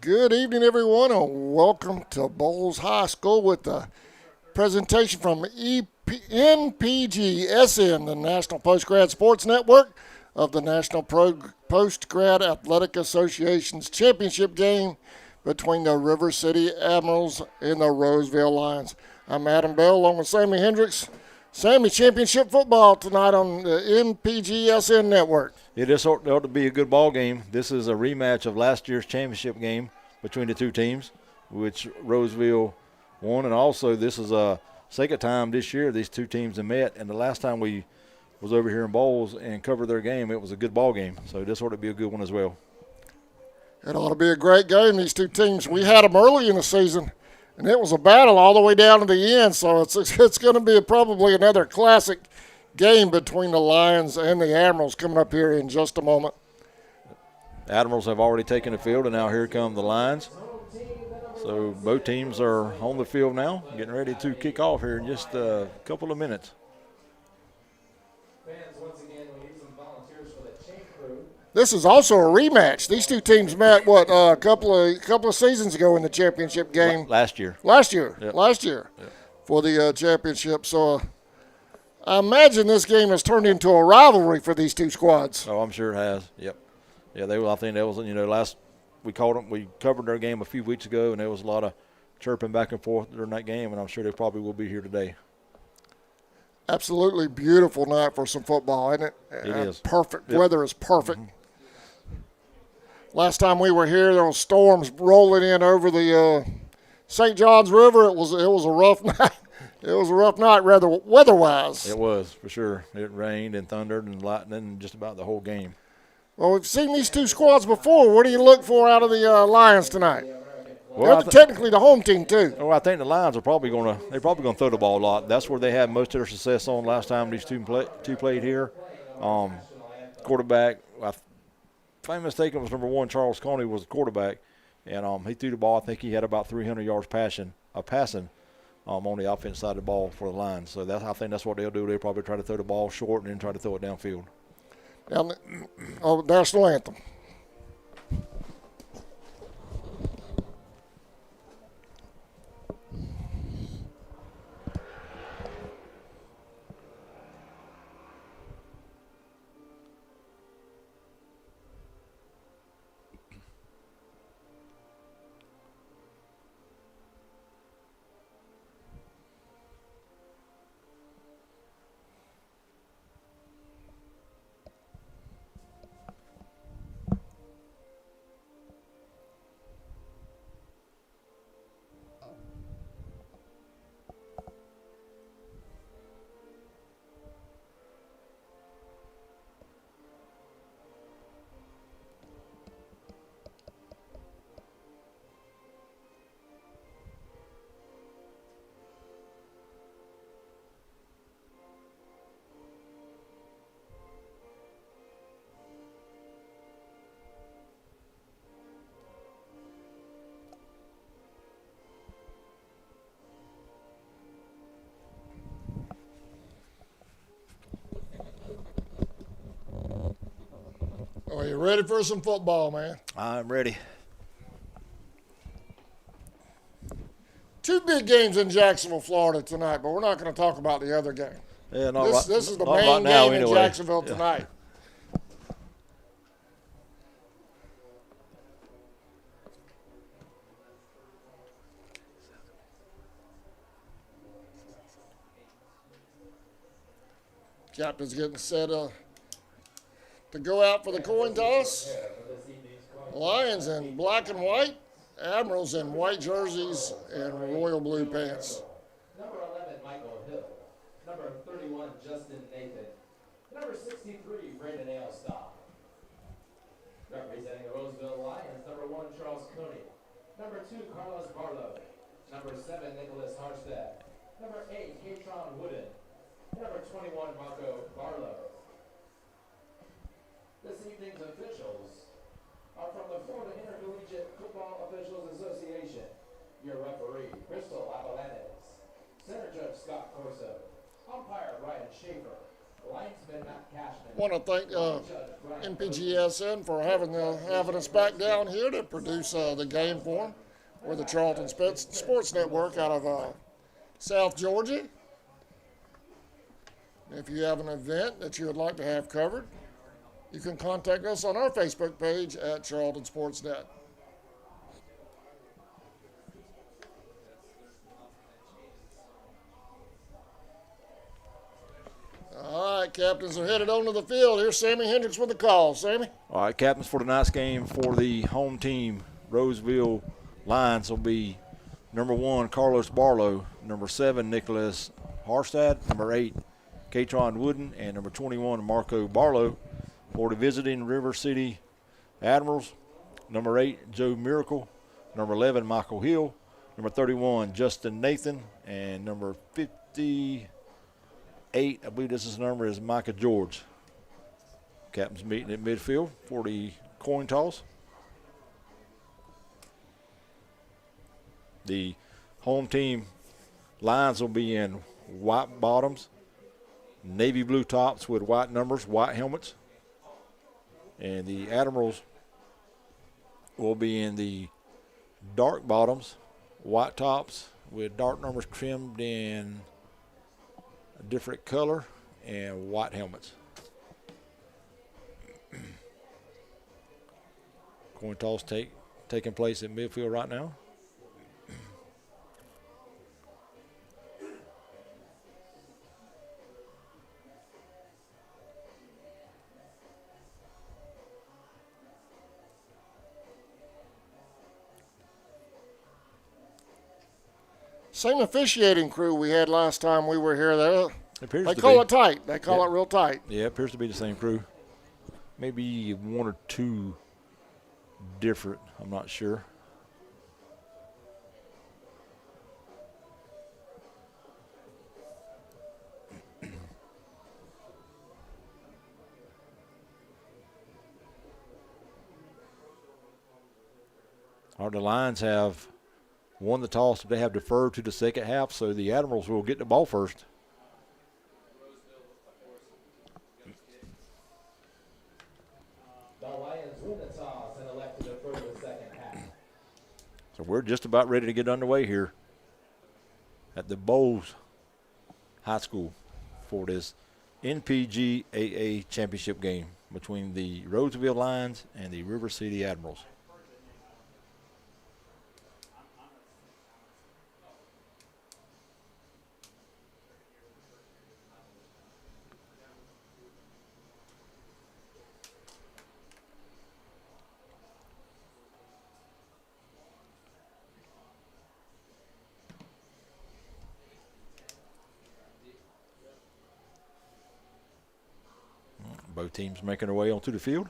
Good evening, everyone, and welcome to Bowles High School with the presentation from NPGSN, the National Postgrad Sports Network of the National Postgrad Athletic Association's championship game between the River City Admirals and the Roseville Lions. I'm Adam Bell along with Sammy Hendricks. Sammy, championship football tonight on the NPGSN network. It ought to be a good ball game. This is a rematch of last year's championship game between the two teams, which Roseville won, and also this is a second time this year these two teams have met. And the last time we was over here in Bowles and covered their game, it was a good ball game. So this ought to be a good one as well. It ought to be a great game. These two teams, we had them early in the season, and it was a battle all the way down to the end. So it's going to be probably another classic game between the Lions and the Admirals coming up here in just a moment. Admirals have already taken the field, and now here come the Lions. So both teams are on the field now, getting ready to kick off here in just a couple of minutes. This is also a rematch. These two teams met, a couple of seasons ago in the championship game. Last year. Yep. For the championship. So I imagine this game has turned into a rivalry for these two squads. Oh, I'm sure it has. Yep. Yeah, I think that was, we covered their game a few weeks ago, and there was a lot of chirping back and forth during that game, and I'm sure they probably will be here today. Absolutely beautiful night for some football, isn't it? It is. Perfect. Yep. Weather is perfect. Mm-hmm. Last time we were here, there were storms rolling in over the St. Johns River. It was a rough night. It was a rough night, rather weather-wise. It was, for sure. It rained and thundered and lightning just about the whole game. Well, we've seen these two squads before. What do you look for out of the Lions tonight? Well, they're technically the home team too. Well, I think the Lions are probably going to throw the ball a lot. That's where they had most of their success on last time these two played here. Quarterback, if I'm mistaken, was number 1. Charles Coney was the quarterback, and he threw the ball. I think he had about 300 yards passing on the offense side of the ball for the Lions. So I think that's what they'll do. They'll probably try to throw the ball short and then try to throw it downfield. National anthem. Are you ready for some football, man? I'm ready. Two big games in Jacksonville, Florida tonight, but we're not going to talk about the other game. Yeah, this is the main game in Jacksonville tonight. Captain's getting set to go out for the coin toss. Lions in black and white, Admirals in white jerseys and royal blue pants. Number 11, Michael Hill. Number 31, Justin Nathan. Number 63, Brandon Ailstock. Representing the Roseville Lions, number 1, Charles Coney. Number 2, Carlos Barlow. Number 7, Nicholas Harstead. Number 8, Katron Wooden. Number 21, Marco Barlow. This evening's officials are from the Florida Intercollegiate Football Officials Association. Your referee, Crystal Avalanez. Center Judge Scott Corso. Umpire Ryan Schaefer. Linesman Matt Cashman. Want to thank NPGSN for having us back down here to produce the game for them. We're the Charlton Sports Network out of South Georgia. If you have an event that you would like to have covered, you can contact us on our Facebook page at Charlton Sportsnet. All right, captains are headed onto the field. Here's Sammy Hendricks with the call. Sammy? All right, captains for tonight's game for the home team, Roseville Lions, will be number 1, Carlos Barlow, number 7, Nicholas Harstad, number 8, Katron Wooden, and number 21, Marco Barlow. For the visiting River City Admirals, number 8, Joe Miracle, number 11, Michael Hill, number 31, Justin Nathan, and number 58, I believe this is the number, is Micah George. Captain's meeting at midfield for the coin toss. The home team Lions will be in white bottoms, navy blue tops with white numbers, white helmets. And the Admirals will be in the dark bottoms, white tops with dark numbers trimmed in a different color, and white helmets. Coin toss taking place at midfield right now. Same officiating crew we had last time we were here. They call it tight. They call it real tight. Yeah, it appears to be the same crew. Maybe 1 or 2 different. I'm not sure. The Lions have won the toss, but they have deferred to the second half, so the Admirals will get the ball first. The Lions win the toss and elect to defer to the second half. So we're just about ready to get underway here at the Bowles High School for this NPGAA championship game between the Roseville Lions and the River City Admirals. Both teams making their way onto the field.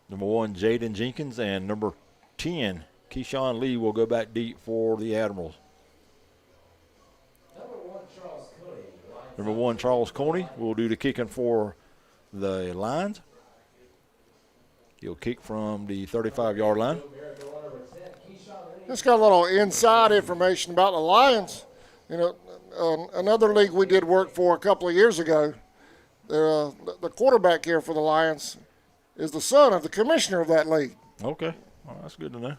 Number 1, Jaden Jenkins, and number 10, Keyshawn Lee, will go back deep for the Admirals. Number 1, Charles Coney will do the kicking for the Lions. He'll kick from the 35-yard line. Just got a little inside information about the Lions. You know, another league we did work for a couple of years ago, the quarterback here for the Lions is the son of the commissioner of that league. Okay. Well, that's good to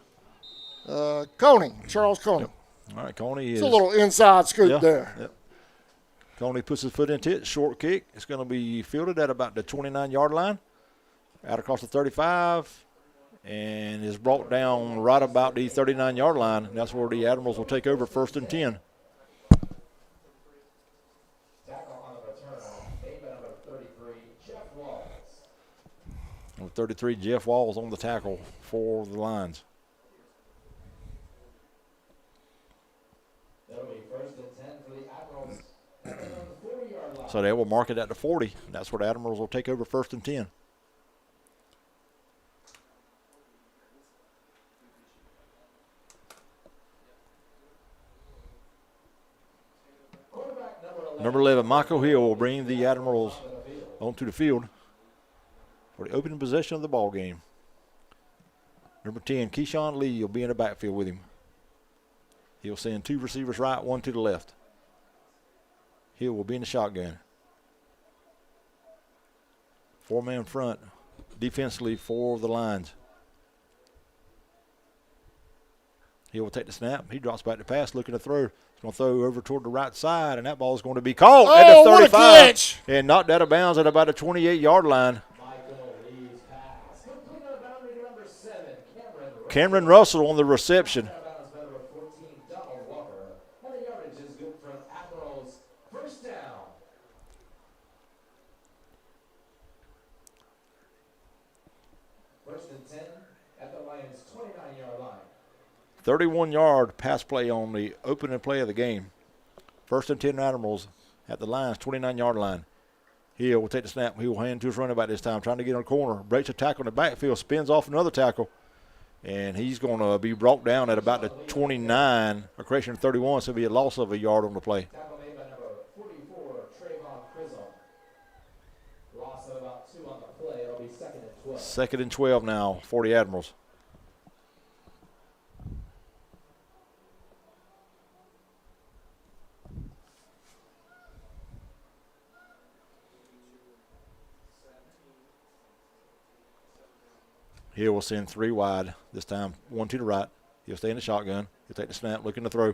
know. Coney, Charles Coney. Yep. All right, Coney is. It's a little inside scoop there. Yep. Coney puts his foot into it, short kick. It's going to be fielded at about the 29-yard line, out across the 35, and is brought down right about the 39-yard line. And that's where the Admirals will take over 1st and 10. Tackle on the return, number 33, Jeff Walls. Number 33, Jeff Walls on the tackle for the Lions. That'll be 1st and 10 for the Admirals. So they will mark it at the 40. That's where the Admirals will take over 1st and 10. Number 11, Michael Hill, will bring the Admirals onto the field for the opening possession of the ball game. Number 10, Keyshawn Lee will be in the backfield with him. He'll send 2 receivers right, 1 to the left. Hill will be in the shotgun. 4-man front defensively for the Lions. He will take the snap. He drops back to pass, looking to throw. He's going to throw over toward the right side, and that ball is going to be caught at the 35 what a catch. And knocked out of bounds at about the 28-yard line. Cameron Russell on the reception. First and 10 at the Lions' 29-yard line. 31-yard pass play on the opening play of the game. First and 10 Admirals at the Lions' 29-yard line. Hill will take the snap. He will hand to his running back this time, trying to get on the corner. Breaks a tackle in the backfield, spins off another tackle. And he's going to be brought down at about the 29, or correction, 31, so it'll be a loss of a yard on the play. Tackle made by number 44, Trayvon Crisholm. Loss of about 2 on the play. It'll be 2nd and 12. 2nd and 12 now for the Admirals. Hill will send 3 wide this time, 1 to the right. He'll stay in the shotgun. He'll take the snap, looking to throw.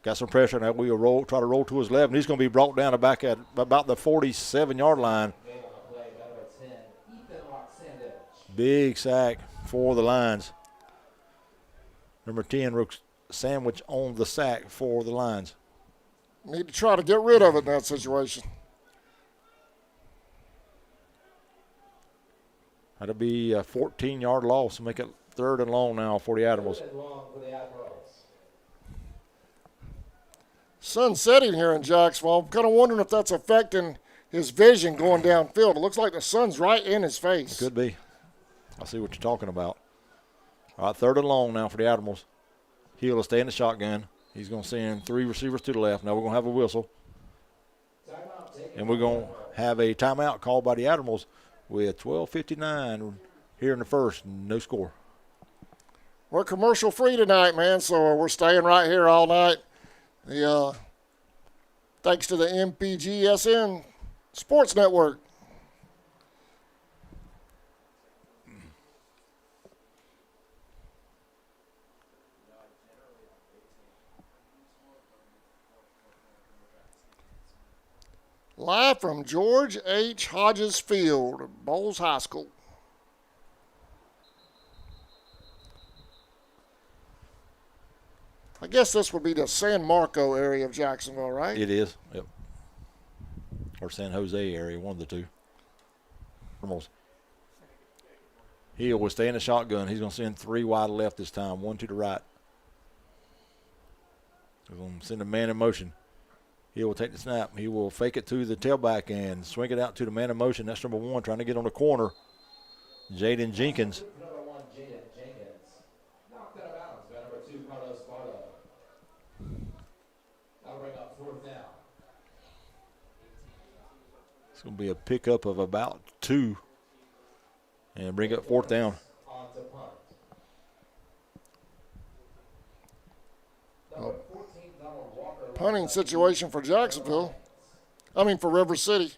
Got some pressure now. We'll roll, try to roll to his left, and he's going to be brought down back at about the 47-yard line. Big sack for the Lions. Number 10, sandwich on the sack for the Lions. Need to try to get rid of it in that situation. That'll be a 14-yard loss. Make it 3rd and long now for the Admirals. Sun's setting here in Jacksonville. I'm kind of wondering if that's affecting his vision going downfield. It looks like the sun's right in his face. Could be. I see what you're talking about. All right, 3rd and long now for the Admirals. Hill will stay in the shotgun. He's going to send 3 receivers to the left. Now we're going to have a whistle. And we're going to have a timeout called by the Admirals with 12:59 here in the first. No score. We're commercial free tonight, man, so we're staying right here all night. Thanks to the NPGAA Sports Network. Live from George H. Hodges Field, Bowles High School. I guess this would be the San Marco area of Jacksonville, right? It is, yep. Or San Jose area, one of the two. Hill will stay in the shotgun. He's going to send 3 wide left this time, 1 to the right. He's going to send a man in motion. He will take the snap. He will fake it to the tailback and swing it out to the man in motion. That's number 1 trying to get on the corner. Jaden Jenkins. Number 1, Jaden Jenkins. Knocked out of bounds by number 2, Carlos Barlow. That'll bring up 4th down. It's going to be a pickup of about 2 and bring up 4th down. On to punt. Number 14, Donald Walker. Punting situation for Jacksonville. For River City.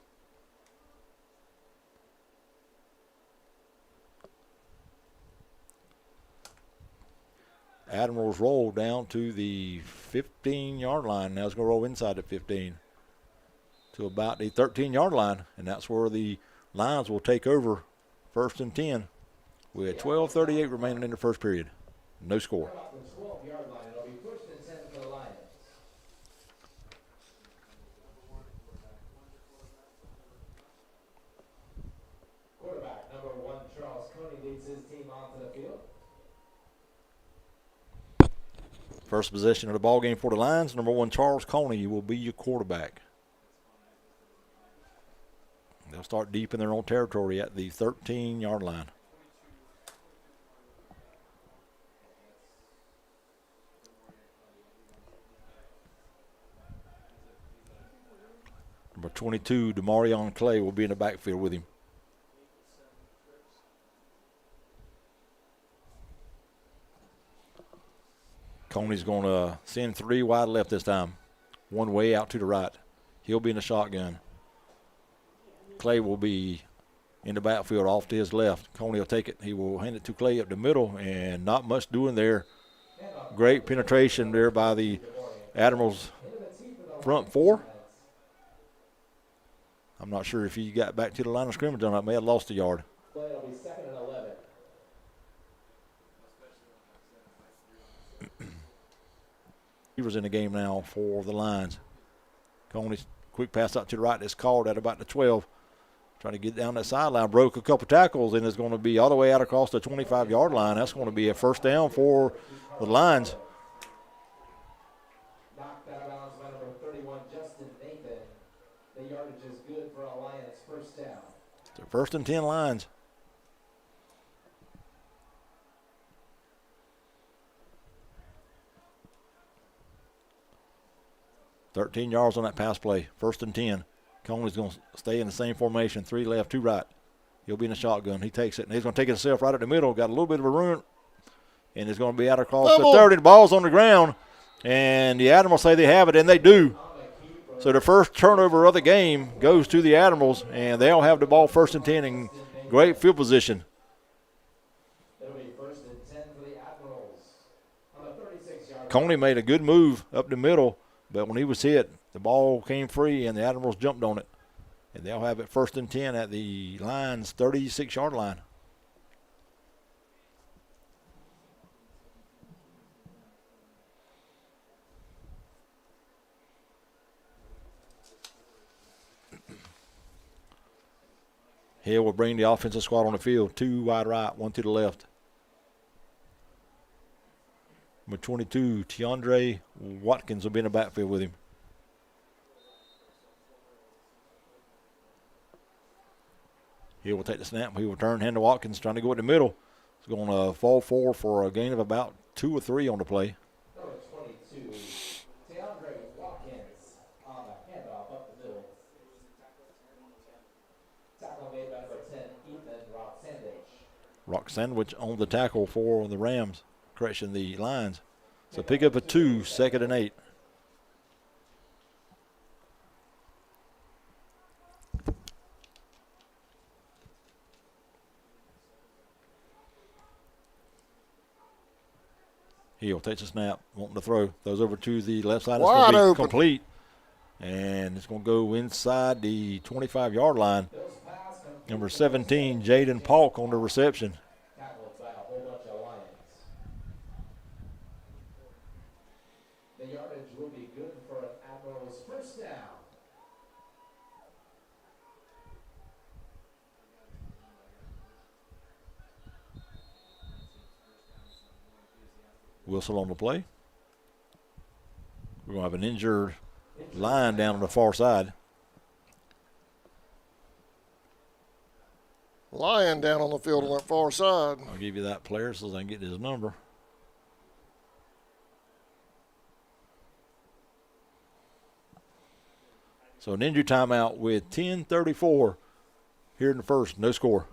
Admirals roll down to the 15-yard line. Now it's going to roll inside the 15 to about the 13-yard line, and that's where the Lions will take over 1st and 10 with 12:38 remaining in the first period. No score. The 12-yard line. It'll be 1st and 10 for the Lions. Quarterback number 1, Charles Coney, leads his team onto the field. First possession of the ball game for the Lions. Number 1, Charles Coney will be your quarterback. They'll start deep in their own territory at the 13-yard line. Number 22, Demarion Clay, will be in the backfield with him. Coney's going to send 3 wide left this time. 1 way out to the right. He'll be in the shotgun. Clay will be in the backfield off to his left. Coney will take it. He will hand it to Clay up the middle, and not much doing there. Great penetration there by the Admirals front 4. I'm not sure if he got back to the line of scrimmage or not. May have lost a yard. Play will be 2nd and 11. He was in the game now for the Lions. Coney's quick pass out to the right is called at about the 12. Trying to get down that sideline. Broke a couple tackles and is going to be all the way out across the 25-yard line. That's going to be a first down for the Lions. Knocked out of bounds by number 31, Justin Nathan. The yardage is good for a Lions first down. So 1st and 10 Lions. $13 yards on that pass play. 1st and 10. Coney's going to stay in the same formation. 3 left, 2 right. He'll be in the shotgun. He takes it, and he's going to take it himself right at the middle. Got a little bit of a run, and it's going to be out across the 30. The ball's on the ground, and the Admirals say they have it, and they do. So the first turnover of the game goes to the Admirals, and they'll have the ball 1st and 10 in great field position. It'll be 1st and 10 for the Admirals. On the 36-yard Coney made a good move up the middle, but when he was hit, the ball came free, and the Admirals jumped on it. And they'll have it 1st and 10 at the Lions' 36-yard line. Hill will bring the offensive squad on the field. 2 wide right, 1 to the left. Number 22, Tiandre Watkins will be in the backfield with him. He will take the snap. He will turn, hand to Watkins, trying to go in the middle. He's going to fall forward for a gain of about 2 or 3 on the play. number 22, DeAndre Watkins on the handoff up the middle. Tackle made by number 10, Ethan Rock Sandwich on the tackle for the Rams. Correction, the Lions. So pick up a 2, 2nd and 8. He'll take the snap, wanting to throw. Throws over to the left side. It's Wide going to be open. complete. And it's going to go inside the 25-yard line. Number 17, Jaden Polk on the reception. Tackled by a whole bunch of Lions. The yardage will be good for an Admirals first down. Whistle on the play. We're going to have an injured line down on the far side. Lion down on the field on that far side. I'll give you that player so I can get his number. So an injury timeout with 10:34 here in the first. No score.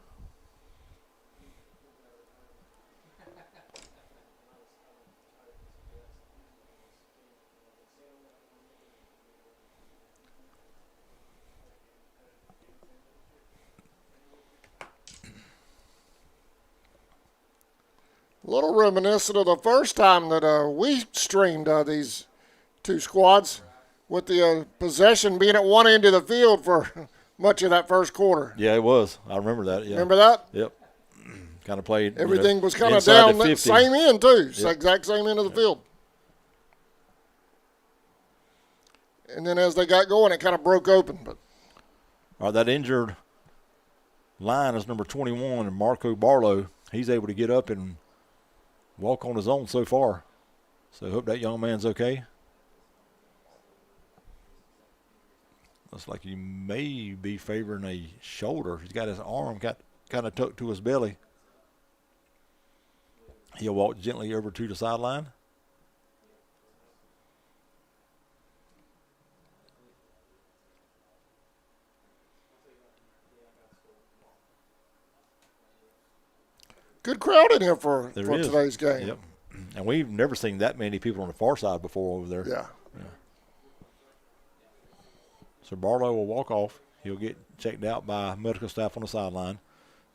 A little reminiscent of the first time that we streamed these two squads, with the possession being at one end of the field for much of that first quarter. Yeah, it was. I remember that. Yeah. Remember that? Yep. Kind of played. Everything was kind of inside down the that 50. same end, too. Yep. Exact same end of the field. And then as they got going, it kind of broke open. But All right, that injured line is number 21, Marco Barlow. He's able to get up and walk on his own so far. So hope that young man's okay. Looks like he may be favoring a shoulder. He's got his arm kind of tucked to his belly. He'll walk gently over to the sideline. good crowd in here for There is. today's game. Yep. And we've never seen that many people on the far side before over there. Yeah. So Barlow will walk off. He'll get checked out by medical staff on the sideline.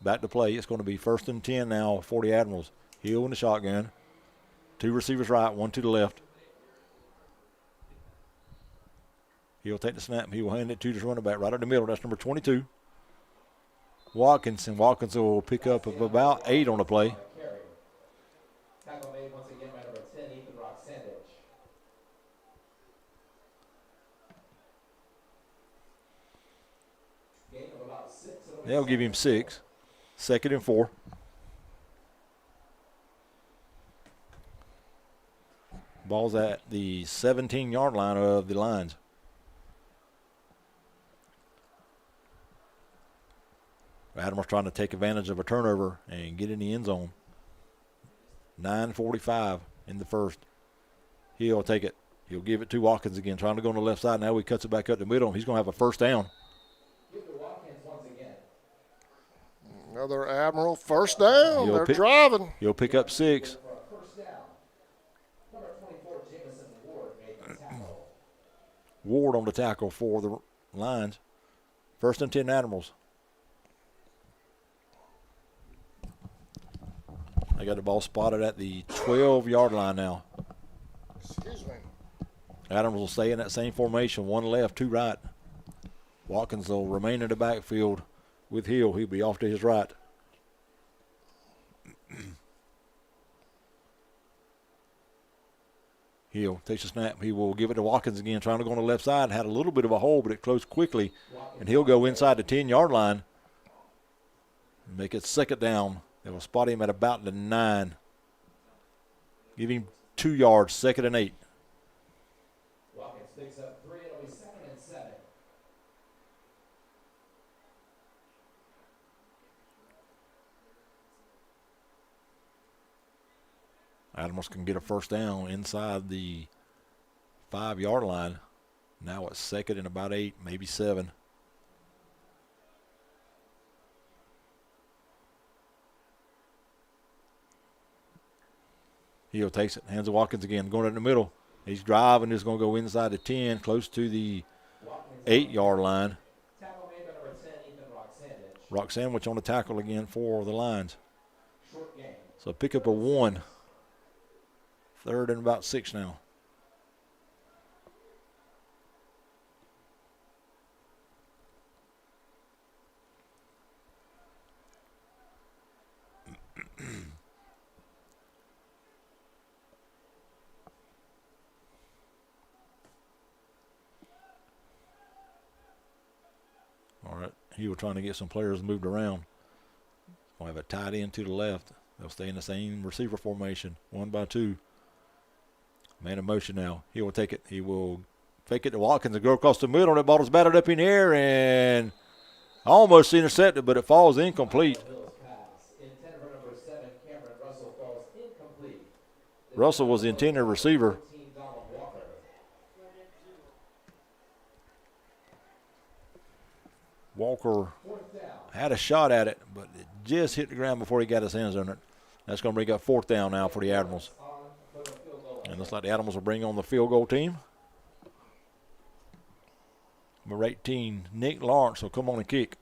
Back to play. It's going to be 1st and 10 now for the Admirals. Hill in the shotgun. 2 receivers right, 1 to the left. He'll take the snap. He will hand it to his running back right in the middle. That's number 22. Watkins, and Watkins will pick up of about 8 on the play. Tackle made once again by number 10, Ethan Roxandich. Gain of about 6. They'll give him 6. 2nd and 4. Ball's at the 17-yard line of the Lions. Admirals trying to take advantage of a turnover and get in the end zone. 9:45 in the first. He'll take it. He'll give it to Watkins again, trying to go on the left side. Now he cuts it back up the middle. He's going to have a first down. Give to Watkins once again. Another Admiral first down. He'll They're driving. He'll pick up 6. For a first down. Number 24, Jamison Ward made the tackle. Ward on the tackle for the Lions. 1st and 10 Admirals. They got the ball spotted at the 12-yard line now. Excuse me. Adams will stay in that same formation, 1 left, 2 right. Watkins will remain in the backfield with Hill. He'll be off to his right. Hill takes a snap. He will give it to Watkins again, trying to go on the left side. Had a little bit of a hole, but it closed quickly. And he'll go inside the 10-yard line. Make it 2nd down. They will spot him at about the 9. Give him 2 yards, 2nd and 8. Watkins picks up 3. It'll be 2nd and 7. Admirals can get a first down inside the 5-yard line. Now it's 2nd and about 8, maybe 7. Hill takes it, hands to Watkins again, going in the middle. He's driving, is going to go inside the 10, close to the 8-yard line. Tackle made by number 10, Ethan Roxandich. Rock sandwich on the tackle again for the Lions. Short game. So pick up a 1. 3rd and about 6 now. All right, he was trying to get some players moved around. We'll have a tight end to the left. They'll stay in the same receiver formation, 1 by 2. Man in motion now. He will take it. He will fake it to Watkins and go across the middle. That ball is batted up in the air and almost intercepted, but it falls incomplete. Bill's pass. Intended for number 7, Cameron Russell, falls incomplete. Russell was the intended receiver. 14, Donald Walker. Walker 4th down. had a shot at it, but it just hit the ground before he got his hands on it. That's going to bring up 4th down now for the Admirals. On for the field goal. And looks like the Admirals will bring on the field goal team. Number 18, Nick Lawrence will come on and kick.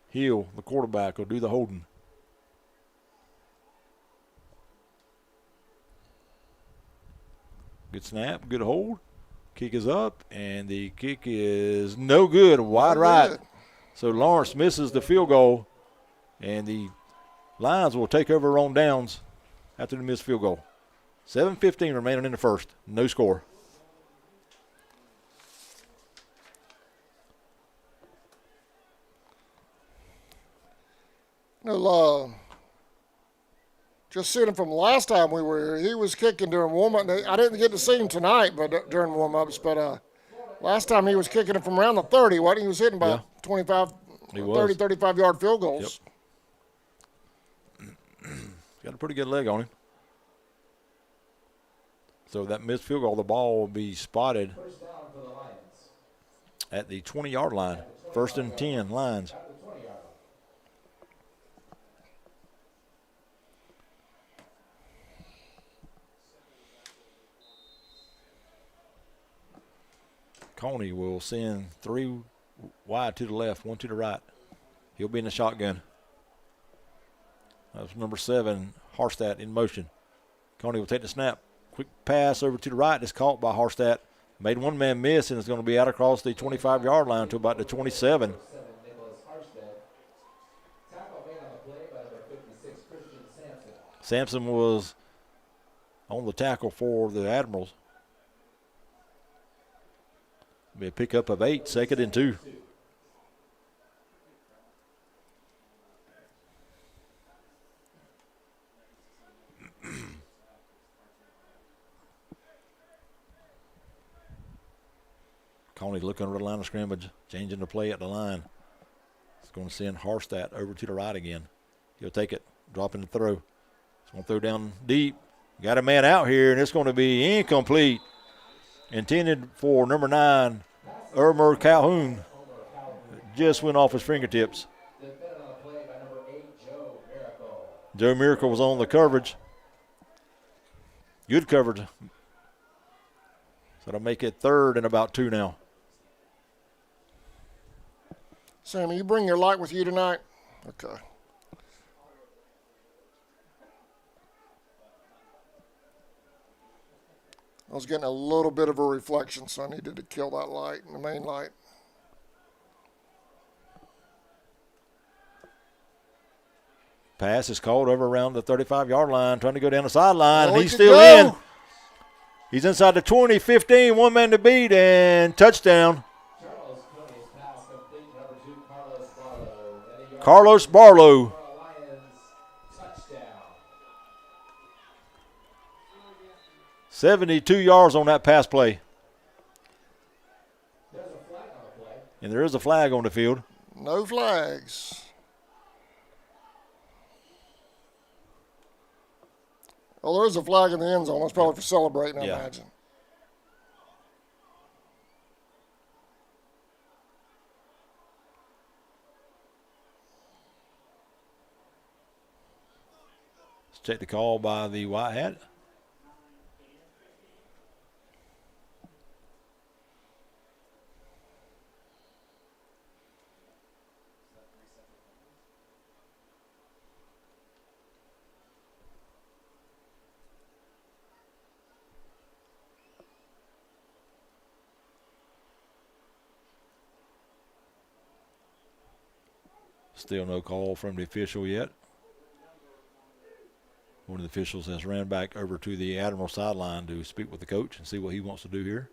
Hill, the quarterback, will do the holding. Good snap, good hold. Kick is up, and the kick is no good, wide right. So Lawrence misses the field goal, and the Lions will take over on downs after the missed field goal. 7:15 remaining in the first, no score. No, just seeing him from last time we were here, he was kicking during warm-up. I didn't get to see him tonight, but during warm-ups. But last time he was kicking it from around the 30. What he was hitting by 25, He 30, was. 35-yard field goals. Got a pretty good leg on him. So that missed field goal, the ball will be spotted First down for the Lions. at the 20-yard line. 1st and 10, Lions. At the 20-yard line. Coney will send 3 wide to the left, 1 to the right. He'll be in the shotgun. That's number 7, Harstadt in motion. Coney will take the snap. Quick pass over to the right. It's caught by Harstadt. Made one man miss, and it's going to be out across the 25-yard line to about the 27. Sampson was on the tackle for the Admirals. Be a pickup of 8, 2nd and 2. Coney looking over the line of scrimmage, changing the play at the line. It's going to send Harstadt over to the right again. He'll take it, dropping the throw. It's going to throw down deep. Got a man out here, and it's going to be incomplete. Intended for number 9, Ermer Calhoun. Just went off his fingertips. Joe Miracle was on the coverage. Good coverage. So that'll make it 3rd and about 2 now. Sammy, you bring your light with you tonight? Okay. I was getting a little bit of a reflection, so I needed to kill that light, the main light. Pass is called over around the 35-yard line, trying to go down the sideline, and he he's could still go. in. He's inside the 20, 15, 1 man to beat, and touchdown. Carlos Barlow. 72 yards on that pass play. And there is a flag on the field. No flags. Well, there is a flag in the end zone. That's probably for celebrating, I imagine. Let's check the call by the white hat. Still no call from the official yet. One of the officials has ran back over to the Admiral sideline to speak with the coach and see what he wants to do here.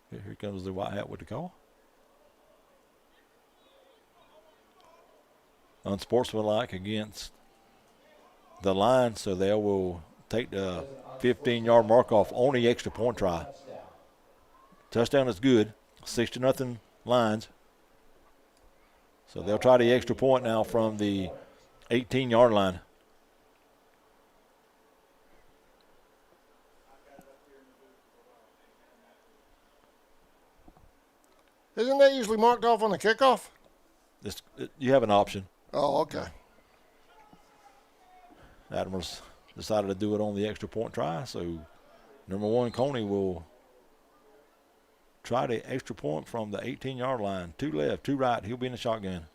Here comes the white hat with the call. Unsportsmanlike against the line, so they will take the 15-yard mark off on the extra point try. Touchdown is good. 6-0 Lions. So they'll try the extra point now from the 18-yard line. Isn't that usually marked off on the kickoff? You have an option. Oh, okay. Admirals decided to do it on the extra point try, so number 1, Coney will try the extra point from the 18-yard line. 2 left, 2 right. He'll be in the shotgun.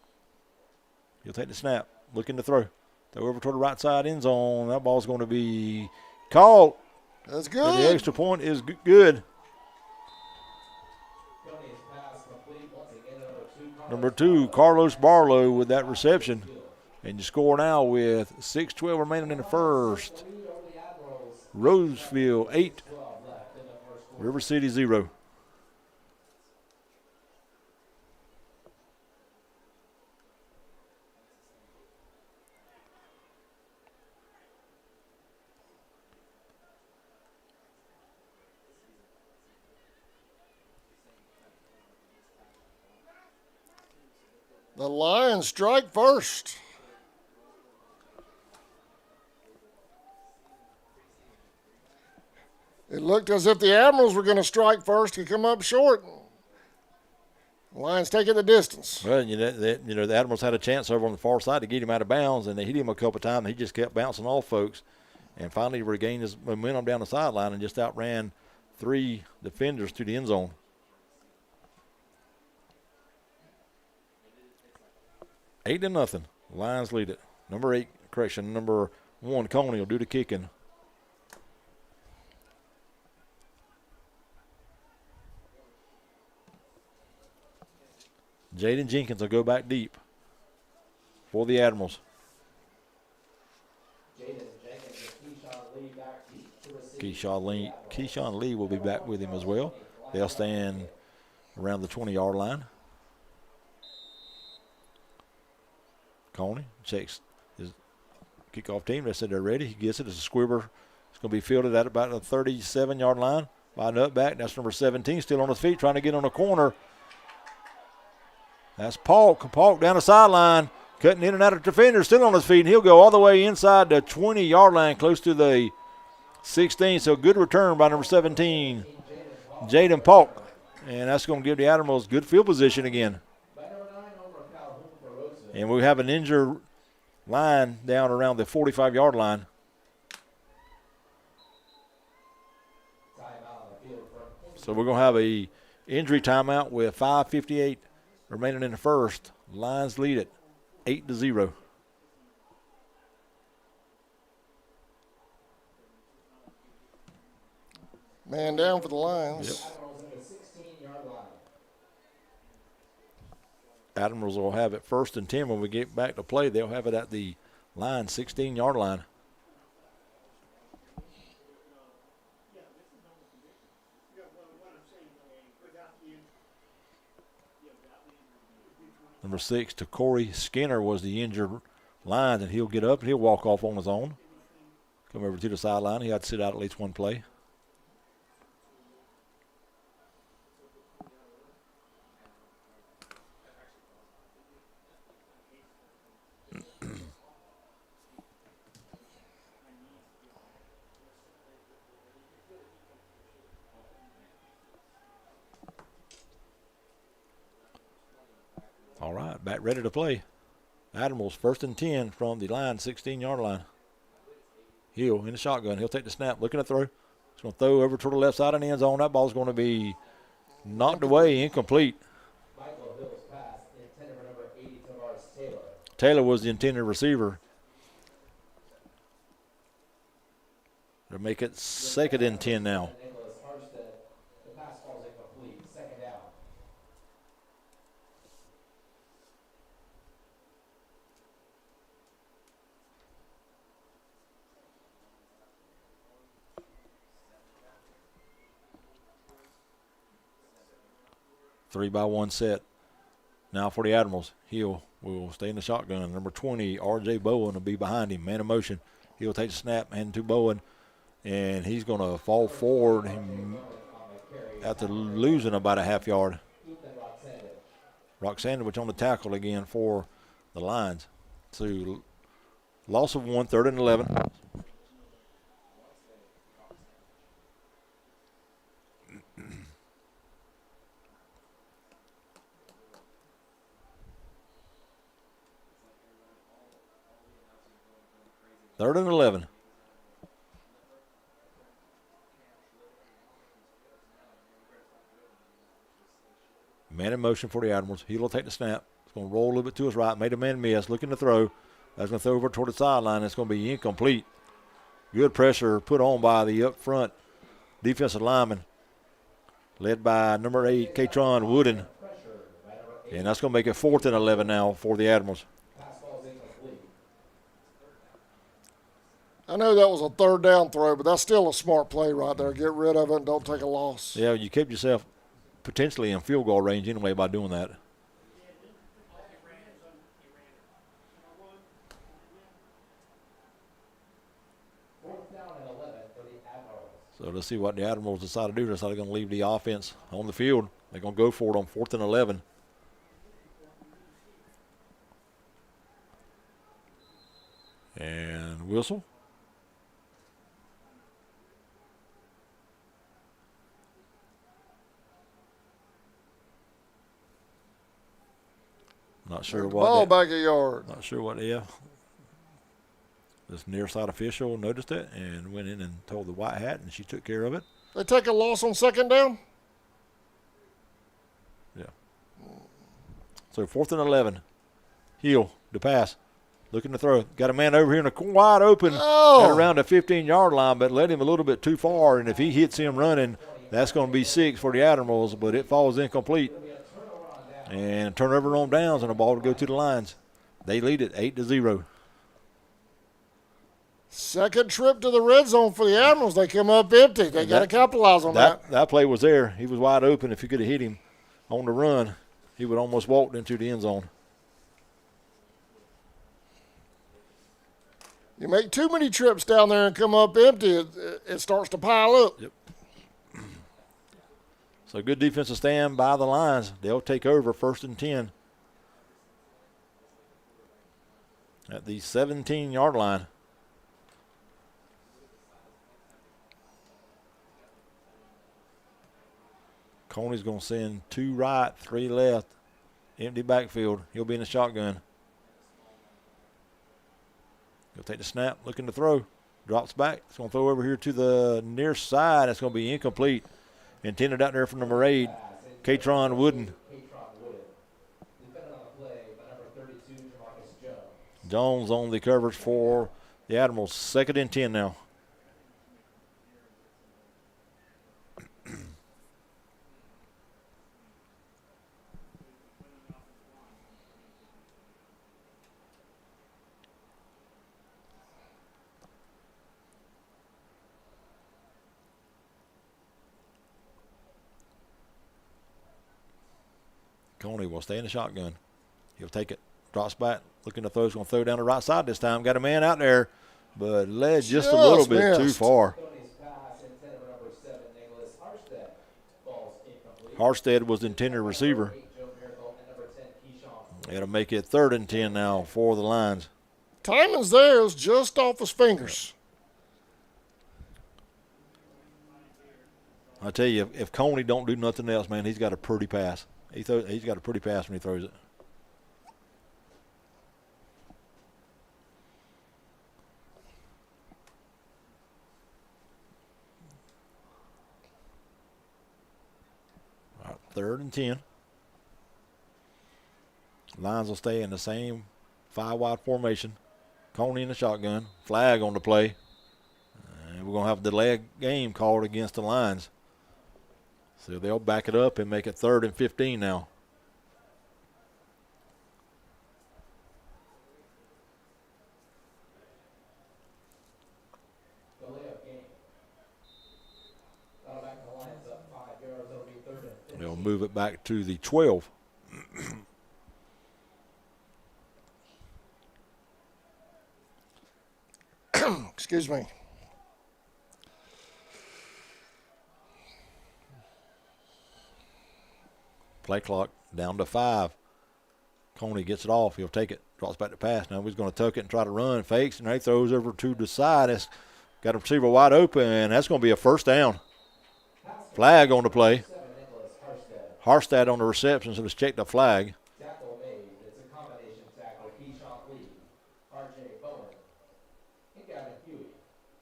He'll take the snap, looking to throw. Throw over toward the right side end zone. That ball's going to be caught. That's good. And the extra point is good. Number 2, Carlos Barlow with that reception. And you score now with 6:12 remaining in the first. Roseville 8, River City 0. The Lions strike first. It looked as if the Admirals were going to strike first and come up short. Lions taking the distance. Well, the Admirals had a chance over on the far side to get him out of bounds, and they hit him a couple of times. And he just kept bouncing off folks, and finally regained his momentum down the sideline and just outran 3 defenders to the end zone. Eight to nothing. Lions lead it. Number 1, Coney will do the kicking. Jaden Jenkins will go back deep for the Admirals. Keyshawn Lee will be back with him as well. They'll stand around the 20-yard line. Coney checks his kickoff team. They said they're ready. He gets it. It's a squibber. It's going to be fielded at about the 37-yard line by a nutback. That's number 17, still on his feet, trying to get on the corner. That's Polk. Polk down the sideline, cutting in and out of defenders, still on his feet, and he'll go all the way inside the 20-yard line, close to the 16. So good return by number 17, Jaden Polk. And that's going to give the Admirals good field position again. And we have an injured line down around the 45-yard line. So we're going to have a injury timeout with 5:58 remaining in the first. Lions lead it 8-0. Man down for the Lions. Yep. Admirals will have it 1st and 10 when we get back to play. They'll have it at the line, 16-yard line. Number 6, Corey Skinner was the injured line, and he'll get up and he'll walk off on his own. Come over to the sideline. He had to sit out at least one play. All right, back ready to play. Admirals 1st and 10 from the line, 16-yard line. Hill in the shotgun. He'll take the snap, looking to throw. He's going to throw over to the left side of the end zone. That ball's going to be knocked away, incomplete. Taylor was the intended receiver. They'll make it 2nd and 10 now. Three-by-one set. Now for the Admirals. Hill will stay in the shotgun. Number 20, R.J. Bowen will be behind him. Man in motion. He'll take the snap, hand to Bowen, and he's going to fall forward after losing about a half yard. Roxandowicz on the tackle again for the Lions. So loss of 1, 3rd and 11. Third and 11. Man in motion for the Admirals. He will take the snap. It's going to roll a little bit to his right. Made a man miss. Looking to throw. That's going to throw over toward the sideline. It's going to be incomplete. Good pressure put on by the up front defensive lineman, led by number 8, Katron Wooden. And that's going to make it 4th and 11 now for the Admirals. I know that was a 3rd down throw, but that's still a smart play right there. Get rid of it and don't take a loss. Yeah, you kept yourself potentially in field goal range anyway by doing that. So let's see what the Admirals decide to do. They're going to leave the offense on the field. They're going to go for it on 4th and 11. And whistle. Not sure The what. ball back a yard. Not sure what. Yeah. This near side official noticed it and went in and told the white hat, and she took care of it. They take a loss on second down. Yeah. So 4th and 11. Heel to pass. Looking to throw. Got a man over here in the wide open at around the 15-yard line, but led him a little bit too far. And if he hits him running, that's going to be 6 for the Admirals, but it falls incomplete. And turnover on downs and a ball to go to the lines. They lead it 8-0. Second trip to the red zone for the Admirals. They come up empty. They got to capitalize on that. That play was there. He was wide open. If you could have hit him on the run, he would almost walked into the end zone. You make too many trips down there and come up empty, it starts to pile up. Yep. So good defensive stand by the lines. They'll take over 1st and 10 at the 17-yard line. Coney's going to send 2 right, 3 left. Empty backfield. He'll be in the shotgun. He'll take the snap, looking to throw. Drops back. It's going to throw over here to the near side. It's going to be incomplete. Intended out there for number 8, Katron Wooden. Jones on the coverage for the Admirals. 2nd and 10 now. Coney will stay in the shotgun. He'll take it. Drops back. Looking to throw. He's going to throw down the right side this time. Got a man out there, but led just a little bit too far. Harstead was the intended receiver. Got to make it 3rd and 10 now for the Lions. Timing's there. It was just off his fingers. I tell you, if Coney don't do nothing else, man, he's got a pretty pass. He's got a pretty pass when he throws it. All right, 3rd and 10. Lions will stay in the same 5-wide formation. Coney in the shotgun. Flag on the play. And we're going to have a delay game called against the Lions. So they'll back it up and make it 3rd and 15 now. They'll move it back to the 12. Excuse me. Play clock down to 5. Coney gets it off. He'll take it. Drops back to pass. Now he's going to tuck it and try to run. Fakes, and he throws over to the side. It's got a receiver wide open, and that's going to be a 1st down. Flag on the play. Harstad on the reception, so let's check the flag. Tackle made. It's a combination tackle. Keyshawn Lee, R.J. Bowen, and Gavin Huey.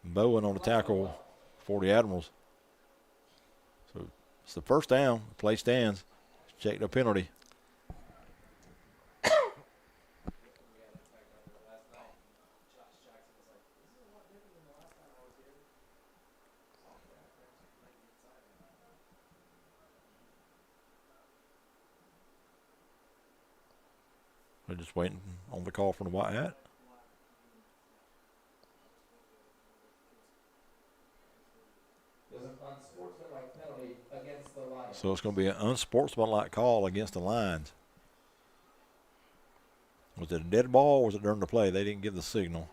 Bowen on the tackle for the Admirals. So it's the 1st down. The play stands. Check the penalty. We're just waiting on the call from the white hat. There's an unsportsmanlike penalty against the Lions. So it's going to be an unsportsmanlike call against the Lions. Was it a dead ball or was it during the play? They didn't give the signal.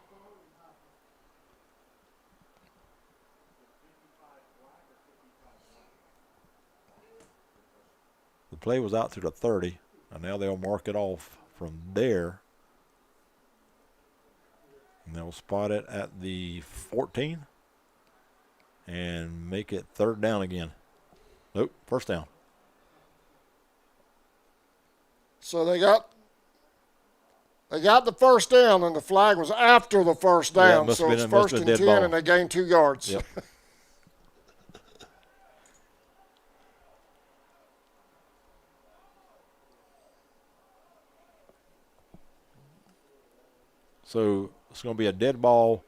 The play was out to the 30, and now they'll mark it off from there. And they'll spot it at the 14 and make it 3rd down again. Nope, 1st down. So they got They got the first down, and the flag was after the first Yeah, it down, must so have it's been- must first have and been 10, dead ball. and they gained 2 yards. Yep. So it's going to be a dead ball,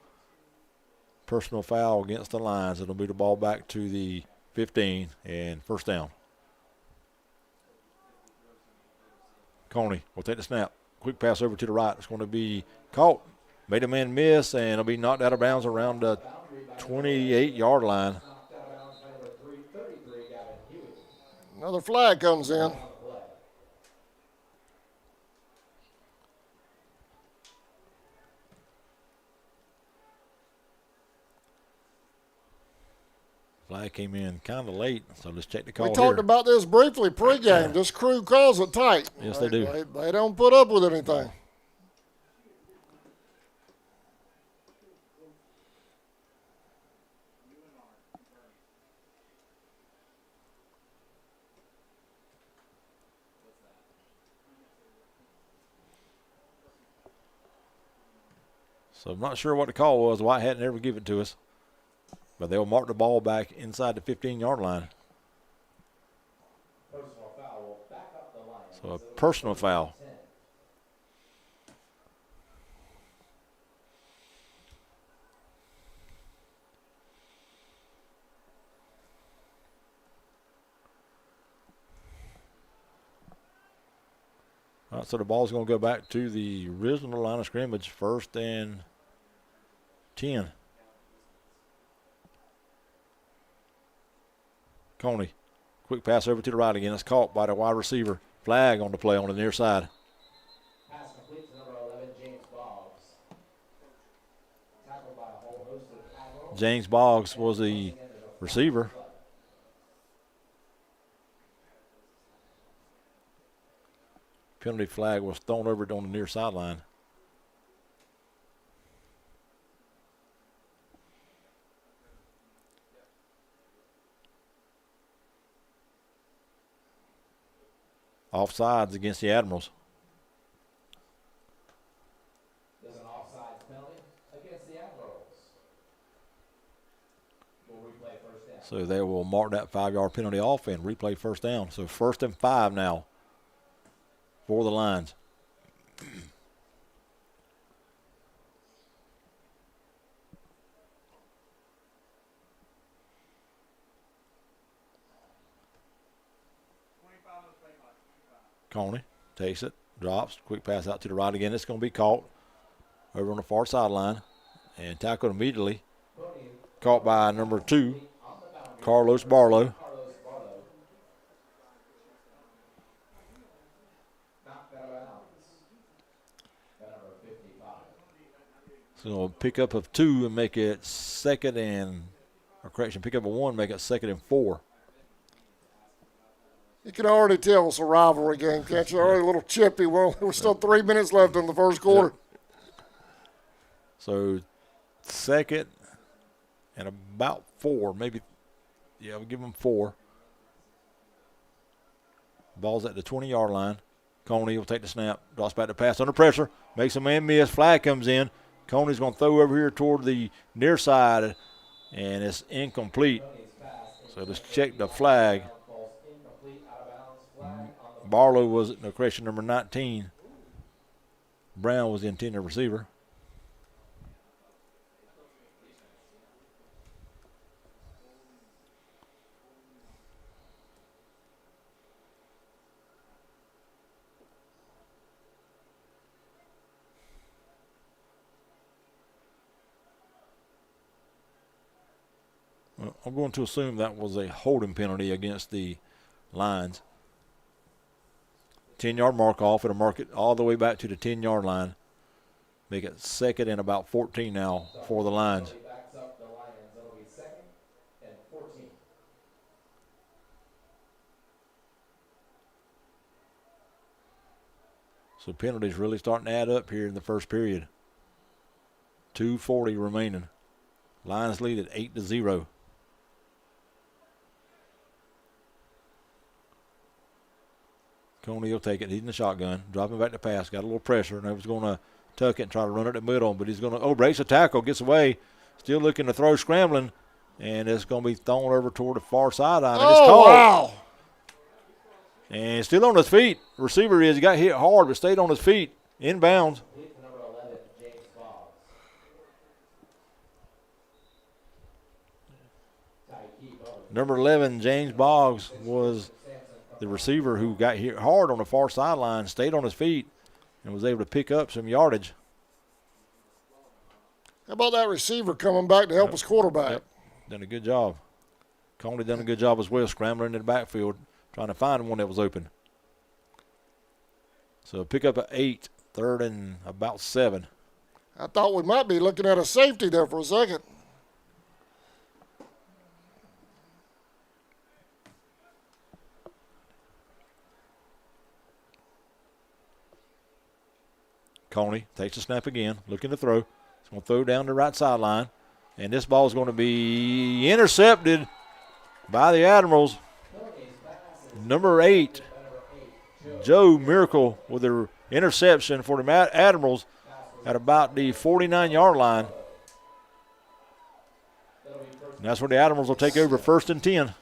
personal foul against the Lions. It'll be the ball back to the 15 and first down. Coney will take the snap. Quick pass over to the right. It's going to be caught. Made a man miss, and it'll be knocked out of bounds around the 28-yard line. Knocked out of bounds by number 33, Gavin Huey. Another flag comes in. On the play. Flag came in kind of late, so let's check the call We talked here. about this briefly pregame. This crew calls it tight. Yes, they do. They don't put up with anything. So I'm not sure what the call was. White hadn't ever given it to us. But they'll mark the ball back inside the 15-yard line. Personal foul will back up the Lions. So a personal foul. 10. All right, so the ball's going to go back to the original line of scrimmage, first and 10. Coney, quick pass over to the right again. It's caught by the wide receiver. Flag on the play on the near side. Pass complete to number 11, James Boggs. Tackled by a whole host of Admirals. James Boggs was the receiver. Penalty flag was thrown over on the near sideline. Offsides against the Admirals. There's an offsides penalty against the Admirals. We'll replay first down. So they will mark that 5-yard penalty off and replay first down. So 1st and 5 now for the Lions. Coney takes it, drops, quick pass out to the right again. It's going to be caught over on the far sideline and tackled immediately. Caught by number 2, Carlos Barlow. Carlos Barlow. Knocked out of bounds. By number 55. So a pickup of 2 and make it second and, or correction, pick up of 1, make it 2nd and 4. You can already tell it's a rivalry game, can't you? Already a little chippy. Well, there was still 3 minutes left in the first quarter. So 2nd and about 4, maybe. Yeah, we'll give them 4. Ball's at the 20-yard line. Coney will take the snap, drops back to pass under pressure, makes a man miss. Flag comes in. Coney's going to throw over here toward the near side, and it's incomplete. So let's check the flag. Barlow was, no correction, number 19. Brown was the intended receiver. Well, I'm going to assume that was a holding penalty against the Lions. 10-yard mark off. It'll mark it all the way back to the 10-yard line. Make it 2nd and about 14 now for the Lions. Backs up the Lions. It'll be 2nd and 14. So penalties really starting to add up here in the first period. 2:40 remaining. Lions lead at 8-0. Coney will take it. He's in the shotgun. Dropping back to pass. Got a little pressure. And he's going to tuck it and try to run it at middle. But he's going to, breaks a tackle. Gets away. Still looking to throw, scrambling. And it's going to be thrown over toward the far sideline. And it's caught. Wow. And still on his feet. Receiver is. He got hit hard but stayed on his feet. Inbounds. Number 11, James Boggs. Number 11, James Boggs, was the receiver who got hit hard on the far sideline, stayed on his feet, and was able to pick up some yardage. How about that receiver coming back to help his quarterback? Yep. Done a good job. Coney done a good job as well, scrambling in the backfield, trying to find one that was open. So pick up at 8, 3rd and about 7. I thought we might be looking at a safety there for a second. Coney takes the snap again, looking to throw. He's going to throw down the right sideline. And this ball is going to be intercepted by the Admirals. Number 8, Joe Miracle with the interception for the Admirals at about the 49-yard line. And that's where the Admirals will take over 1st and 10.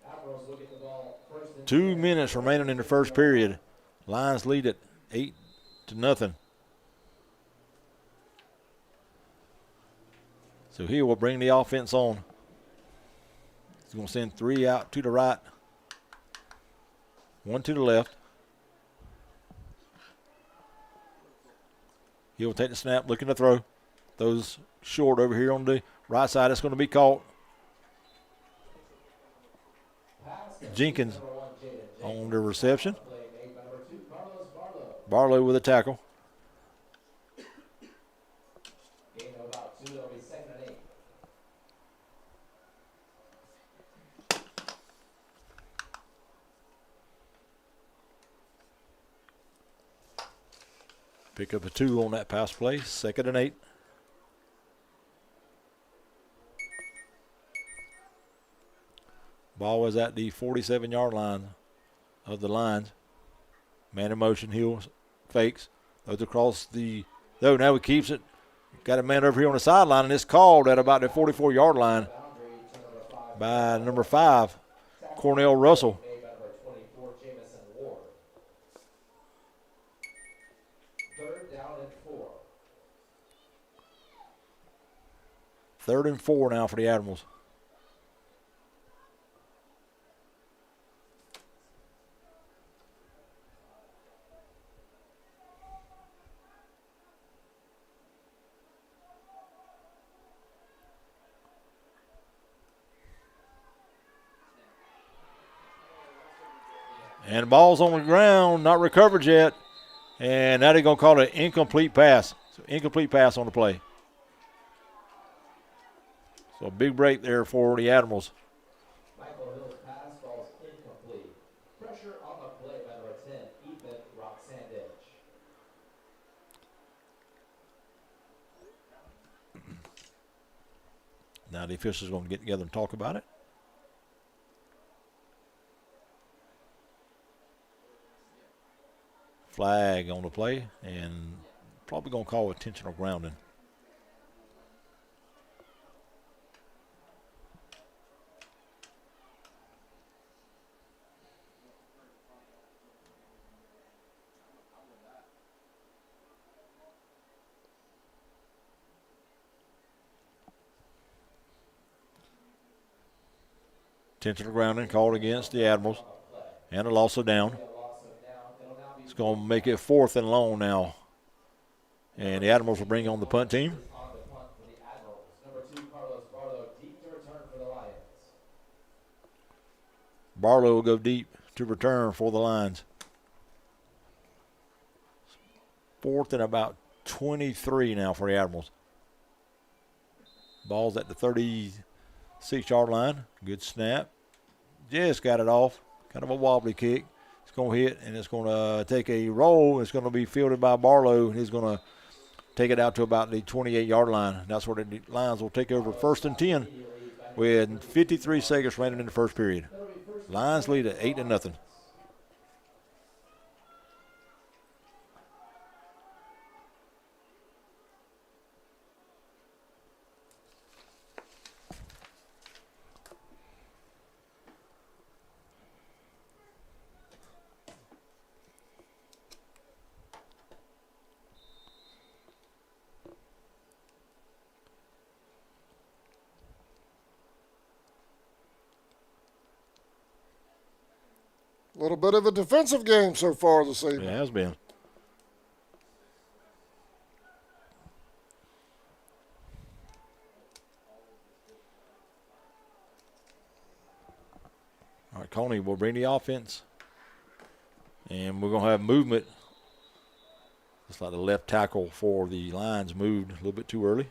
Admirals will get the ball first and 2 minutes remaining in the first period. Lions lead it 8-0. So he will bring the offense on. He's going to send 3 out to the right, 1 to the left. He'll take the snap, looking to throw. Throws short over here on the right side. It's going to be caught. Jenkins on the reception. Barlow with a tackle. gain of about 2. It'll be 2nd and 8. Pick up a 2 on that pass play. 2nd and 8. Ball was at the 47-yard line of the Lions. Man in motion, heels, fakes. Throws across the, though now he keeps it. Got a man over here on the sideline, and it's called at about the 44-yard line by number 5, Cornell Russell. Made by number 24, Jamison Ward. 3rd down and 4. 3rd and 4 now for the Admirals. And the ball's on the ground, not recovered yet. And now they're going to call it an incomplete pass. So incomplete pass on the play. So a big break there for the Admirals. Michael Hill's pass falls incomplete. Pressure on the play by number 10, Ethan Roxandich. Now the officials are going to get together and talk about it. Flag on the play, and probably going to call intentional grounding. Intentional grounding called against the Admirals, and a loss of down. It's going to make it 4th and long now. And the Admirals will bring on the punt team. On the punt for the Admirals. Number 2, Carlos Barlow, deep to return for the Lions. Barlow will go deep to return for the Lions. 4th and about 23 now for the Admirals. Ball's at the 37 6-yard line. Good snap. Just got it off. Kind of a wobbly kick. It's going to hit, and it's going to take a roll. It's going to be fielded by Barlow, and he's going to take it out to about the 28-yard line. That's where the Lions will take over 1st and 10 with 53 seconds remaining in the first period. Lions lead at 8-0. A little bit of a defensive game so far this evening. It has been. All right, Coney will bring the offense. And we're going to have movement. Looks like the left tackle for the Lions moved a little bit too early.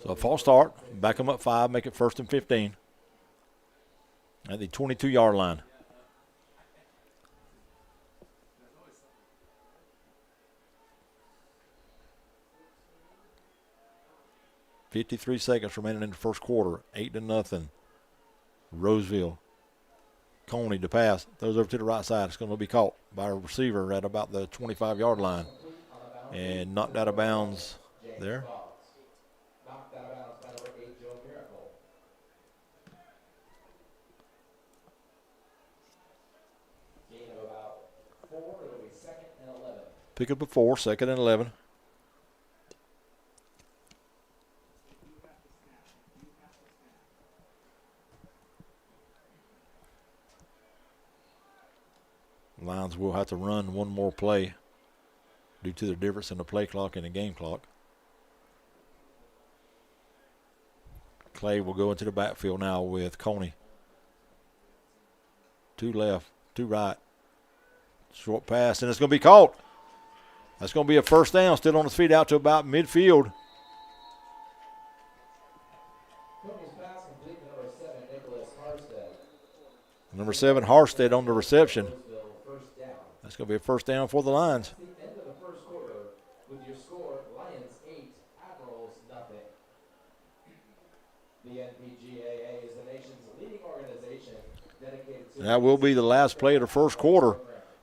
So a false start, back them up 5, make it 1st and 15 at the 22-yard line. .53 seconds remaining in the first quarter, 8-0. Roseville. Coney to pass, throws over to the right side. It's going to be caught by a receiver at about the 25-yard line and knocked out of bounds there. Pick up a 4, 2nd and 11. Lions will have to run one more play due to the difference in the play clock and the game clock. Clay will go into the backfield now with Coney. 2 left, 2 right. Short pass, and it's going to be caught. That's going to be a 1st down, still on his feet out to about midfield. Number 7, Harstead on the reception. That's going to be a 1st down for the Lions. At the end of the first quarter, with your score, Lions 8, Admirals nothing. The NPGAA is the nation's leading organization dedicated to... That will be the last play of the first quarter.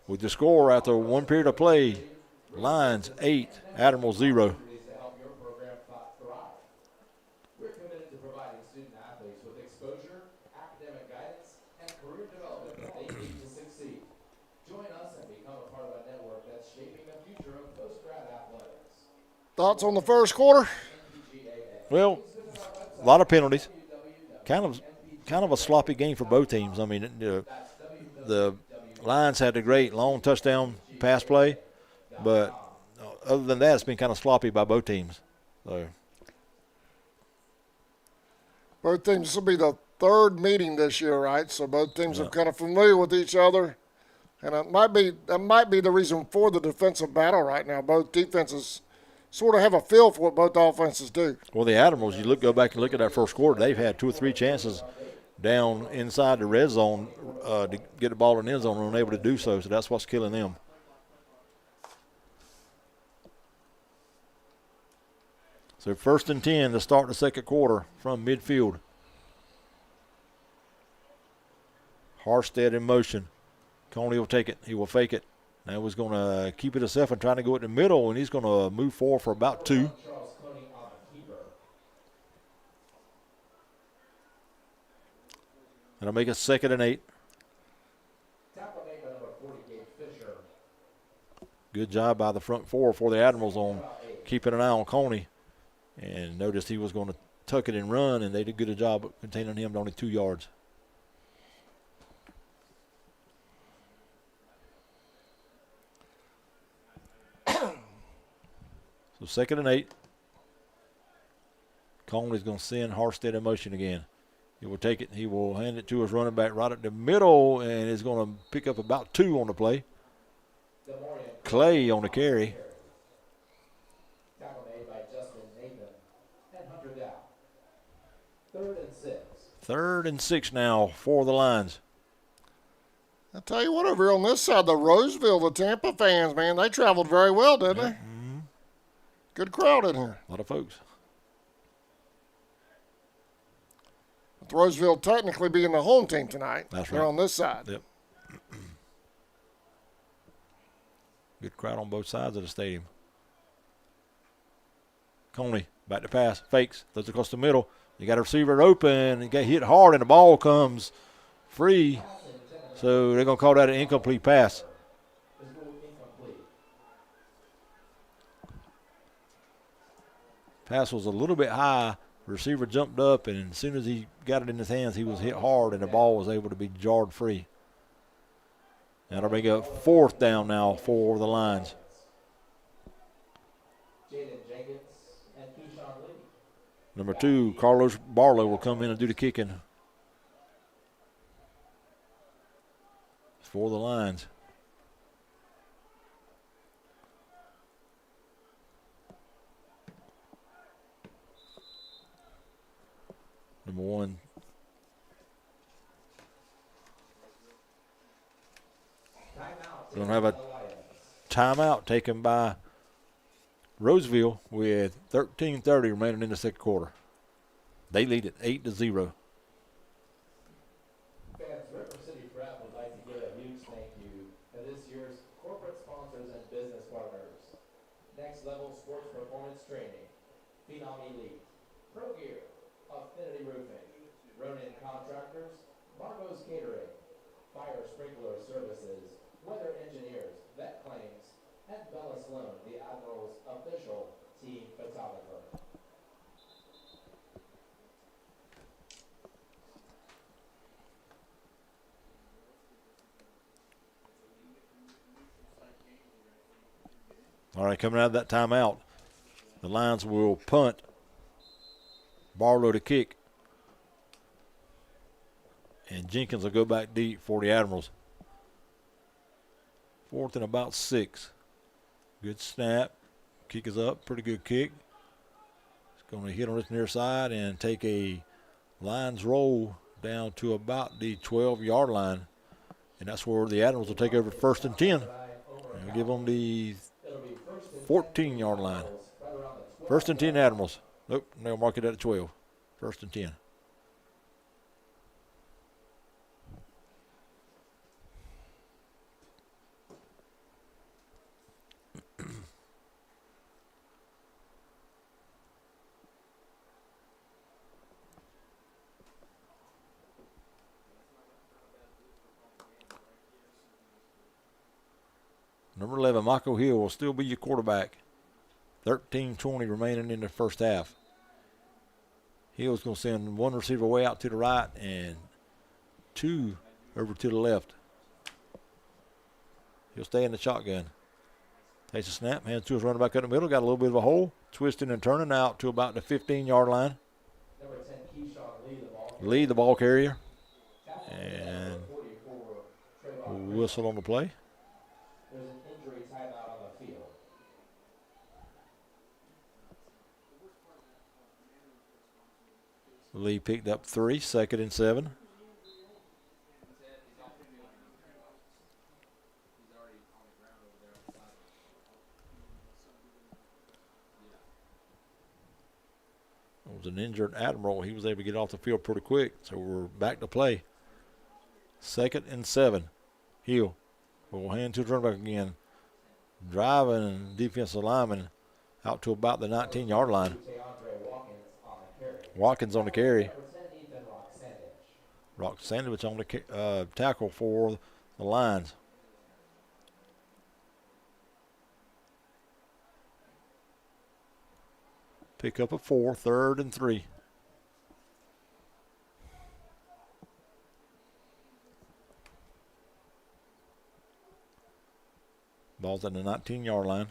With the score after 1 period of play, Lions 8, Admirals 0. We're committed to providing student athletes with exposure, academic guidance, and career development that they need to succeed. Join us and become a part of a network that's shaping the future of post-grad athletics. Thoughts on the first quarter? Well, a lot of penalties. Kind of a sloppy game for both teams. I mean, the Lions had a great long touchdown pass play, but other than that, it's been kind of sloppy by both teams. So. Both teams, this will be the 3rd meeting this year, right? So both teams are kind of familiar with each other. And that might be the reason for the defensive battle right now. Both defenses sort of have a feel for what both offenses do. Well, the Admirals, go back and look at that first quarter, they've had 2 or 3 chances down inside the red zone to get the ball in the end zone and unable to do so. So that's what's killing them. So 1st and 10 to start the second quarter from midfield. Harstead in motion. Coney will take it. He will fake it. Now he's going to keep it himself and trying to go in the middle, and he's going to move forward for about 2. That'll make it 2nd and 8. Good job by the front 4 for the Admirals on keeping an eye on Coney. And noticed he was going to tuck it and run, and they did a good job of containing him to only 2 yards. So 2nd and 8. Conley's going to send Harstead in motion again. He will take it. He will hand it to his running back right at the middle and is going to pick up about 2 on the play. Clay on the carry. Tackle made by Justin Nathan and Hunter down. 3rd and 6. 3rd and 6 now for the Lions. I tell you what, over here on this side, the Roseville, the Tampa fans, man, they traveled very well, didn't they? Mm-hmm. Good crowd in here. A lot of folks. With Roseville technically being the home team tonight. That's They're right. on this side. Yep. Good crowd on both sides of the stadium. Coney back to pass, fakes, throws across the middle. You got a receiver open. He got hit hard, and the ball comes free. So they're going to call that an incomplete pass. Pass was a little bit high. Receiver jumped up, and as soon as he got it in his hands, he was hit hard, and the ball was able to be jarred free. And it'll make a 4th down now for the Lions. Number 2, Carlos Barlow will come in and do the kicking for the Lions. Number 1. We're going to have a timeout taken by Roseville with 13:30 remaining in the 2nd quarter. They lead it 8-0. Fans, River City Prep would like to give a huge thank you to this year's corporate sponsors and business partners. Next Level Sports Performance Training, Phenom Elite, Pro Gear, Affinity Roofing, Ronin Contractors, Margot's Catering, Fire Sprinkler Services, Weather Engineers, Vet Claims, and Bella Sloan, the Admirals' official team photographer. All right, coming out of that timeout, the Lions will punt. Barlow to kick. And Jenkins will go back deep for the Admirals. 4th and about 6. Good snap. Kick is up. Pretty good kick. It's going to hit on this near side and take a Lions roll down to about the 12-yard line. And that's where the Admirals will take over 1st and 10. And give them the 14-yard line. 1st and 10 Admirals. Nope, they'll mark it at 12. 1st and 10. Number 11, Michael Hill, will still be your quarterback. 13:20 remaining in the first half. Hill's going to send 1 receiver way out to the right and 2 over to the left. He'll stay in the shotgun. Takes a snap, hands to his running back up the middle. Got a little bit of a hole. Twisting and turning out to about the 15-yard line. Number 10, Keyshawn Lee, the ball carrier. And whistle on the play. There's an injury timeout on the field. Lee picked up 3, 2nd and 7. It was an injured Admiral. He was able to get off the field pretty quick, so we're back to play. 2nd and 7. Hill will hand to the running back again. Driving defensive lineman out to about the 19-yard line. Watkins on the carry. Rock Sandwich on the tackle for the Lions. Pick up a 4, 3rd and 3. Ball's at the 19-yard line.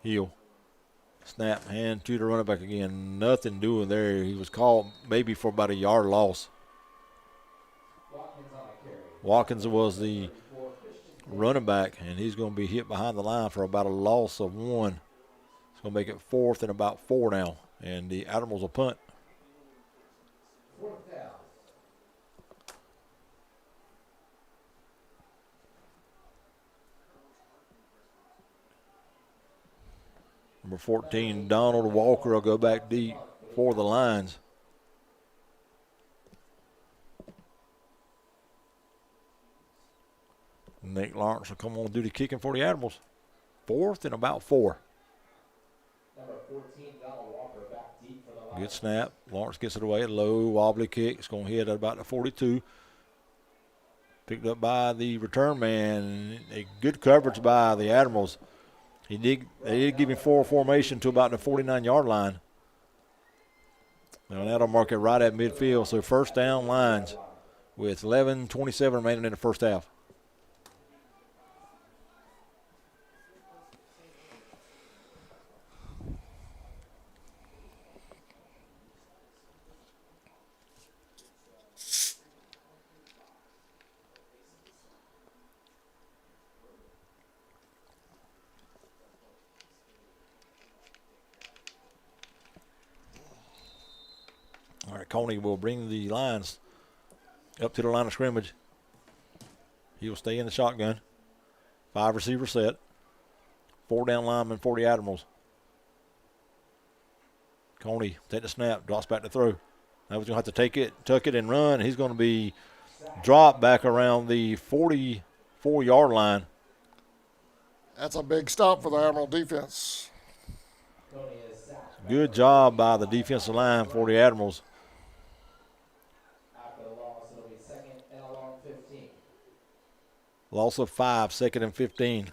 Hill Snap, hand to the running back again. Nothing doing there. He was called maybe for about a yard loss. Watkins was the running back, and he's going to be hit behind the line for about a loss of 1. It's going to make it 4th and about 4 now, and the Admirals will punt. Number 14, Donald Walker will go back deep for the Lions. Nate Lawrence will come on and do the kicking for the Admirals. 4th and about 4. Number 14, Donald Walker back deep for the Lions. Good snap. Lawrence gets it away. Low, wobbly kick. It's going to hit at about the 42. Picked up by the return man. A good coverage by the Admirals. They did give him 4 formation to about the 49-yard line. Now that'll mark it right at midfield. So first down, Lions, with 11:27 remaining in the first half. All right, Coney will bring the Lions up to the line of scrimmage. He will stay in the shotgun. 5 receiver set. 4 down linemen for the Admirals. Coney take the snap, drops back to throw. Now he's going to have to take it, tuck it, and run. He's going to be dropped back around the 44-yard line. That's a big stop for the Admiral defense. Good job by the defensive line for the Admirals. After the loss, it'll be 2nd and a long 15. Loss of 5, 2nd and 15.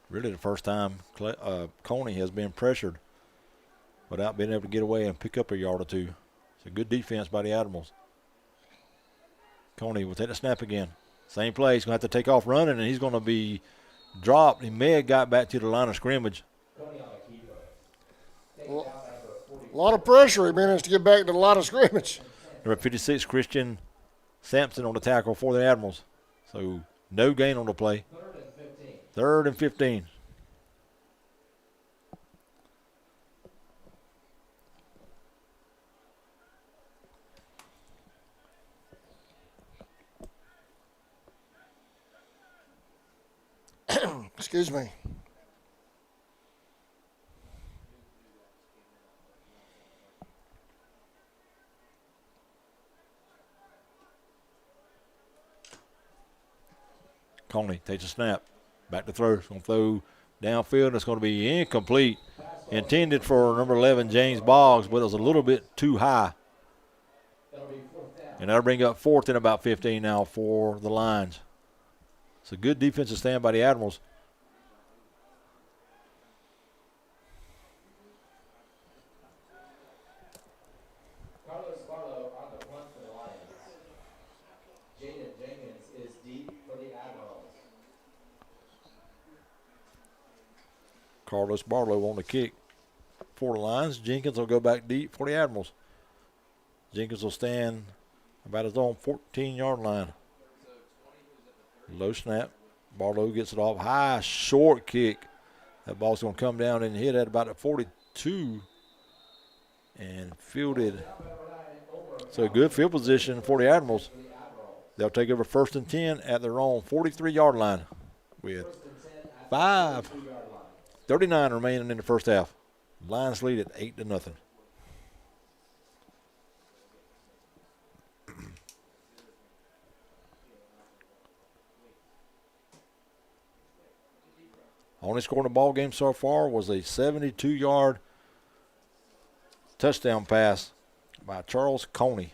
Really the first time Coney has been pressured without being able to get away and pick up a yard or two. It's a good defense by the Admirals. Coney will take the snap again. Same play. He's going to have to take off running, and he's going to be dropped. He may have got back to the line of scrimmage. Well, a lot of pressure. He managed to get back to the line of scrimmage. Number 56, Christian Sampson on the tackle for the Admirals. So no gain on the play. 3rd and 15. Excuse me. Coney takes a snap. Back to throw. It's going to throw downfield. It's going to be incomplete. Intended for number 11, James Boggs, but it was a little bit too high. And that'll bring up 4th and about 15 now for the Lions. It's a good defensive stand by the Admirals. Carlos Barlow on the kick for the Lions. Jenkins will go back deep for the Admirals. Jenkins will stand about his own 14-yard line. Low snap. Barlow gets it off. High, short kick. That ball's going to come down and hit at about a 42 and fielded. So good field position for the Admirals. They'll take over 1st and 10 at their own 43-yard line with 5:39 remaining in the first half. Lions lead at 8-0. Only score in the ball game so far was a 72-yard touchdown pass by Charles Coney.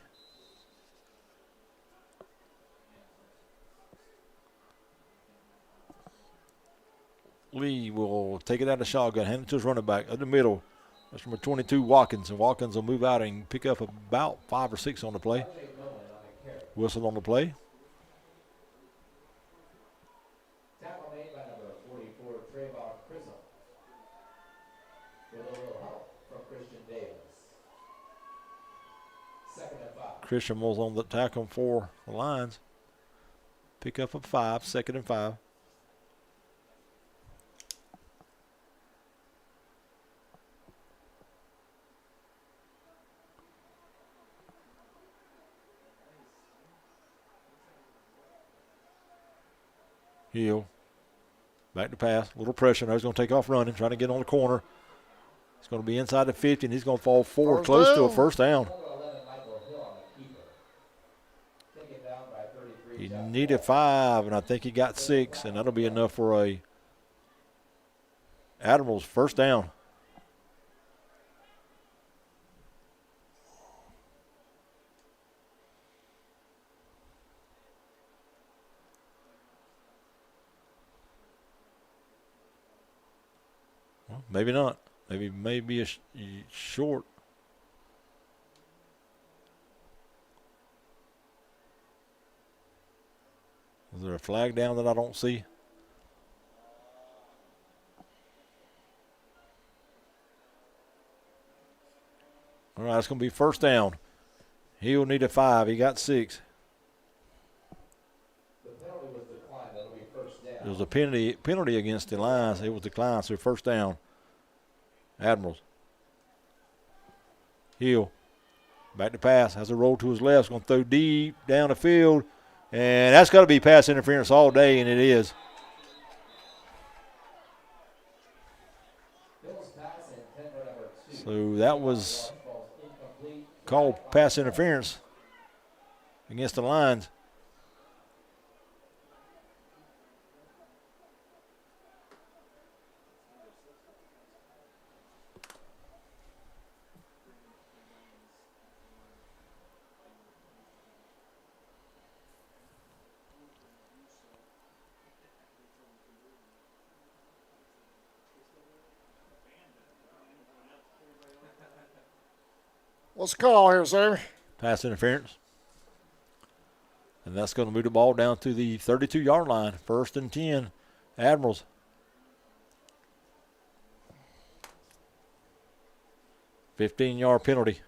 Lee will take it out of the shotgun, hand it to his running back. In the middle, That's number 22, Watkins. And Watkins will move out and pick up about 5 or 6 on the play. Whistle on the play. Tackle made by number 44, Trayvon Chisholm. With a little help from Christian Davis. 2nd and 5. Christian was on the tackle for the Lions. Pick up a 5, 2nd and 5. Hill. Back to pass. A little pressure. Now he's going to take off running, trying to get on the corner. He's going to be inside the 50, and he's going to fall forward close to a first down. He needed 5, and I think he got 6, and that'll be enough for a Admirals first down. Well, maybe not. Maybe a short. Is there a flag down that I don't see? All right, it's going to be first down. He'll need a 5. He got 6. The penalty was declined. That'll be first down. There was a penalty against the Lions. It was declined, so first down. Admirals. Hill. Back to pass. Has a roll to his left. Going to throw deep down the field. And that's got to be pass interference all day, and it is. So that was called pass interference against the Lions. What's the call here, sir? Pass interference. And that's going to move the ball down to the 32-yard line. 1st and 10, Admirals. $15-yard penalty.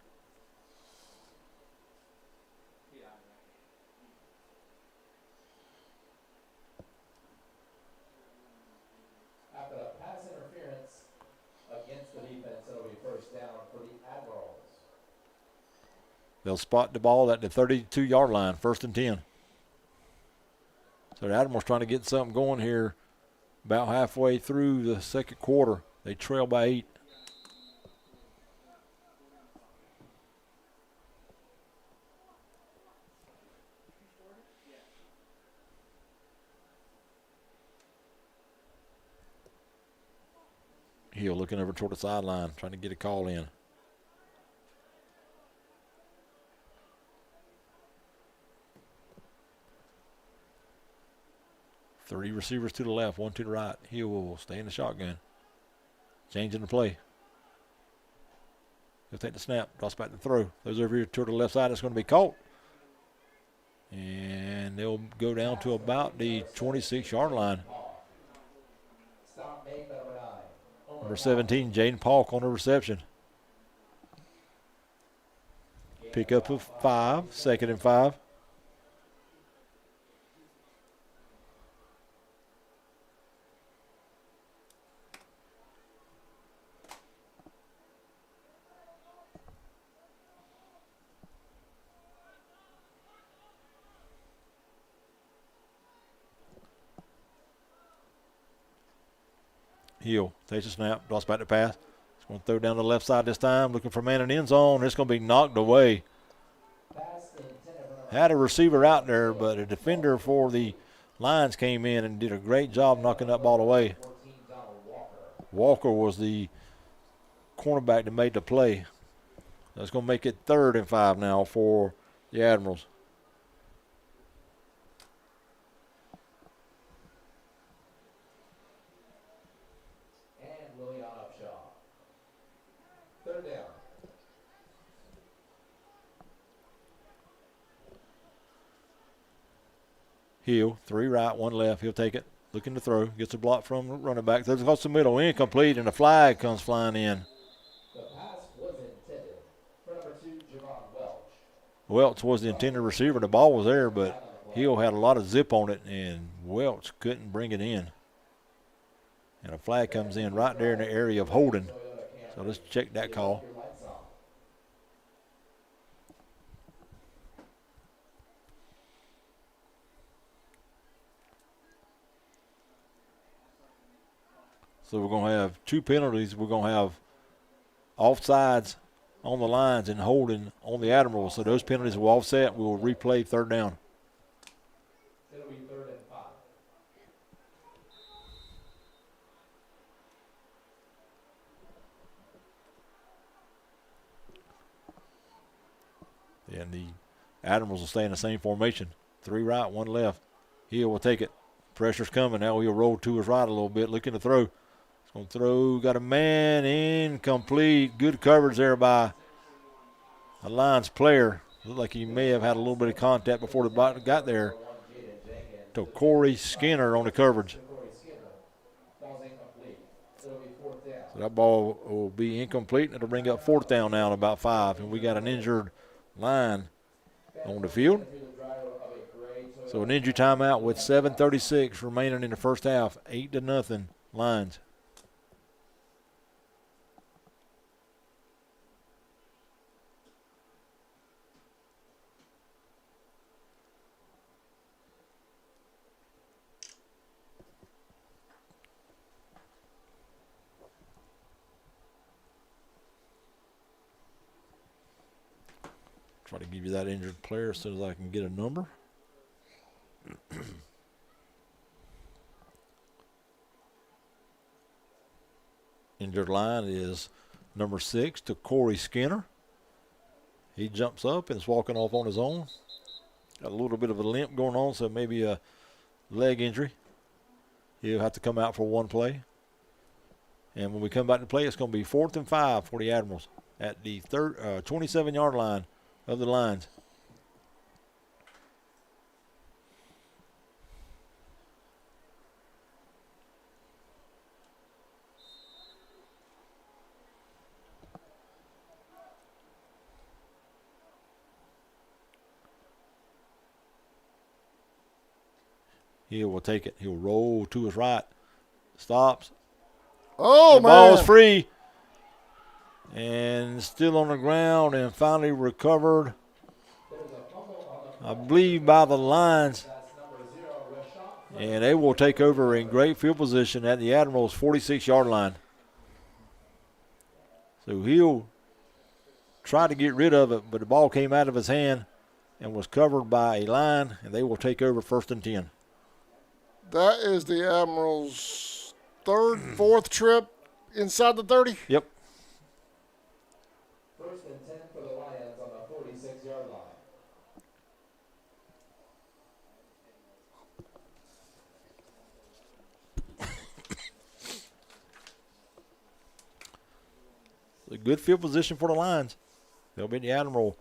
After a pass interference against the defense, it'll be first down for the Admirals. They'll spot the ball at the 32-yard line, 1st and 10. So the Admirals trying to get something going here about halfway through the second quarter. They trail by 8. Hill looking over toward the sideline, trying to get a call in. Three receivers to the left, 1 to the right. Hill will stay in the shotgun. Changing the play. He'll take the snap, drops back to throw. Those over here toward the left side, it's going to be caught. And they'll go down to about the 26-yard line. Number 17, Jaden Polk on the reception. Pick up of 5, 2nd and 5. Hill takes a snap, drops back to pass. He's going to throw down the left side this time, looking for man in the end zone. It's going to be knocked away. Had a receiver out there, but a defender for the Lions came in and did a great job knocking that ball away. Walker was the cornerback that made the play. That's going to make it 3rd and 5 now for the Admirals. Hill, 3 right, 1 left. He'll take it. Looking to throw. Gets a block from the running back. Throws across the middle. Incomplete, and a flag comes flying in. The pass was intended for number 2, Javon Welch. Welch was the intended receiver. The ball was there, but Hill had a lot of zip on it, and Welch couldn't bring it in. And a flag comes in right there in the area of holding. So let's check that call. So we're going to have 2 penalties. We're going to have offsides on the lines and holding on the Admirals. So those penalties will offset. We will replay 3rd down. It'll be 3rd and 5. And the Admirals will stay in the same formation. 3 right, 1 left. Hill will take it. Pressure's coming. Now he'll roll to his right a little bit, looking to throw. He's going to throw. Got a man. Incomplete. Good coverage there by a Lions player. Looked like he may have had a little bit of contact before the ball got there. To Corey Skinner on the coverage. So that ball will be incomplete, and it'll bring up 4th down now at about 5. And we got an injured line on the field. So an injury timeout with 7:36 remaining in the first half. 8-0 Lions. Try to give you that injured player as soon as I can get a number. Injured line is number 6 to Corey Skinner. He jumps up and is walking off on his own. Got a little bit of a limp going on, so maybe a leg injury. He'll have to come out for 1 play. And when we come back to play, it's going to be 4th and 5 for the Admirals at the 27-yard line of the Lions. He will take it. He'll roll to his right. Stops. Oh, the man. Ball's free. And still on the ground and finally recovered, I believe, by the Lions. And they will take over in great field position at the Admirals' 46-yard line. So he'll try to get rid of it, but the ball came out of his hand and was covered by a line, and they will take over 1st and 10. That is the Admirals' 3rd, 4th trip inside the 30? Yep. 1st and 10 for the Lions on the 46-yard line. A good field position for the Lions. They'll be at the Admiral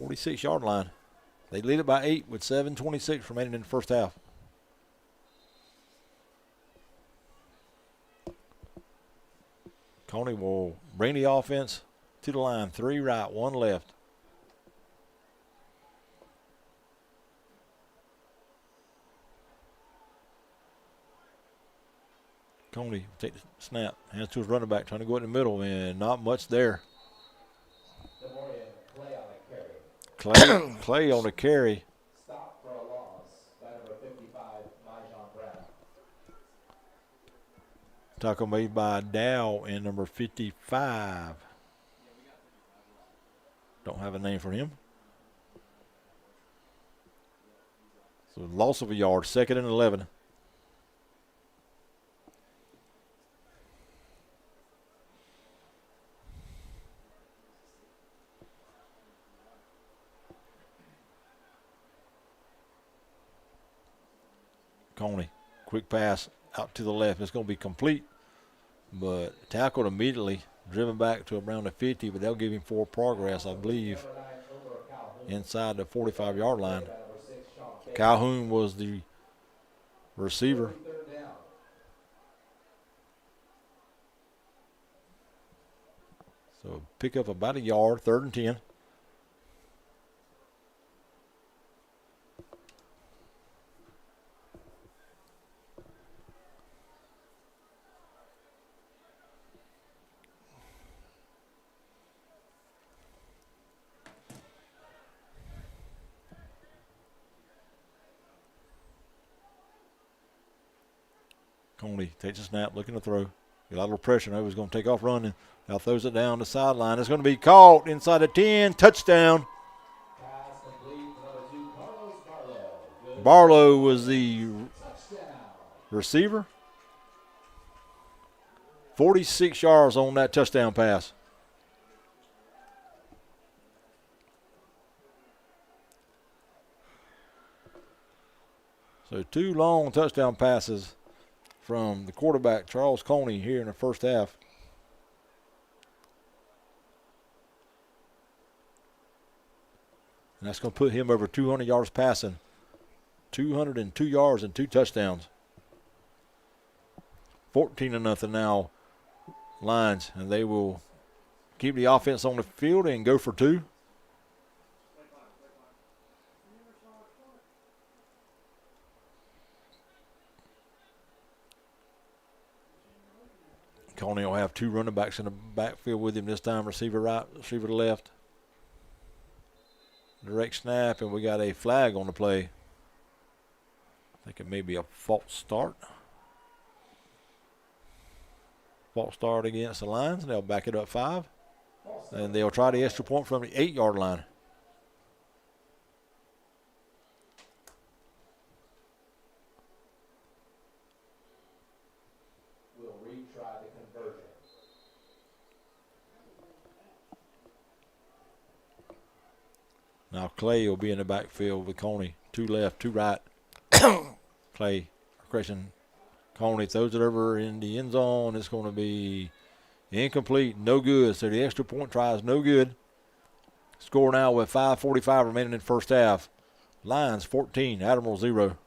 46-yard line. They lead it by 8 with 7:26 remaining in the first half. Coney will bring the offense to the line. 3 right, 1 left. Coney take the snap. Hands to his running back, trying to go in the middle, and not much there. Clay on the carry. Stop for a loss by number 55, Myjon Brown. Tackle made by Dow and number 55. Don't have a name for him. So loss of a yard, 2nd and 11. Coney, quick pass out to the left. It's going to be complete, but tackled immediately, driven back to around the 50, but they'll give him 4 progress, I believe, inside the 45-yard line. Calhoun was the receiver. Third down. So pick up about a yard, 3rd and 10. Coney takes a snap, looking to throw. Got a little pressure. Now he's going to take off running. Now throws it down the sideline. It's going to be caught inside the 10. Touchdown. Pass complete. Number 2, Carlos Barlow. Good Barlow was the touchdown. receiver. 46 yards on that touchdown pass. So 2 long touchdown passes from the quarterback, Charles Coney, here in the first half. And that's going to put him over 200 yards passing. 202 yards and 2 touchdowns. 14-0 now, Lions, and they will keep the offense on the field and go for 2. Coney will have 2 running backs in the backfield with him this time, receiver right, receiver left. Direct snap, and we got a flag on the play. I think it may be a false start. False start against the Lions, and they'll back it up 5. And they'll try the extra point from the 8-yard line. We'll retry the conversion. Now Clay will be in the backfield with Coney. 2 left, 2 right. Clay, correction, Coney throws it over in the end zone. It's going to be incomplete, no good. So the extra point try is no good. Score now with 5:45 remaining in first half. Lions 14, Admirals 0.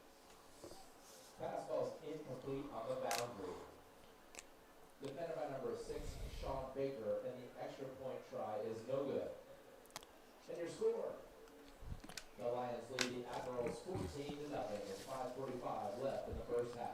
Pass ball's incomplete on the boundary. Defended by number 6, Sean Baker, and the extra point try is no good. And your score. The Lions lead the Admirals 14-0 with 5:45 left in the first half.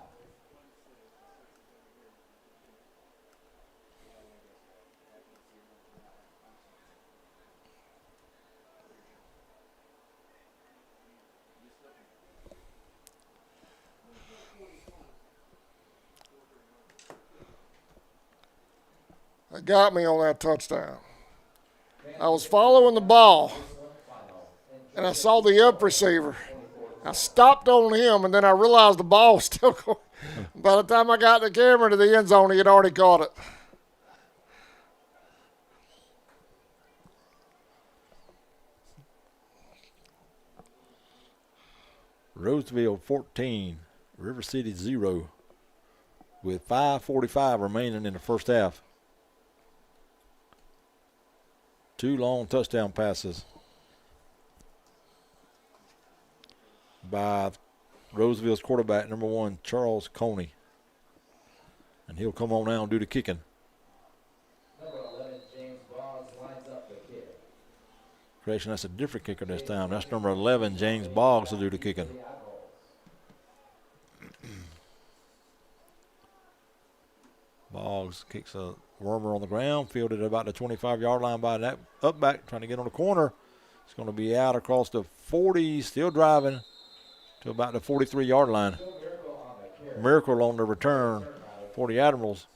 That got me on that touchdown. I was following the ball, and I saw the up receiver. I stopped on him, and then I realized the ball was still going. By the time I got the camera to the end zone, he had already caught it. Roseville 14, River City 0, with 5:45 remaining in the first half. 2 long touchdown passes by Roseville's quarterback, number 1, Charles Coney. And he'll come on now and do the kicking. Number 11, James Boggs lines up the kick. Correction, that's a different kicker this time. That's number 11, James Boggs, to do the kicking. Boggs kicks a wormer on the ground, fielded at about the 25-yard line by that up back, trying to get on the corner. It's going to be out across the 40, still driving to about the 43-yard line. Miracle on the return for the Admirals.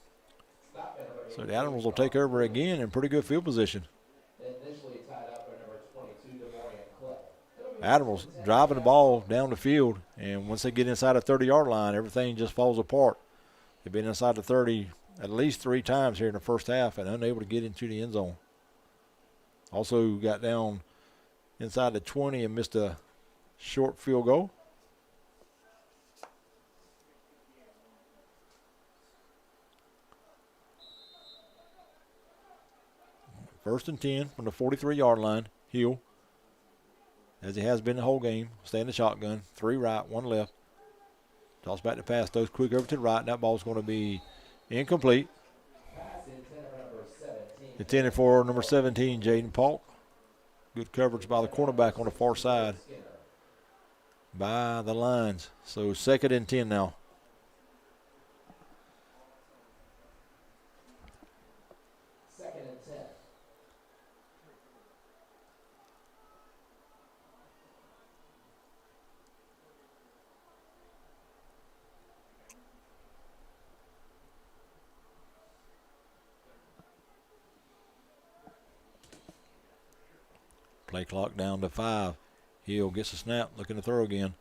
So the Admirals will take over again in pretty good field position. Initially tied up by number 22, DeMorian Clay. Admirals driving the ball down the field, and once they get inside the 30-yard line, everything just falls apart. They've been inside the 30 at least 3 times here in the first half and unable to get into the end zone. Also got down inside the 20 and missed a short field goal. First and 10 from the 43-yard line. Hill as he has been the whole game. Stay in the shotgun. 3 right, 1 left. Toss back to pass. Throws quick over to the right. And that ball's going to be incomplete. Pass intended for number 17. Intended for number 17, Jaden Polk. Good coverage by the cornerback on the far side by the lines. So 2nd and 10 now. Second and 10. Play clock down to 5. Hill gets a snap, looking to throw again.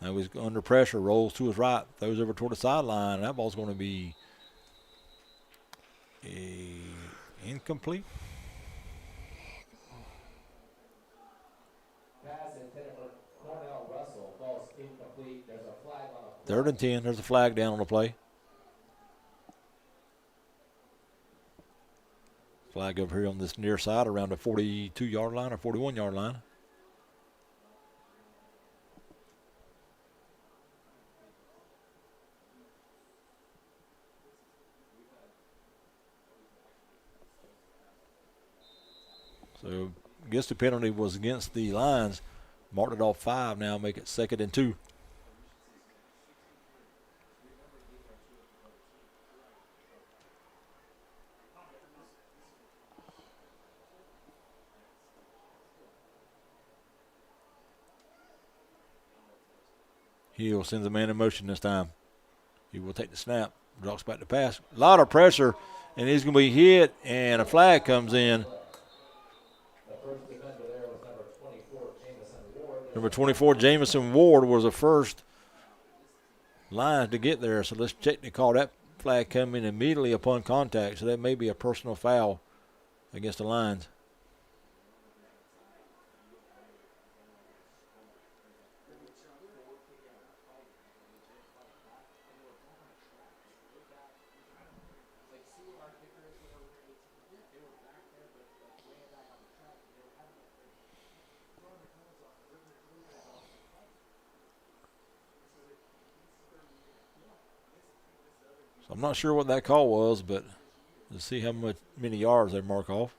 Now he's under pressure, rolls to his right, throws over toward the sideline. That ball's going to be incomplete. Pass intended for Cornell Russell. Falls incomplete. There's a flag on the 3rd and 10. There's a flag down on the play. Flag over here on this near side around the 42-yard line or 41-yard line. So I guess the penalty was against the Lions. Marked it off 5 now, make it 2nd and 2. Hill sends a man in motion this time. He will take the snap, drops back to pass. A lot of pressure, and he's going to be hit, and a flag comes in. The first defender there was number 24, Jamison Ward. Number 24, Jamison Ward, was the first line to get there. So let's check the call. That flag coming immediately upon contact, so that may be a personal foul against the Lions. So I'm not sure what that call was, but let's see how many yards they mark off.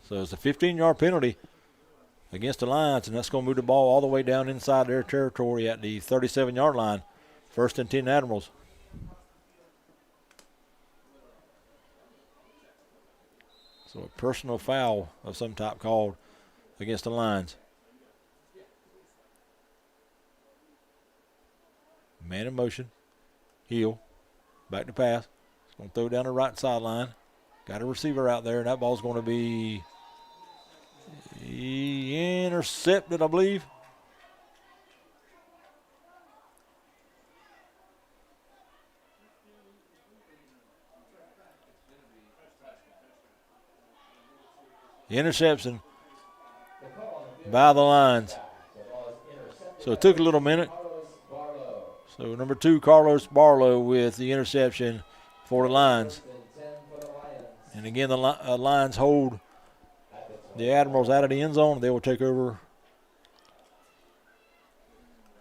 So it's a 15-yard penalty against the Lions, and that's going to move the ball all the way down inside their territory at the 37-yard line. 1st and 10 Admirals. So a personal foul of some type called against the Lions. Man in motion. Hill. Back to pass. He's going to throw down the right sideline. Got a receiver out there, and that ball's going to be intercepted, I believe. Interception by the Lions. So it took a little minute. So number 2, Carlos Barlow with the interception for the Lions. And again, the Lions hold the Admirals out of the end zone. They will take over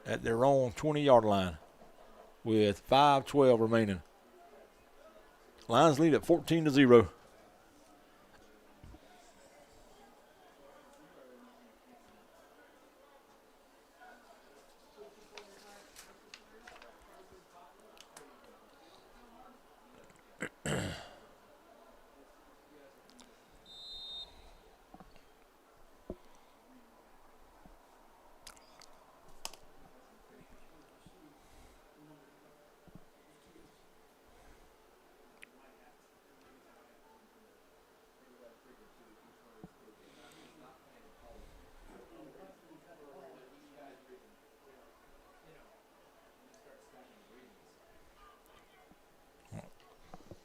at their own 20-yard line with 5:12 remaining. Lions lead at 14-0.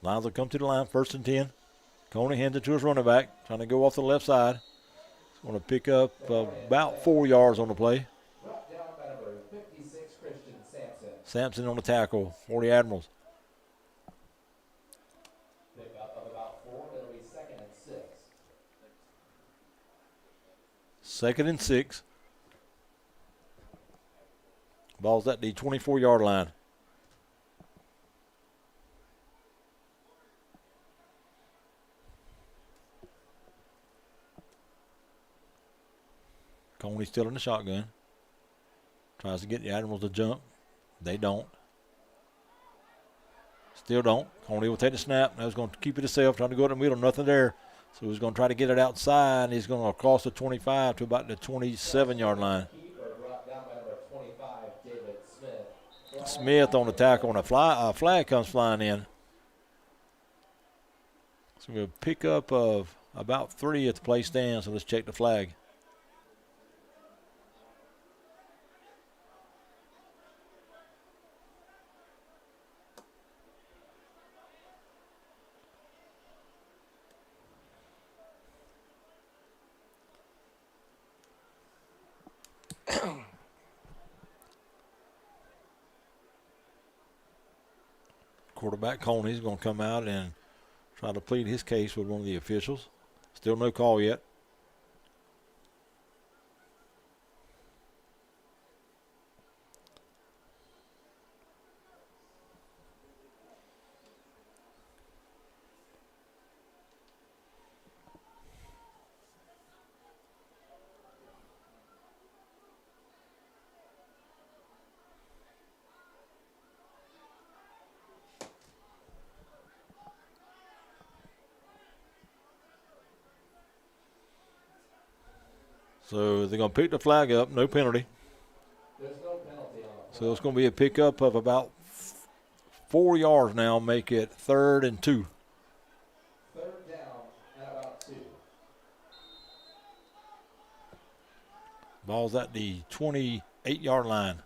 Lions will come to the line, 1st and 10. Coney hands it to his running back, trying to go off the left side. He's going to pick up about 4 yards on the play. Brought down by number 56, Christian Sampson. Sampson on the tackle for the Admirals. Pick up of about 4, it'll be 2nd and 2nd and 6. Ball's at the 24-yard line. Coney still in the shotgun. Tries to get the Admirals to jump. They don't. Still don't. Coney will take the snap. Now he's going to keep it himself, trying to go to the middle. Nothing there. So he's going to try to get it outside. And he's going to cross the 25 to about the 27-yard line. Smith on the tackle, and a flag comes flying in. So we'll pick up of about 3 at the play stand. So let's check the flag. Quarterback Coney's going to come out and try to plead his case with one of the officials. Still no call yet. So they're going to pick the flag up, no penalty. There's no penalty on the So it's going to be a pickup of about 4 yards now, make it 3rd and 2. 3rd down and about 2. Ball's at the 28-yard line.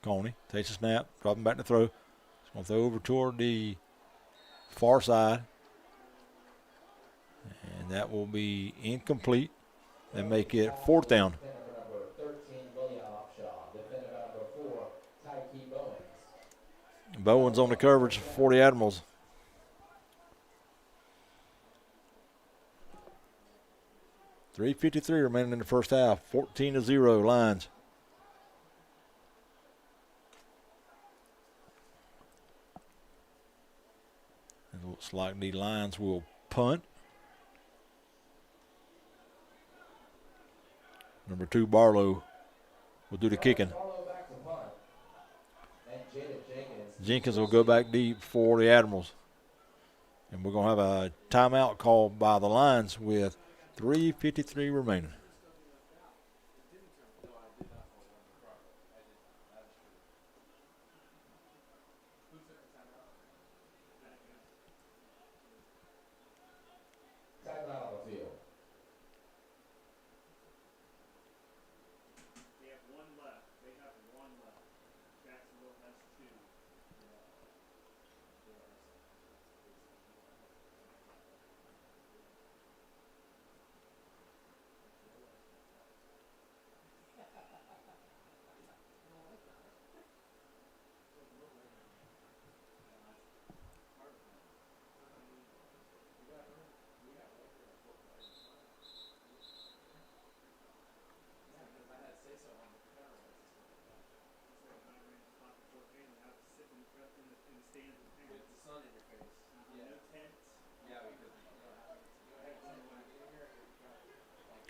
Coney takes a snap, dropping back to throw. He's going to throw over toward the far side. And that will be incomplete. And make it 4th down. Bowens on the coverage for the Admirals. .353 remaining in the first half. 14-0 Lions. It looks like the Lions will punt. Number 2, Barlow, will do the kicking. Jenkins will go back deep for the Admirals. And we're going to have a timeout called by the Lions with 3:53 remaining.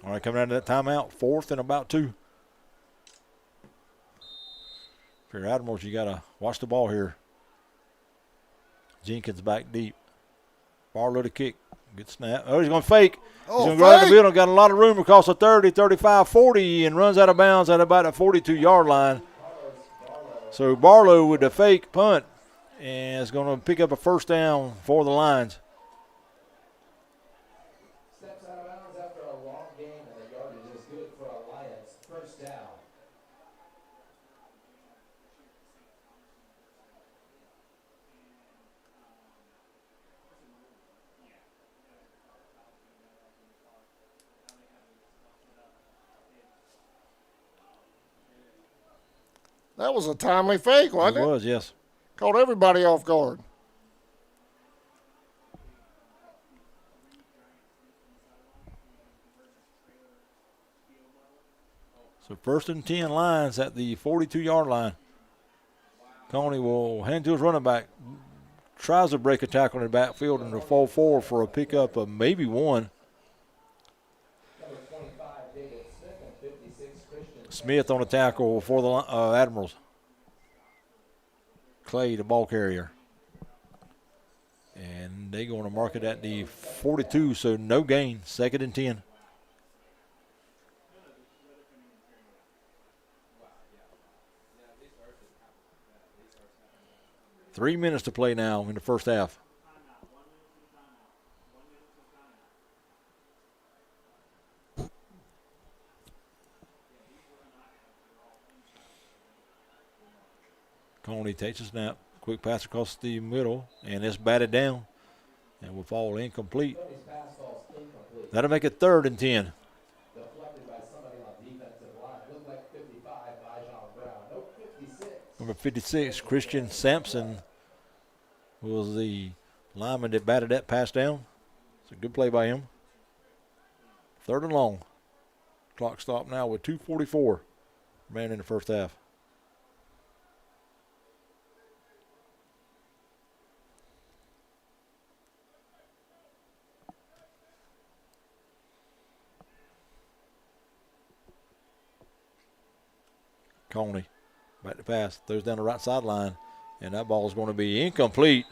All right, coming out of that timeout, 4th and about 2. For your Admirals, you got to watch the ball here. Jenkins back deep. Barlow to kick. Good snap. Oh, he's going to fake. He's going to go out the middle. Got a lot of room across the 30, 35, 40, and runs out of bounds at about the 42-yard line. So Barlow with the fake punt, and is going to pick up a 1st down for the Lions. That was a timely fake, wasn't it? It was, yes. Caught everybody off guard. So 1st and 10 lines at the 42-yard line. Coney will hand to his running back. Tries to break a tackle in the backfield and to fall forward for a pickup of maybe one. Smith on the tackle for the Admirals. Clay, the ball carrier. And they're going to mark it at the 42, so no gain, 2nd and 10. Three minutes to play now in the first half. Coney takes a snap. Quick pass across the middle, and it's batted down and will fall incomplete. That'll make it 3rd and 10. Deflected by somebody on defensive line. Looked like 55 by John Brown. No, 56. Number 56, Christian Sampson, was the lineman that batted that pass down. It's a good play by him. 3rd and long. Clock stopped now with 2:44 remaining in the first half. Coney, back to pass, throws down the right sideline, and that ball is going to be incomplete.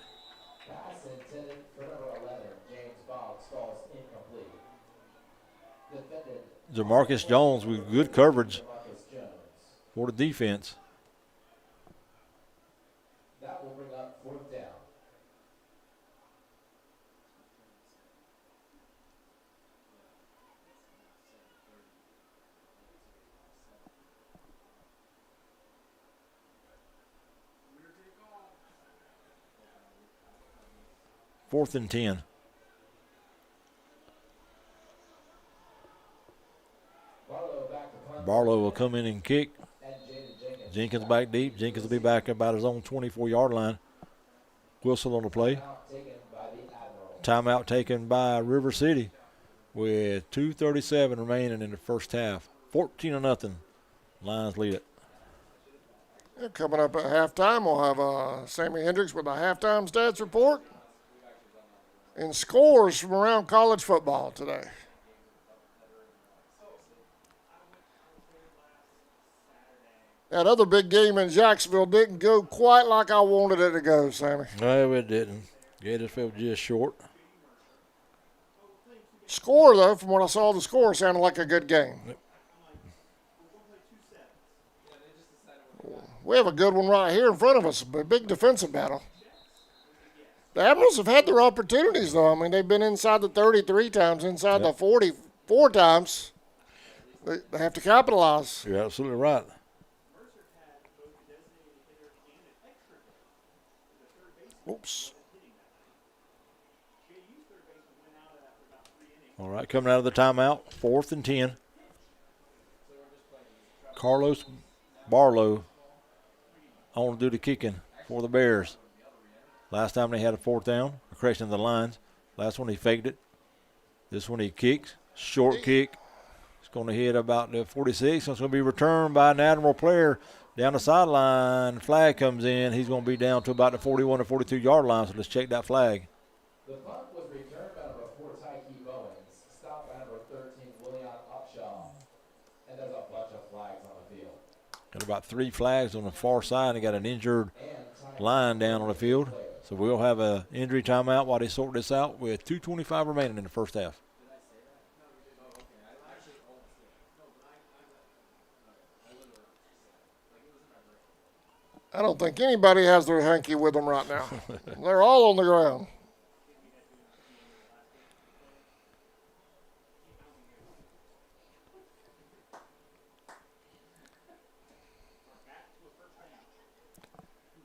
Pass intended for number 11, James Boggs, falls incomplete. Defended Jamarcus Jones with good coverage Marcus Jones. for the defense. That will bring up 4th down. Fourth and 10. Barlow will come in and kick. Jenkins back deep. Jenkins will be back about his own 24-yard line. Whistle on the play. Timeout taken by River City with 2:37 remaining in the first half. 14-0. Lions lead it. Yeah, coming up at halftime, we'll have Sammy Hendricks with a halftime stats report and scores from around college football today. That other big game in Jacksonville didn't go quite like I wanted it to go, Sammy. No, it didn't. Gators fell just short. Score, though, from what I saw, the score sounded like a good game. We have a good one right here in front of us, a big defensive battle. The Admirals have had their opportunities, though. I mean, they've been inside the 33 times, inside the 44 times. They have to capitalize. You're absolutely right. Oops. All right, coming out of the timeout, 4th and 10. Carlos Barlow on to do the kicking for the Bears. Last time they had a 4th down, correction the lines. Last one he faked it. This one he kicks, short kick. It's going to hit about the 46. So it's going to be returned by an Admiral player down the sideline. Flag comes in. He's going to be down to about the 41 or 42-yard line. So let's check that flag. The punt was returned by number 4, Tyke Bowens. Stopped by number 13, William Upshaw. And there's a bunch of flags on the field. Got about 3 flags on the far side. They got an injured line down on the field. So we'll have an injury timeout while they sort this out with 2:25 remaining in the first half. I don't think anybody has their hanky with them right now. They're all on the ground.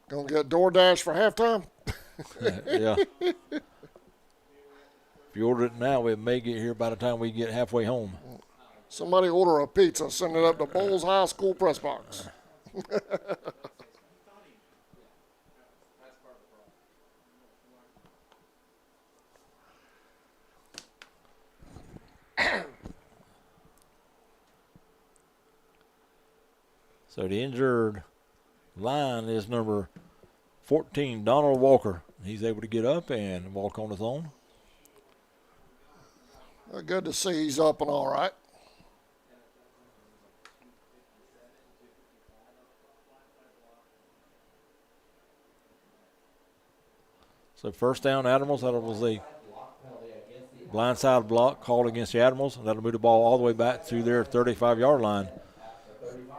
Gonna get DoorDash for halftime? Yeah. If you order it now, it may get here by the time we get halfway home. Somebody order a pizza, send it up to Bowles High School press box. So the injured line is number 14, Donald Walker. He's able to get up and walk on his own. Good to see he's up and all right. So first down, Admirals. That was a blindside block called against the Admirals. And that'll move the ball all the way back to their 35-yard line.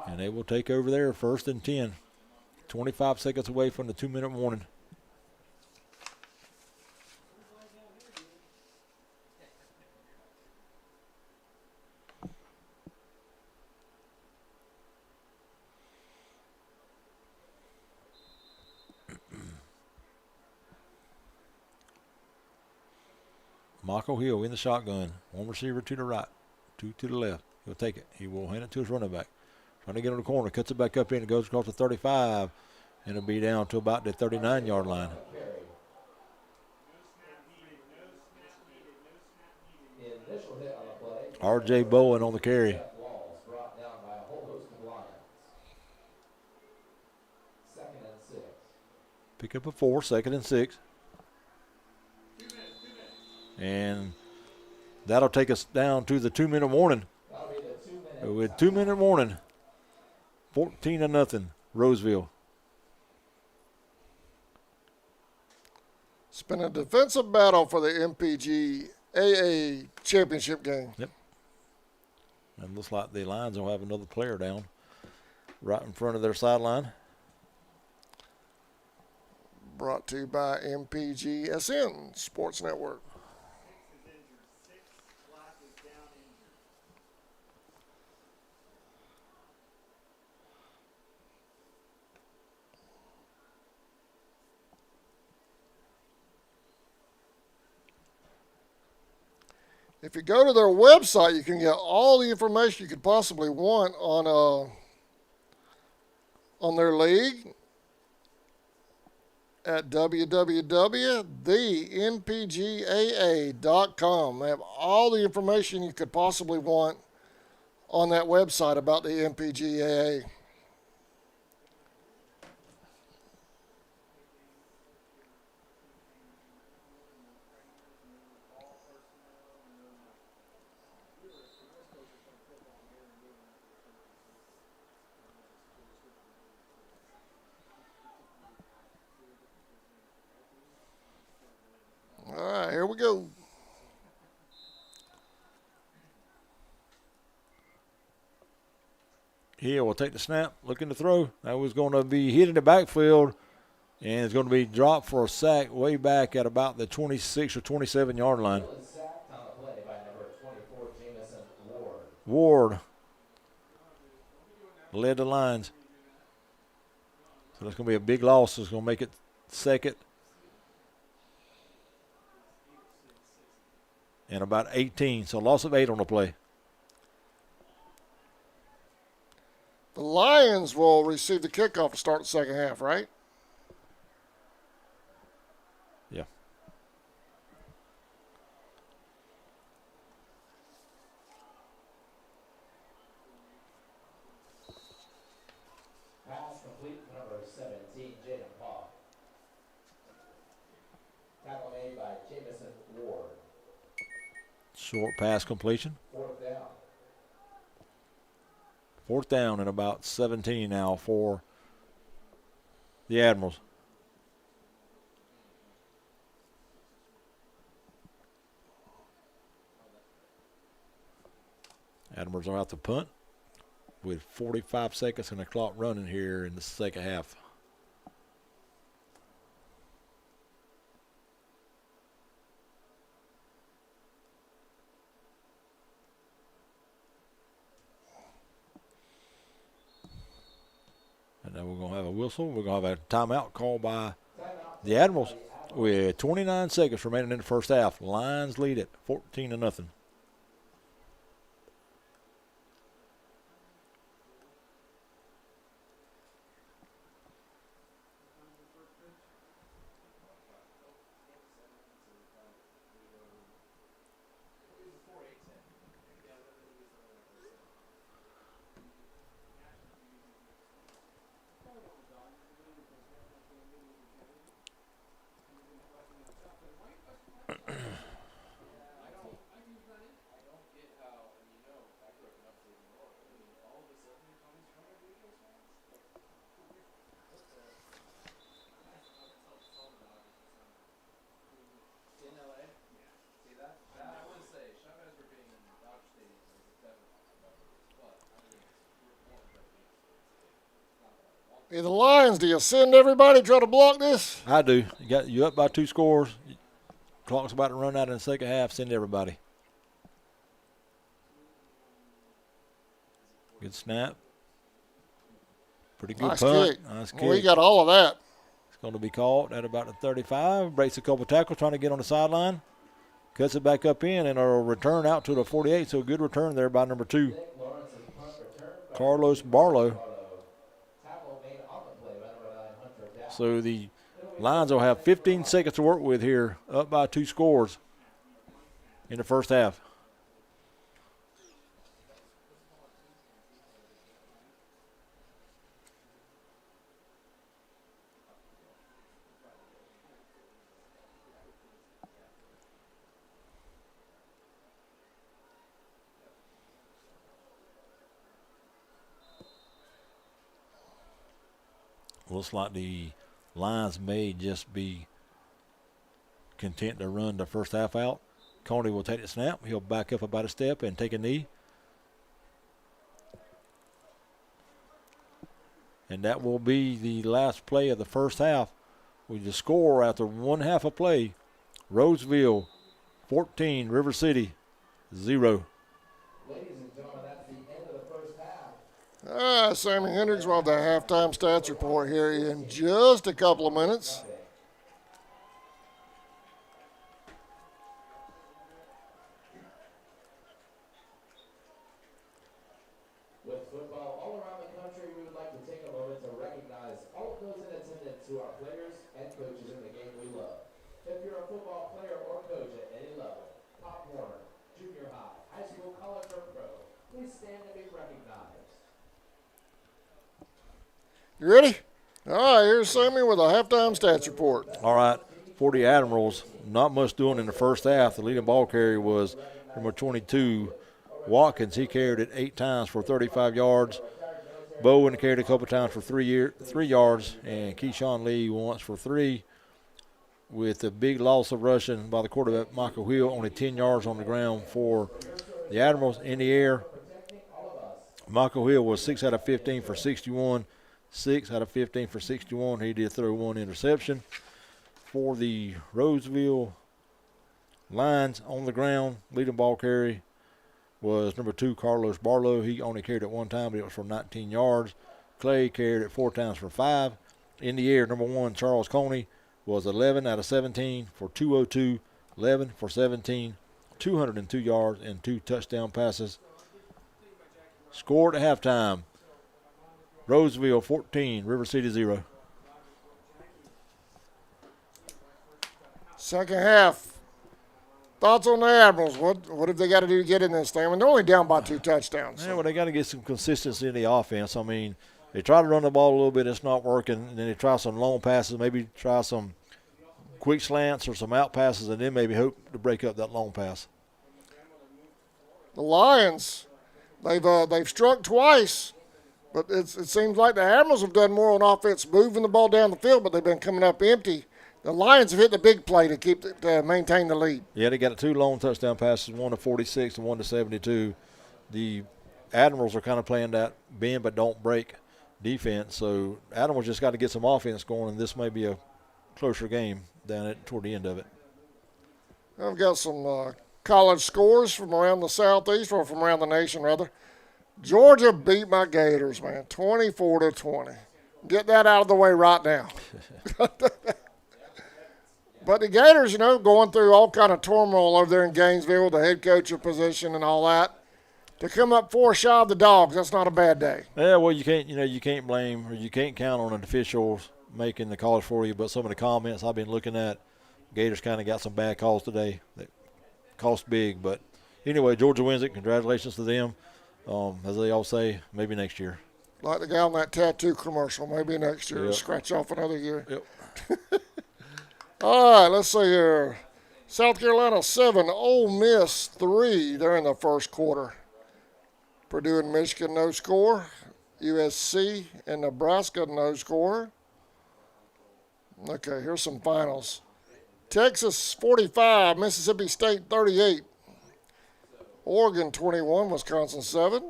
And they will take over there, 1st and 10. 25 seconds away from the 2-minute warning. Michael Hill in the shotgun. One receiver to the right, 2 to the left. He'll take it. He will hand it to his running back. Trying to get on the corner. Cuts it back up in. It goes across the 35. And it'll be down to about the 39-yard line. R.J. Bowen on the carry. Pick up a 4, 2nd and 6. And that'll take us down to the 2-minute warning. With 2-minute warning, 14-0, Roseville. It's been a defensive battle for the NPGAA championship game. Yep. And looks like the Lions will have another player down right in front of their sideline. Brought to you by NPGSN Sports Network. If you go to their website, you can get all the information you could possibly want on their league at www.thenpgaa.com. They have all the information you could possibly want on that website about the NPGAA. All right, here we go. Hill will take the snap, looking to throw. That was going to be hit in the backfield, and it's going to be dropped for a sack way back at about the 26 or 27-yard line. Ward led the Lions. So that's going to be a big loss. It's going to make it 2nd and about 18. So loss of 8 on the play. The Lions will receive the kickoff to start the second half, right? Yeah. Pass complete to number 17, Jaden Paul. Tackle made by Jamison Ward. Short pass completion. 4th down. 4th down and about 17 now for the Admirals. Admirals are out to punt with 45 seconds and the clock running here in the second half. And then we're going to have a whistle. We're going to have a timeout called by the Admirals with 29 seconds remaining in the first half. Lions lead it 14-0. Hey, the Lions, do you send everybody try to block this? I do. You up by 2 scores. Clock's about to run out in the second half. Send everybody. Good snap. Pretty good Nice punt. kick. Nice kick. We got all of that. It's going to be caught at about the 35. Breaks a couple tackles trying to get on the sideline. Cuts it back up in and a return out to the 48. So a good return there by number 2. Carlos Barlow. So the Lions will have 15 seconds to work with here, up by 2 scores in the first half. Looks like the Lions may just be content to run the first half out. Coney will take the snap. He'll back up about a step and take a knee. And that will be the last play of the first half. With the score after 1 half of play, Roseville 14, River City 0. Ladies and gentlemen, that's the end of the first half. Sammy Hendricks will have the halftime stats report here in just a couple of minutes. With football all around the country, we would like to take a moment to recognize all of those in attendance who are players and coaches in the game we love. If you're a football player or coach at any level, Pop Warner, junior high school, college, or pro, please stand and be recognized. You ready? All right, here's Sammy with a halftime stats report. All right, for the Admirals, not much doing in the first half. The leading ball carrier was number 22, Watkins. He carried it 8 times for 35 yards. Bowen carried a couple times for 3 yards, and Keyshawn Lee once for 3. With a big loss of rushing by the quarterback, Michael Hill, only 10 yards on the ground for the Admirals. In the air, Michael Hill was 6 out of 15 for 61. 6 out of 15 for 61. He did throw 1 interception. For the Roseville Lions on the ground, leading ball carry was number 2, Carlos Barlow. He only carried it 1 time, but it was for 19 yards. Clay carried it 4 times for 5. In the air, number 1, Charles Coney, was 11 out of 17 for 202, 11 for 17, 202 yards, and 2 touchdown passes. Scored at halftime, Roseville 14, River City 0. Second half. Thoughts on the Admirals? What have they got to do to get in this thing? I mean, they're only down by 2 touchdowns. Yeah, well, they got to get some consistency in the offense. I mean, they try to run the ball a little bit, it's not working. And then they try some long passes, maybe try some quick slants or some out passes, and then maybe hope to break up that long pass. The Lions, they've struck twice, but it seems like the Admirals have done more on offense, moving the ball down the field, but they've been coming up empty. The Lions have hit the big play to maintain the lead. Yeah, they got 2 long touchdown passes, 1 to 46 and 1 to 72. The Admirals are kind of playing that bend but don't break defense, so Admirals just got to get some offense going, and this may be a closer game toward the end of it. I've got some college scores from around the Southeast, or from around the nation, rather. Georgia beat my Gators, man, 24-20. Get that out of the way right now. But the Gators, going through all kind of turmoil over there in Gainesville, the head coach position and all that. To come up 4 shy of the Dogs, that's not a bad day. Yeah, well, you can't blame, or you can't count on the officials making the calls for you, but some of the comments I've been looking at, Gators kind of got some bad calls today that cost big. But anyway, Georgia wins it. Congratulations to them. As they all say, maybe next year. Like the guy on that tattoo commercial, maybe next year. Yep. Scratch off another year. Yep. All right, let's see here. South Carolina 7, Ole Miss 3. They're in the first quarter. Purdue and Michigan, no score. USC and Nebraska, no score. Okay, here's some finals. Texas 45, Mississippi State 38. Oregon 21, Wisconsin 7.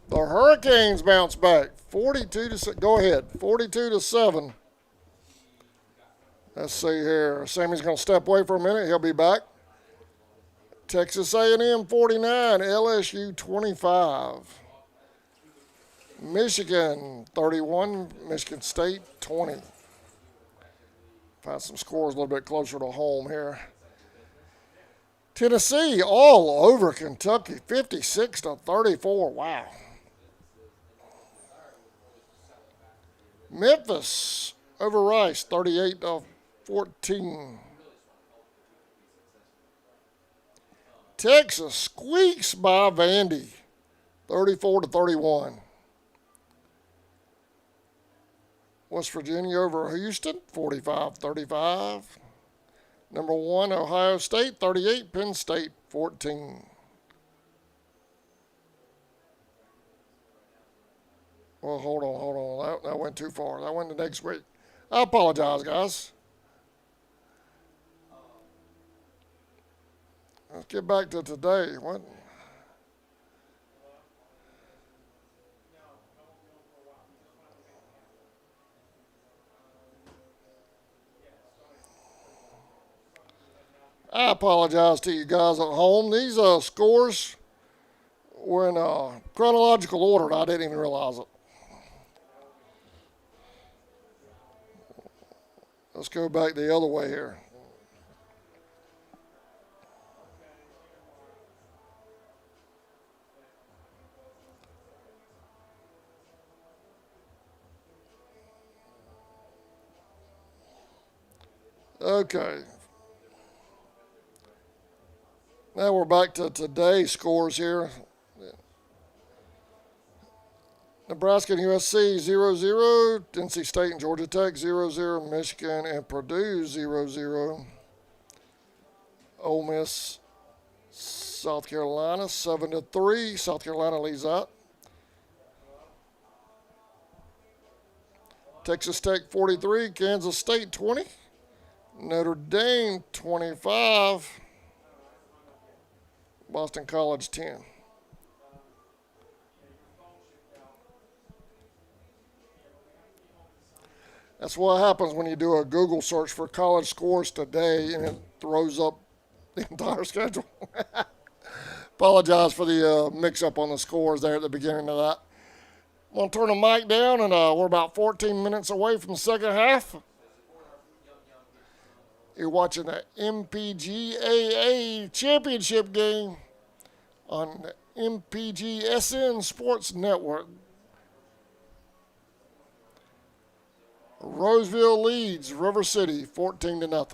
The Hurricanes bounce back 42 to 6. Go ahead, 42 to 7. Let's see here. Sammy's going to step away for a minute. He'll be back. Texas A&M 49, LSU 25. Michigan 31, Michigan State 20. Find some scores a little bit closer to home here. Tennessee all over Kentucky, 56 to 34. Wow. Memphis over Rice, 38 to 14. Texas squeaks by Vandy, 34 to 31. West Virginia over Houston, 45-35. Number 1, Ohio State, 38. Penn State, 14. Well, hold on. That went too far. That went to next week. I apologize, guys. Let's get back to today. What? I apologize to you guys at home. These scores were in chronological order. I didn't even realize it. Let's go back the other way here. Okay. Now we're back to today's scores here. Nebraska and USC 0-0. NC State and Georgia Tech 0-0. Michigan and Purdue 0-0. Ole Miss, South Carolina 7-3. South Carolina leads that. Texas Tech 43. Kansas State 20. Notre Dame 25. Boston College 10. That's what happens when you do a Google search for college scores today and it throws up the entire schedule. Apologize for the mix-up on the scores there at the beginning of that. I'm going to turn the mic down, and we're about 14 minutes away from the second half. You're watching the NPGAA championship game on the MPGSN Sports Network. Roseville leads River City 14-0.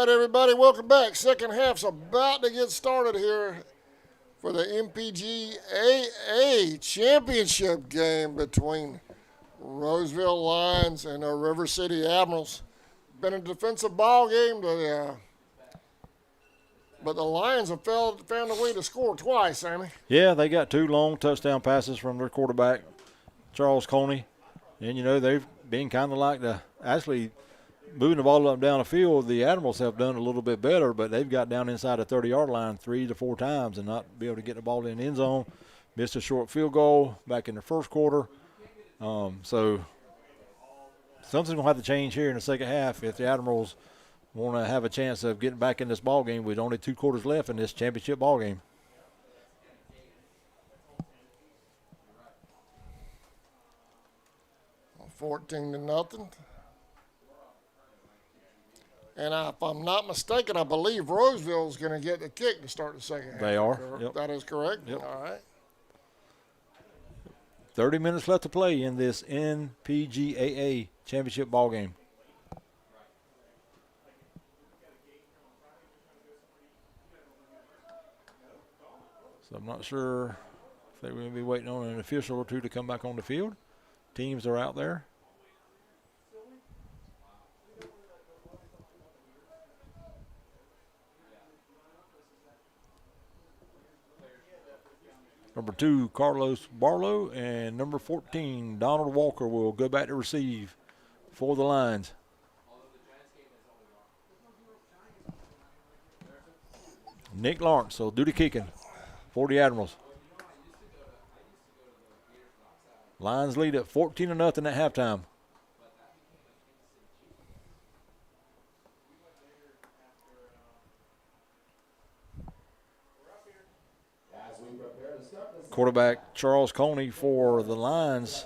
right, everybody, welcome back. Second half's about to get started here for the NPGAA championship game between Roseville Lions and the River City Admirals. Been a defensive ball game, but the Lions have found a way to score twice, Sammy. Yeah, they got 2 long touchdown passes from their quarterback, Charles Coney. And, they've been kind of like actually moving the ball up and down the field. The Admirals have done a little bit better, but they've got down inside the 30-yard line 3 to 4 times and not be able to get the ball in the end zone. Missed a short field goal back in the first quarter. So something's going to have to change here in the second half if the Admirals want to have a chance of getting back in this ball game with only 2 quarters left in this championship ball game. $14-0. And if I'm not mistaken, I believe Roseville's going to get the kick to start the second half. They are. Yep. That is correct. Yep. All right. 30 minutes left to play in this NPGAA championship ball game. So I'm not sure if they're going to be waiting on an official or two to come back on the field. Teams are out there. Number 2, Carlos Barlow, and number 14, Donald Walker, will go back to receive for the Lions. Nick Lawrence will do the kicking for the Admirals. Lions lead at 14-0 at halftime. Quarterback Charles Coney for the Lions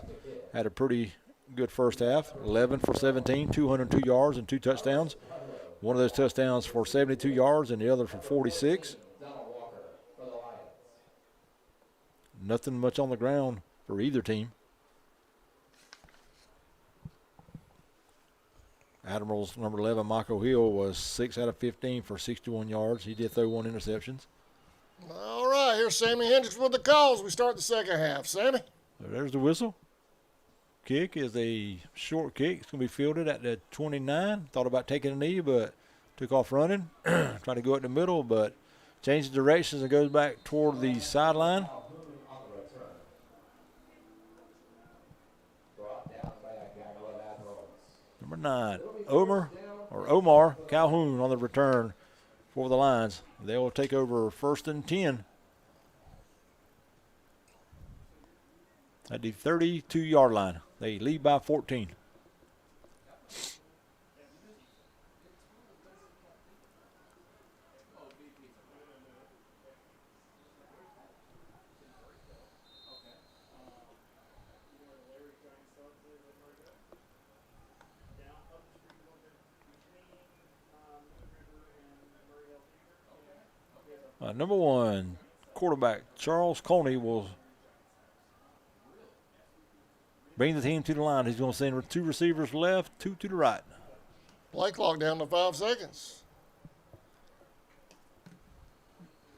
had a pretty good first half. 11 for 17, 202 yards and 2 touchdowns. One of those touchdowns for 72 yards and the other for 46. Nothing much on the ground for either team. Admirals number 11, Michael Hill, was 6 out of 15 for 61 yards. He did throw 1 interception. All right, here's Sammy Hendricks with the calls. We start the second half. Sammy? There's the whistle. Kick is a short kick. It's going to be fielded at the 29. Thought about taking a knee, but took off running. Trying to go up the middle, but changes directions and goes back toward the sideline. Number 9, Omar Calhoun on the return for the Lions. They will take over 1st and 10 at the 32-yard line. They lead by 14. Number 1, quarterback Charles Coney will bring the team to the line. He's going to send 2 receivers left, 2 to the right. Play clock down to 5 seconds.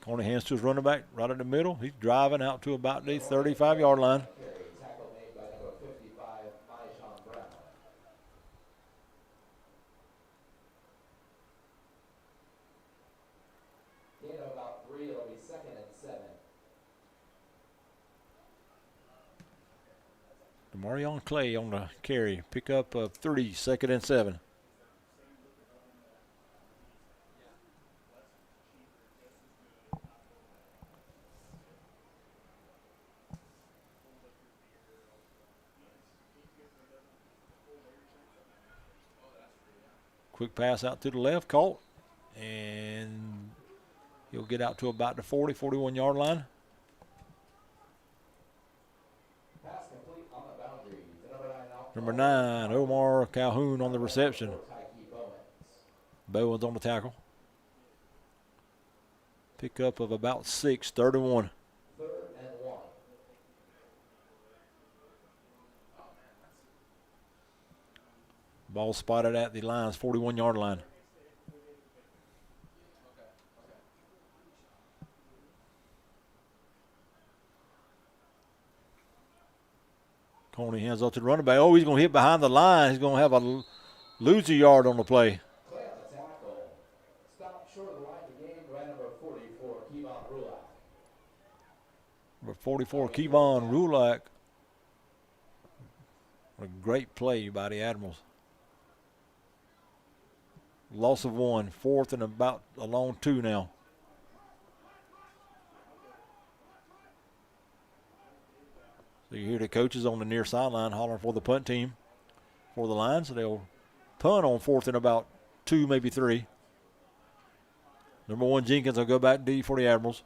Coney hands to his running back right in the middle. He's driving out to about the 35-yard line. Marion Clay on the carry. Pick up of 3, 2nd and 7. Quick pass out to the left, caught, and he'll get out to about the 40, 41-yard line. Number 9, Omar Calhoun on the reception. Bowen's on the tackle. Pickup of about 6, 3rd and 1. Ball spotted at the Lions' 41-yard line. Coney hands off to the running back. Oh, he's going to hit behind the line. He's going to have a lose a yard on the play. Play on the tackle. Stop short of the line of the game by number 44, Kevon Rulak. Number 44, Kevon Rulak. A great play by the Admirals. Loss of 1, 4th and about a long 2 now. So you hear the coaches on the near sideline hollering for the punt team for the Lions. So they'll punt on 4th and about 2, maybe 3. Number 1, Jenkins will go back deep for the Admirals.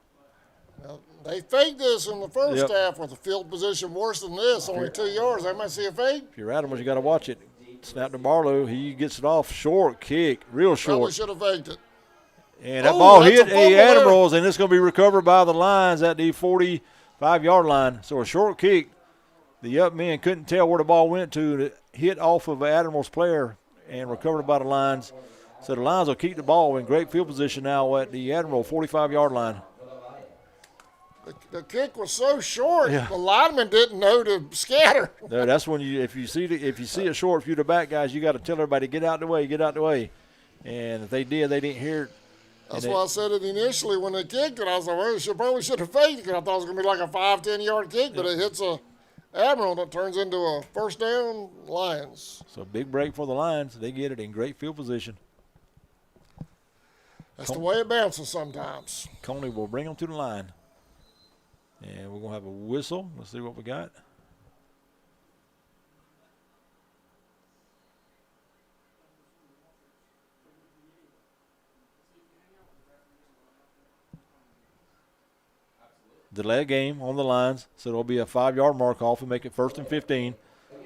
Well, they faked this in the first half with a field position worse than this, only 2 yards. They might see a fake. If you're Admirals, you got to watch it. Snap to Barlow. He gets it off. Short kick, real short. Probably should have faked it. And that ball hit the Admirals, and it's going to be recovered by the Lions at the 45-yard line. So a short kick. The up men couldn't tell where the ball went to. It hit off of an Admirals player and recovered by the Lions. So the Lions will keep the ball in great field position now at the Admiral 45-yard line. The kick was so short, the lineman didn't know to scatter. No, that's when if you see it short, if you're the back guys, you got to tell everybody get out the way, get out the way. And if they did, they didn't hear it. That's why I said it initially when they kicked it. I was like, well, you probably should have faked it because I thought it was going to be like a 5-10 yard kick, but it hits a Admiral that turns into a first down Lions. So big break for the Lions. They get it in great field position. That's the way it bounces sometimes. Coney will bring them to the line. And we're going to have a whistle. Let's see what we got. Delay game on the lines, so it'll be a 5-yard mark off and make it 1st and 15.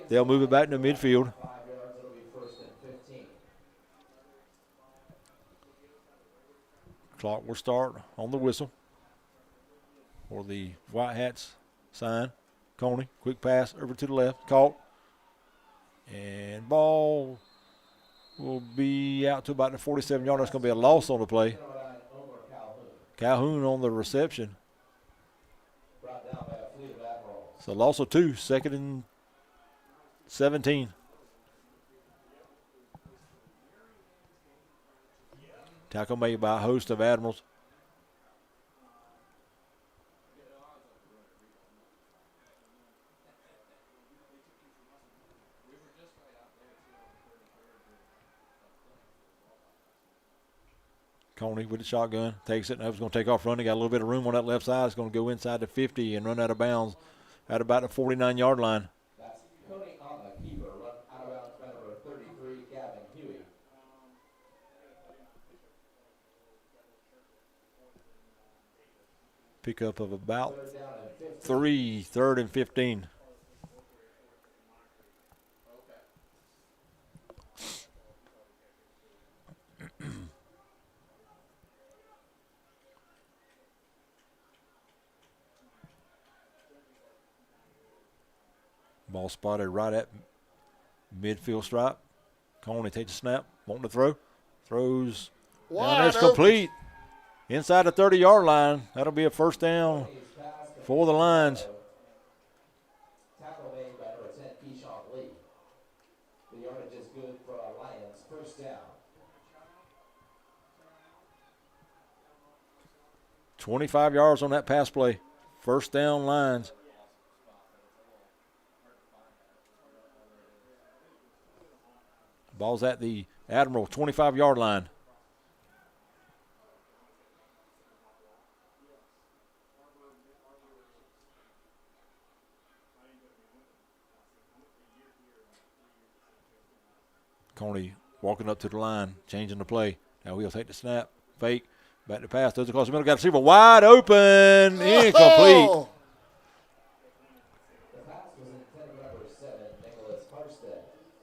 They'll move it back into midfield. 5 yards, it'll be 1st and 15. Clock will start on the whistle for the White Hats sign. Coney, quick pass over to the left, caught. And ball will be out to about the 47-yard. That's going to be a loss on the play. Calhoun on the reception. Brought down by a fleet of Admirals. So loss of 2, 2nd and 17. Tackle made by a host of Admirals. Coney with the shotgun, takes it, and was going to take off running. Got a little bit of room on that left side. It's going to go inside the 50 and run out of bounds at about the 49-yard line. That's Coney on the keeper, run out of bounds by number 33, Gavin Huey. Pickup of about 3, 3rd and 15. Ball spotted right at midfield stripe. Coney takes a snap, wanting to throw. Throws. Down there, it's complete. Inside the 30-yard line. That'll be a 1st down for the Lions. Tackle made by number 10, Keyshawn Lee. The yardage is good for our Lions. 1st down. 25 yards on that pass play. 1st down, Lions. Ball's at the Admiral 25-yard line. Coney walking up to the line, changing the play. Now he'll take the snap, fake, back to pass. Those across the middle, got to receiver wide open, incomplete.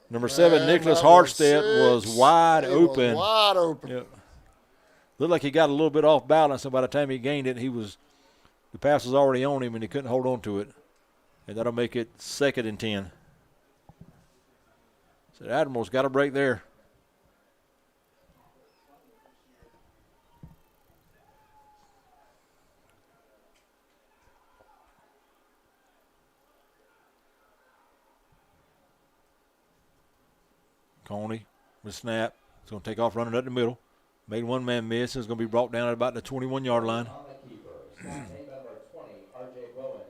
Number 7, Nicholas Harstead was wide open. Wide open. Yep. Looked like he got a little bit off balance, and by the time he gained it, the pass was already on him, and he couldn't hold on to it. And that'll make it 2nd and 10. So the Admirals got a break there. Coney with snap. He's going to take off running up the middle. Made one man miss. It's going to be brought down at about the 21-yard line. On the keeper, snap made by number 20, R.J. Bowen.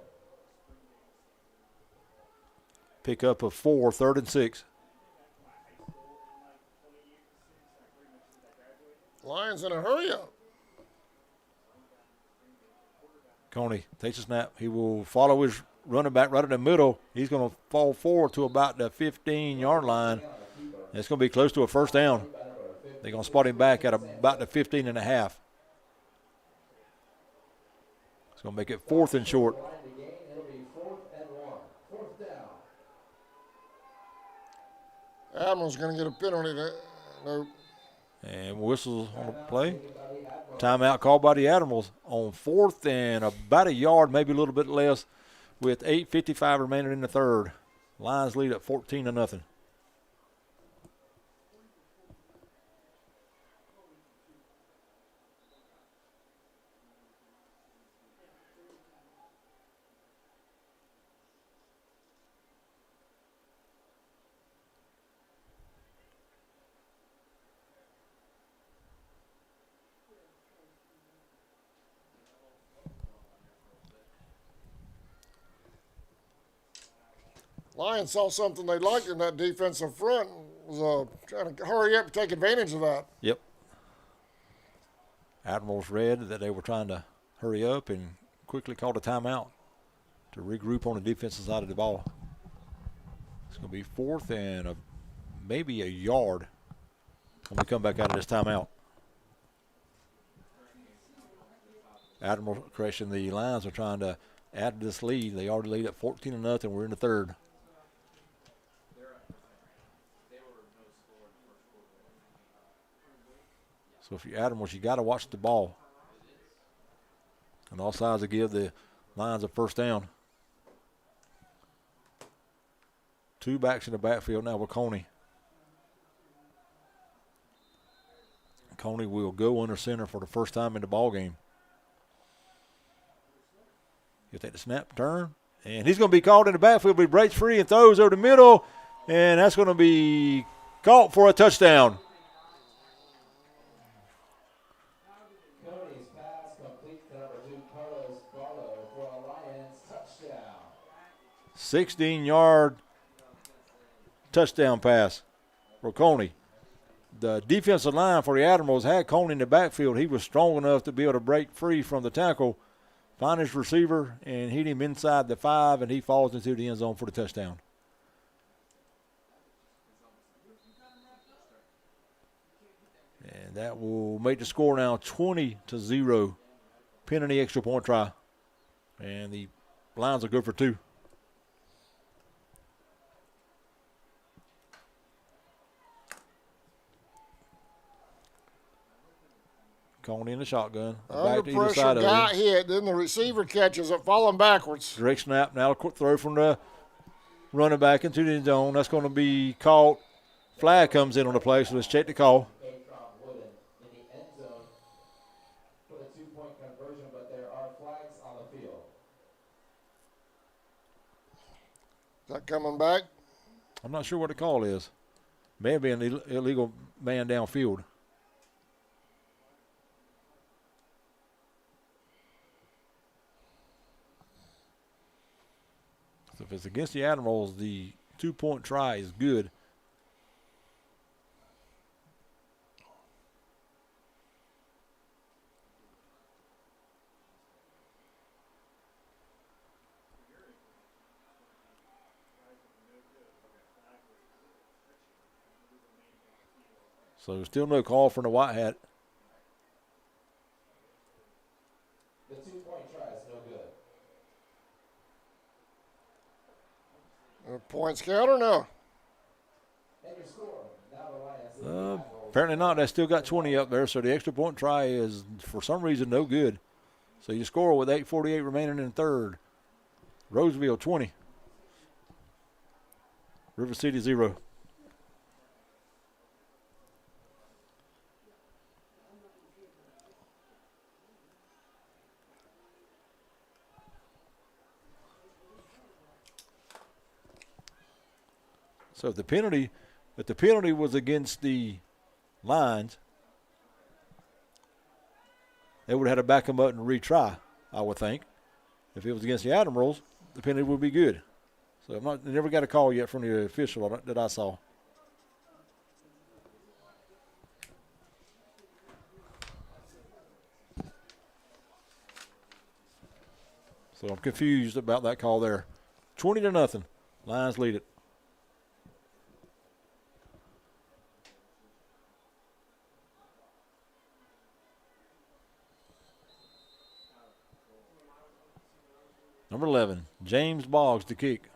Pick up of 4, 3rd and 6. Lions in a hurry up. Coney takes a snap. He will follow his running back right in the middle. He's going to fall forward to about the 15-yard line. And it's going to be close to a first down. They're going to spot him back at about the 15 and a half. It's going to make it 4th and short. Admirals going to get a penalty. No. And whistles on the play. Timeout called by the Admirals on 4th and about a yard, maybe a little bit less, with 8:55 remaining in the third. Lions lead at 14-0. Lions saw something they liked in that defensive front. Was trying to hurry up and take advantage of that. Yep. Admirals read that they were trying to hurry up and quickly called a timeout to regroup on the defensive side of the ball. It's going to be 4th and maybe a yard when we come back out of this timeout. Admirals, correction, the Lions are trying to add to this lead. They already lead at 14-0. We're in the third. So if you're Admirals, you got to watch the ball. And all sides to give the Lions a first down. 2 backs in the backfield now with Coney. Coney will go under center for the first time in the ball game. He'll take the snap, turn, and he's going to be called in the backfield. He breaks free and throws over the middle, and that's going to be caught for a touchdown. Cody's pass complete to number 2, Carlos Barlow for a Lions touchdown. 16-yard touchdown pass for Coney. The defensive line for the Admirals had Coney in the backfield. He was strong enough to be able to break free from the tackle, find his receiver, and hit him inside the 5, and he falls into the end zone for the touchdown. And that will make the score now 20-0, penalty extra point try. And the Lions are good for 2. Coney in the shotgun. Under Back to either pressure, side of got him. hit. Then the receiver catches it, falling backwards. Direct snap. Now a quick throw from the running back into the end zone. That's going to be caught. Flag comes in on the play, so let's check the call. In the end zone for the 2-point conversion, but there are flags on the field. Is that coming back? I'm not sure what the call is. May have been an illegal man downfield. So if it's against the Admirals, the 2-point try is good. So still no call from the White Hat. The 2-point try is no good. A point scout or no? And your score, now the Lions. Apparently not. They still got 20 up there, so the extra point try is, for some reason, no good. So you score with 8:48 remaining in the third. Roseville 20. River City 0. So the penalty If the penalty was against the Lions, they would have had to back them up and retry, I would think. If it was against the Admirals, the penalty would be good. So I never got a call yet from the official that I saw. So I'm confused about that call there. 20-0. Lions lead it. Number 11, James Boggs to kick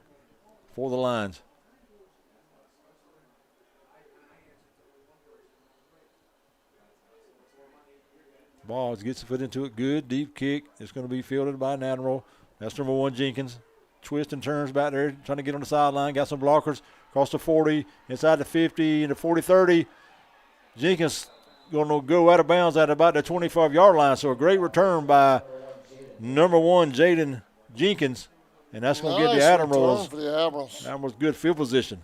for the Lions. Boggs gets the foot into it. Good, deep kick. It's going to be fielded by an Admiral. That's number 1, Jenkins. Twist and turns back there, trying to get on the sideline. Got some blockers. Across the 40, inside the 50, into 40-30. Jenkins going to go out of bounds at about the 25-yard line. So a great return by number 1, Jaden Jenkins. And that's going to give the Admirals good field position.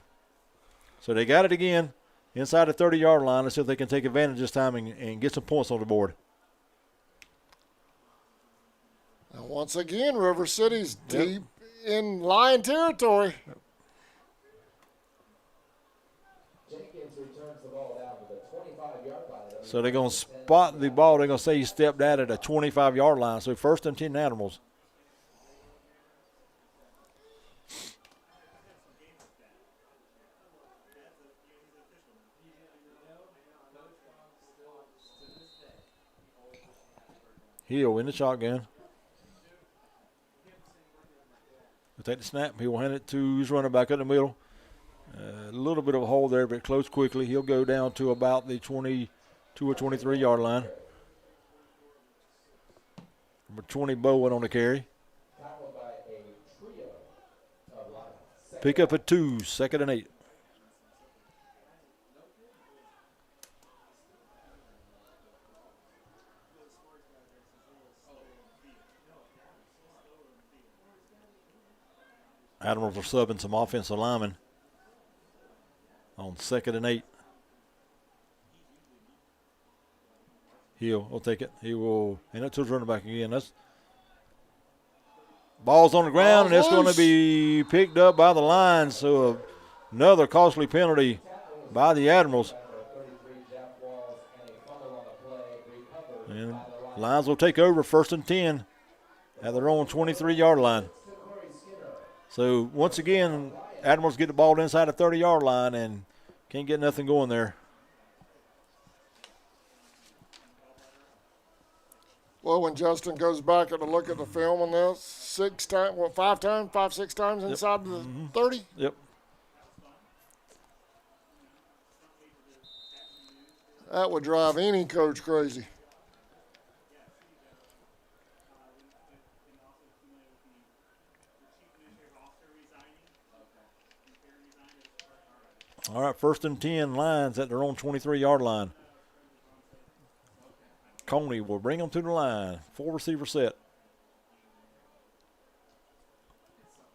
So they got it again inside the 30-yard line. Let's see if they can take advantage this time and get some points on the board. And once again, River City's deep in Lion territory. Jenkins returns the ball down to the 25-yard line. So they're going to spot the ball. They're going to say he stepped out at a 25-yard line. So first and 10 Admirals. Hill in the shotgun. He'll take the snap. He will hand it to his running back in the middle. A little bit of a hole there, but close quickly. He'll go down to about the 22 or 23-yard line. Number 20, Bowen on the carry. Pick up at 2, 2nd and 8. Admirals are subbing some offensive linemen on 2nd and 8. Hill will take it. He will hand it to his running back again. That's ball's on the ground, and it's going to be picked up by the Lions. So another costly penalty by the Admirals. And Lions will take over 1st and 10 at their own 23-yard line. So, once again, Admirals get the ball inside the 30-yard line and can't get nothing going there. Well, when Justin goes back and to look at the film on this, 5, 6 times inside the 30? Yep. That would drive any coach crazy. All right, 1st and 10 Lions at their own 23-yard line. Coney will bring them to the line. 4 receiver set.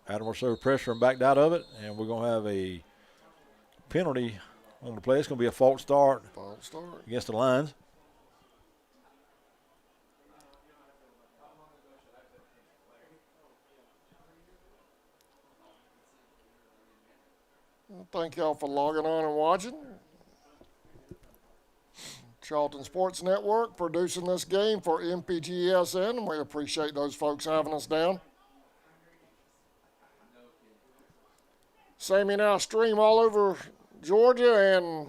Admirals show pressure and backed out of it, and we're going to have a penalty on the play. It's going to be a false start against the Lions. Thank y'all for logging on and watching. Charlton Sports Network producing this game for NPGAA, and we appreciate those folks having us down. Sammy now stream all over Georgia and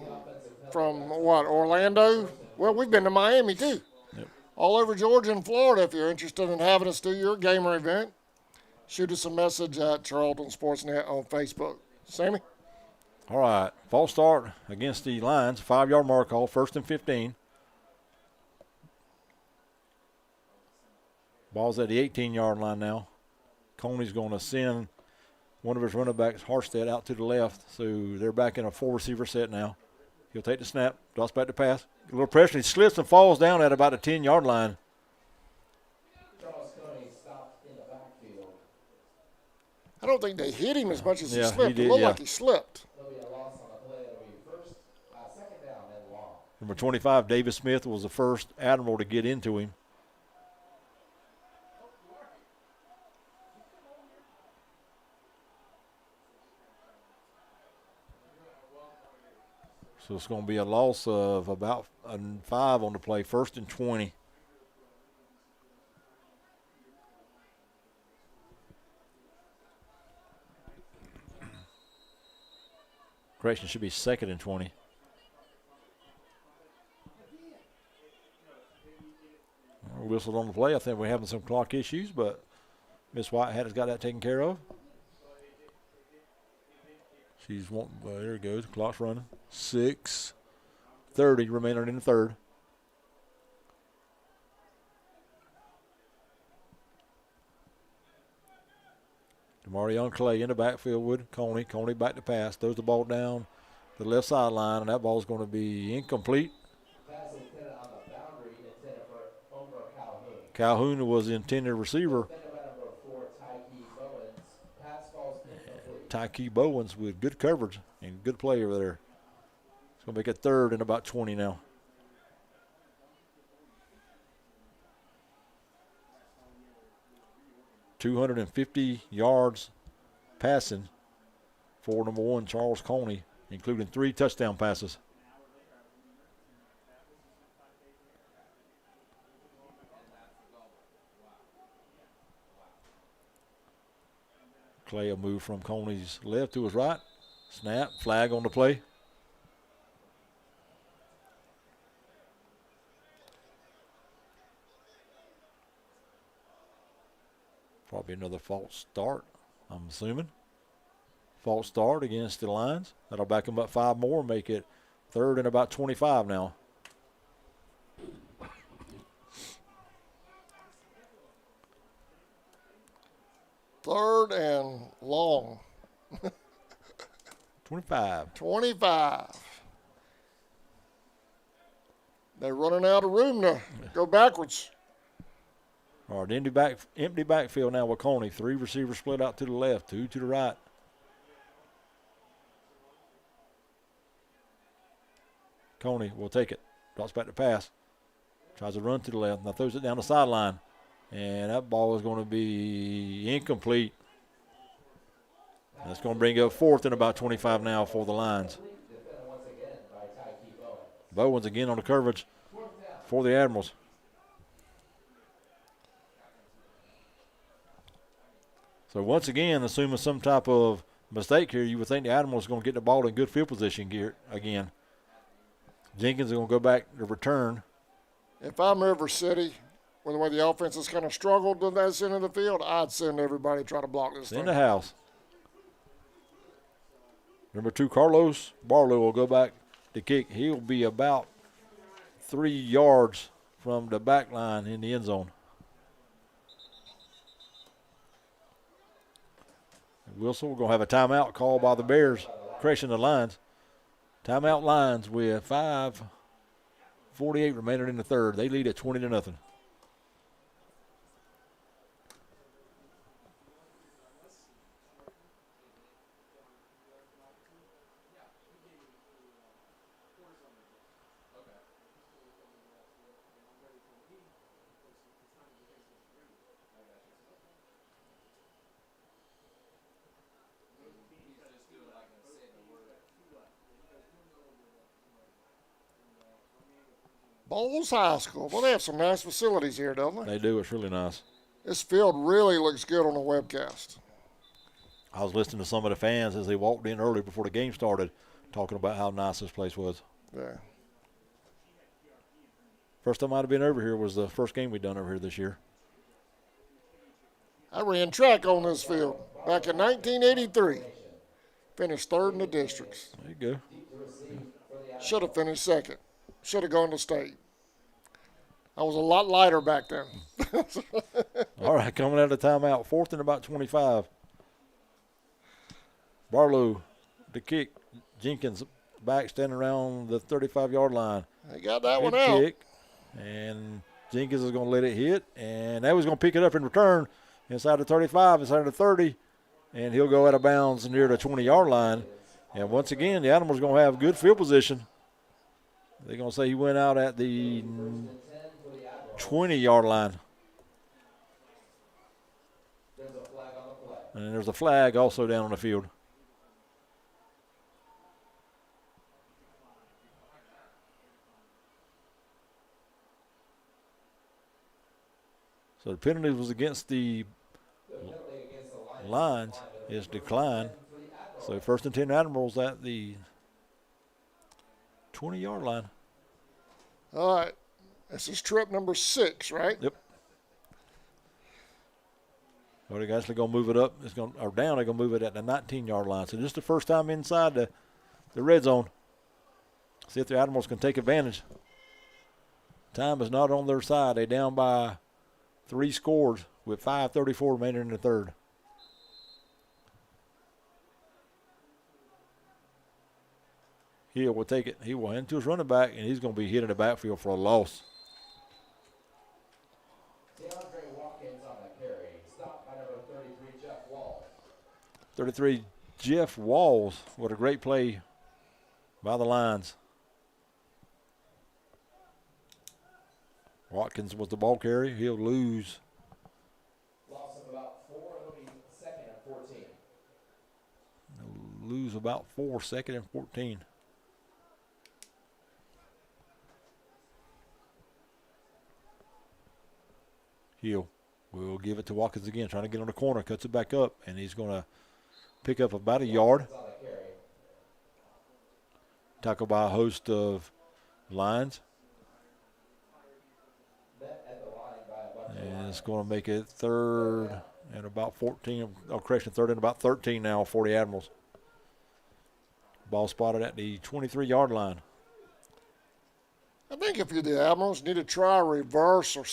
from Orlando? Well, we've been to Miami too. Yep. All over Georgia and Florida. If you're interested in having us do your gamer event, shoot us a message at Charlton Sportsnet on Facebook. Sammy? All right, false start against the Lions. 5-yard mark call, 1st and 15. Ball's at the 18-yard line now. Coney's going to send one of his running backs, Harstead, out to the left. So they're back in a 4 receiver set now. He'll take the snap, drops back to pass. A little pressure. He slips and falls down at about the 10-yard line. I don't think they hit him as much as he Yeah, slipped. he did, It looked yeah. like he slipped. Number 25, Davis Smith, was the first Admiral to get into him. So it's going to be a loss of about 5 on the play, 1st and 20. Correction, should be 2nd and 20. Whistled on the play. I think we're having some clock issues, but Miss Whitehead has got that taken care of. She's wanting, there it goes, the clock's running. 6:30 remaining in the third. DeMarion Clay in the backfield with Coney. Coney back to pass, throws the ball down the left sideline, and that ball's going to be incomplete. Pass intended on the boundary, intended for over Calhoun. Calhoun was the intended receiver. Intended by number 4, Tyke Bowens. Pass falls incomplete. Tyke Bowens with good coverage and good play over there. It's going to make it 3rd and about 20 now. .250 yards passing for number 1, Charles Coney, including 3 touchdown passes. Clay will move from Coney's left to his right. Snap, flag on the play. Probably another false start, I'm assuming. False start against the Lions. That'll back them up 5 more, make it 3rd and about 25 now. Third and long. 25. 25. They're running out of room to go backwards. All right, empty backfield now with Coney. 3 receivers split out to the left, 2 to the right. Coney will take it. Drops back to pass. Tries to run to the left. Now throws it down the sideline. And that ball is going to be incomplete. That's going to bring up 4th and about 25 now for the Lions. Bowens again on the coverage for the Admirals. So once again, assuming some type of mistake here, you would think the Admirals are going to get the ball in good field position here again. Jenkins is going to go back to return. If I'm River City, with the way the offense has kind of struggled to that end of the field, I'd send everybody to try to block this In thing. the house. Number 2, Carlos Barlow will go back to kick. He'll be about 3 yards from the back line in the end zone. Wilson, we're going to have a timeout called by the Bears. Correction, the Lions. Timeout Lions with 5:48 remaining in the third. They lead at 20-0. Bowles High School. Well, they have some nice facilities here, don't they? They do. It's really nice. This field really looks good on the webcast. I was listening to some of the fans as they walked in early before the game started, talking about how nice this place was. Yeah. First time I'd have been over here was the first game we'd done over here this year. I ran track on this field back in 1983. Finished 3rd in the districts. There you go. Should have finished 2nd. Should have gone to state. I was a lot lighter back then. All right, coming out of the timeout, 4th and about 25. Barlow, the kick. Jenkins back, standing around the 35-yard line. They got that one Good out. kick, and Jenkins is going to let it hit, and now he's going to pick it up in return inside the 35, inside the 30, and he'll go out of bounds near the 20-yard line. And once again, the Animals are going to have good field position. They're going to say he went out at the 20-yard line. There's a flag on the play. And there's a flag also down on the field. So the penalty was against the Lions is declined. So first and 10 Admirals at the 20-yard line. All right. This is trip number 6, right? Yep. Well, they're actually going to move it up. It's going or down. They're going to move it at the 19-yard line. So just the first time inside the red zone. See if the Admirals can take advantage. Time is not on their side. They're down by 3 scores with 5:34 remaining in the third. Hill will take it. He will hand to his running back, and he's going to be hit in the backfield for a loss. DeAndre Watkins on the carry. Stopped by number 33, Jeff Walls. 33, Jeff Walls. What a great play by the Lions. Watkins was the ball carrier. He'll lose. Loss of about 4. It'll be 2nd and 14. He'll lose about 4, 2nd and 14. Hill will give it to Watkins again, trying to get on the corner, cuts it back up, and he's going to pick up about a yard. Tackled by a host of Lions. And it's going to make it third and about 14. Oh, correction, third and about 13 now for the Admirals. Ball spotted at the 23-yard line. I think if you're the Admirals, you need to try a reverse or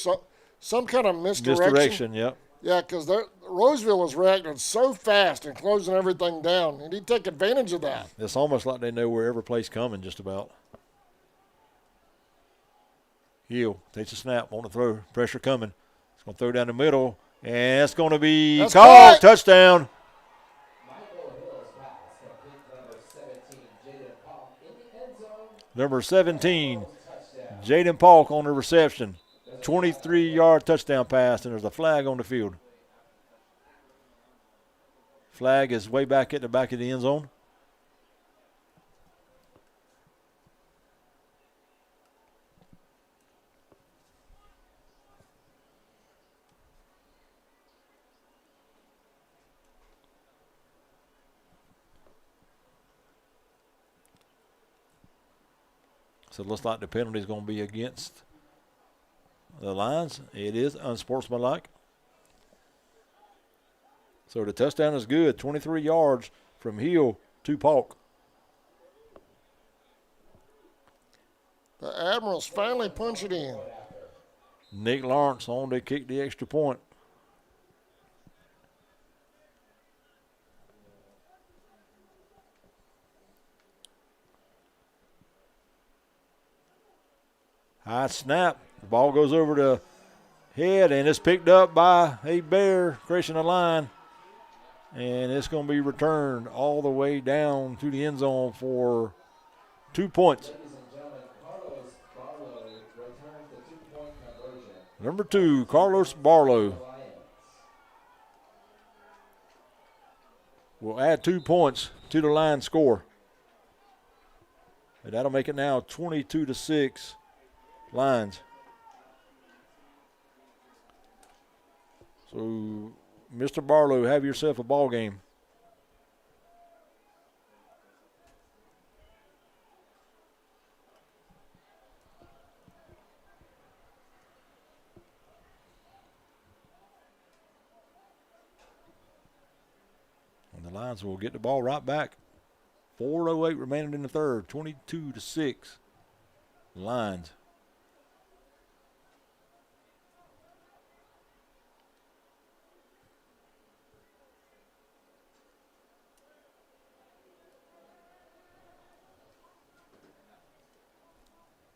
some kind of misdirection. Yep. Yeah, because Roseville is reacting so fast and closing everything down. And he'd take advantage of that. It's almost like they know where every play's coming just about. Hill takes a snap on the throw. Pressure coming. It's going to throw down the middle. And it's going to be That's called. right. Touchdown. Michael Hill's pass complete number 17, Jaden Paul in the end zone. Number 17, Jaden Polk on the reception. 23-yard touchdown pass, and there's a flag on the field. Flag is way back at the back of the end zone. So it looks like the penalty is going to be against the Lions. It is unsportsmanlike. So the touchdown is good. 23 yards from Hill to Polk. The Admirals finally punch it in. Nick Lawrence on to kick the extra point. High snap. The ball goes over the head, and it's picked up by a Bear crossing the line. And it's going to be returned all the way down to the end zone for 2 points. Ladies and gentlemen, Carlos Barlow returns the 2-point conversion. Number 2, Carlos Barlow will add 2 points to the Lions score. And that'll make it now 22-6 Lions. So, Mr. Barlow, have yourself a ball game. And the Lions will get the ball right back. 4:08 remaining in the third. 22-6 Lions.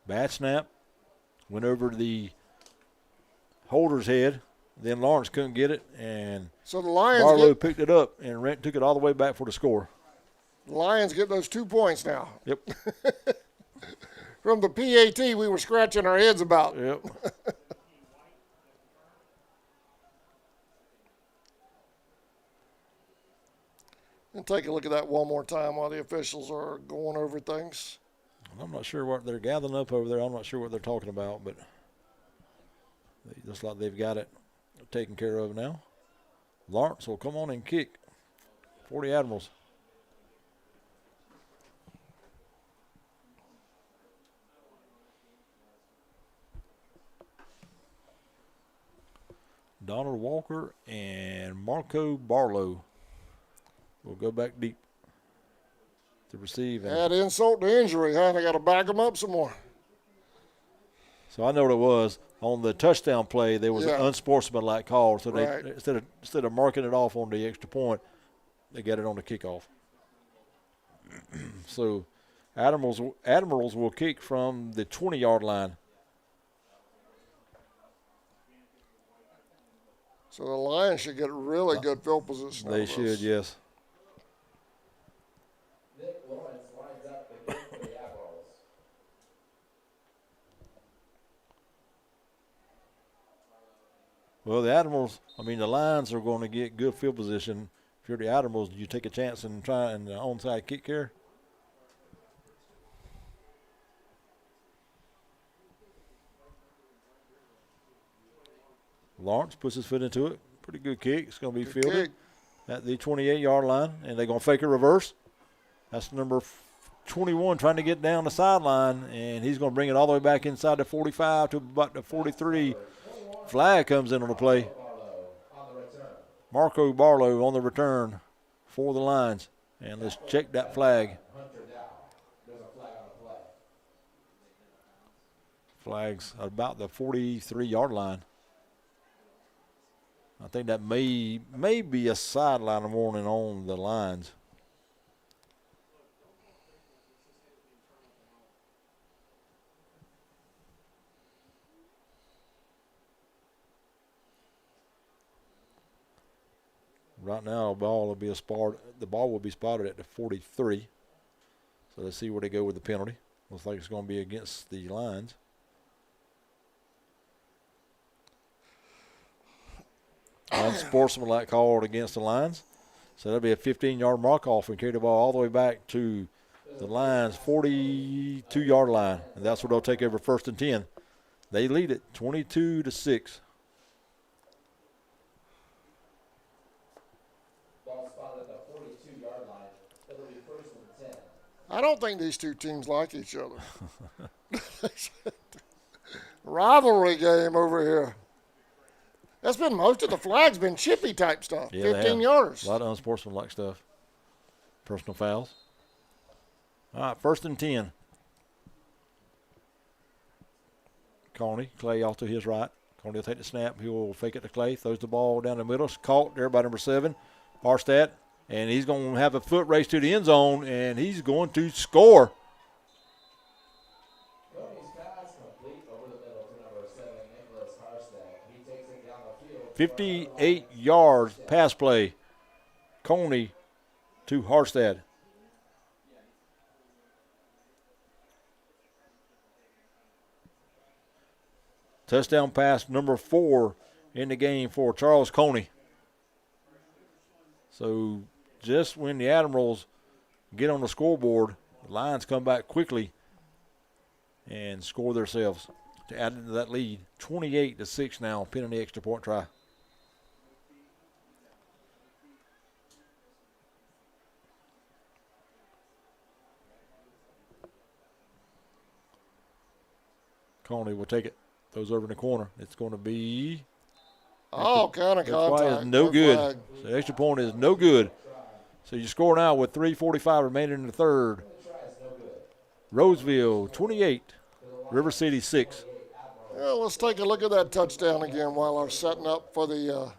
Bad snap. Went over to the holder's head. Then Lawrence couldn't get it, and So the Lions Barlow picked it up and took it all the way back for the score. get those 2 points now. Yep. from the PAT we were scratching our heads about. Yep. And take a look at that one more time while the officials are going over things. I'm not sure what they're gathering up over there. I'm not sure what they're talking about, but just like they've got it taken care of now. Lawrence will come on and kick for the Admirals. Donald Walker and Marco Barlow will go back deep to receive. Add insult to injury, huh? They got to back them up some more. So I know what it was. On the touchdown play, there was an unsportsmanlike call. So they instead of marking it off on the extra point, they got it on the kickoff. So Admirals will kick from the 20-yard line. So the Lions should get really good field position. They should, yes. Nick Lawrence lines up the kick for the Admirals. Well, the Lions are going to get good field position. If you're the Admirals, do you take a chance and try an onside kick here? Lawrence puts his foot into it. Pretty good kick. It's going to be fielded at the 28-yard line, and they're going to fake a reverse. That's number 21 trying to get down the sideline, and he's going to bring it all the way back inside the 45 to about the 43. Flag comes in on the play. Marco Barlow on the return for the Lions. And let's check that flag. Flag's about the 43-yard line. I think that may be a sideline warning on the Lions. Right now, the ball will be spotted at the 43. So let's see where they go with the penalty. Looks like it's going to be against the Lions. Unsportsmanlike called against the Lions. So that'll be a 15-yard mark-off and carry the ball all the way back to the Lions' 42-yard line. And that's where they'll take over 1st and 10. They lead it 22-6. I don't think these two teams like each other. Rivalry game over here. That's been most of the flags been chippy type stuff. Yeah, 15 yarders. A lot of unsportsmanlike stuff. Personal fouls. All right, 1st and 10. Clay off to his right. Coney will take the snap. He will fake it to Clay. Throws the ball down the middle. It's caught there by number 7, Harstad. And he's going to have a foot race to the end zone, and he's going to score. 58 yards pass play. Coney to Harstad. Touchdown pass number 4 in the game for Charles Coney. So just when the Admirals get on the scoreboard, the Lions come back quickly and score themselves to add into that lead. 28-6 now, pinning the extra point try. Coney will take it. Throws over in the corner. It's going to be kind of contact. Is no good. So the extra point is no good. So you score now with 3:45 remaining in the third. Roseville 28, River City 6. Well, let's take a look at that touchdown again while I'm setting up for the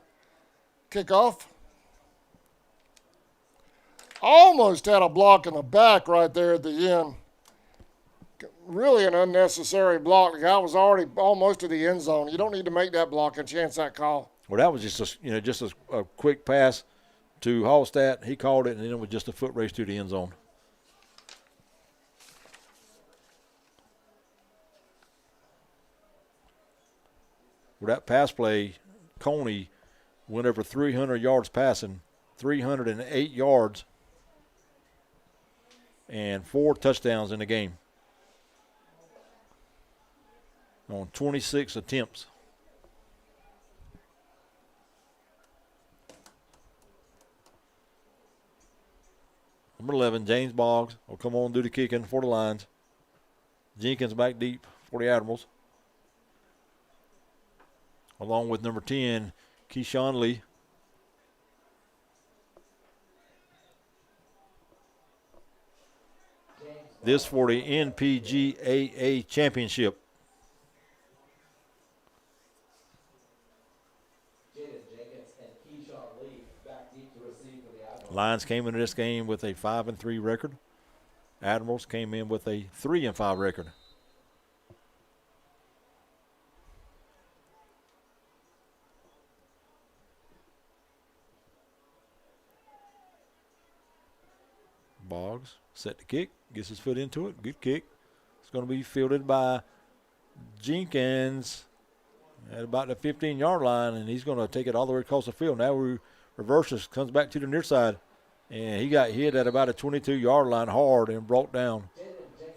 kickoff. Almost had a block in the back right there at the end. Really an unnecessary block. The guy was already almost to the end zone. You don't need to make that block and chance that call. Well, that was just a quick pass to Hallstatt. He called it, and then it was just a foot race to the end zone. with that pass play, Coney went over 300 yards passing, 308 yards, and 4 touchdowns in the game on 26 attempts. Number 11, James Boggs, will come on and do the kicking for the Lions. Jenkins back deep for the Admirals, along with number 10, Keyshawn Lee. This for the NPGAA championship. Lions came into this game with a 5-3 record. Admirals came in with a 3-5 record. Boggs set the kick, gets his foot into it. Good kick. It's going to be fielded by Jenkins at about the 15-yard line, and he's going to take it all the way across the field. Now we reverses, comes back to the near side, and he got hit at about a 22-yard line hard and brought down.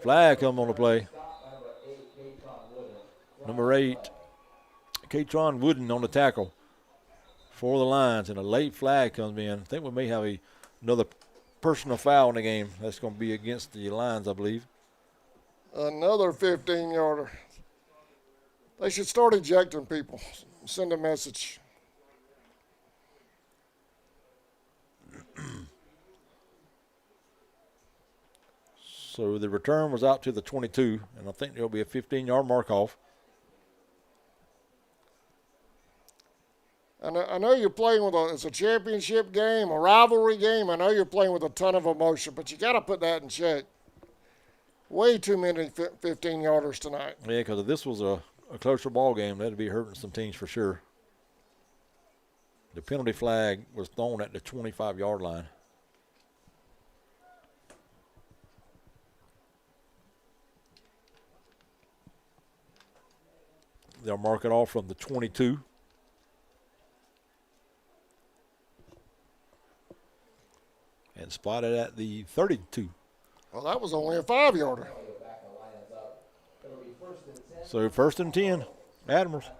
Flag come on the play. Number 8, Katron Wooden on the tackle for the Lions, and a late flag comes in. I think we may have another personal foul in the game. That's going to be against the Lions, I believe. Another 15-yarder. They should start ejecting people. Send a message. So the return was out to the 22, and I think there'll be a 15-yard mark-off. I know you're playing with it's a championship game, a rivalry game. I know you're playing with a ton of emotion, but you got to put that in check. Way too many 15-yarders tonight. Yeah, because if this was a closer ball game, that'd be hurting some teams for sure. The penalty flag was thrown at the 25-yard line. They'll mark it off from the 22. And spot it at the 32. Well, that was only a 5-yarder. So 1st and 10, Admirals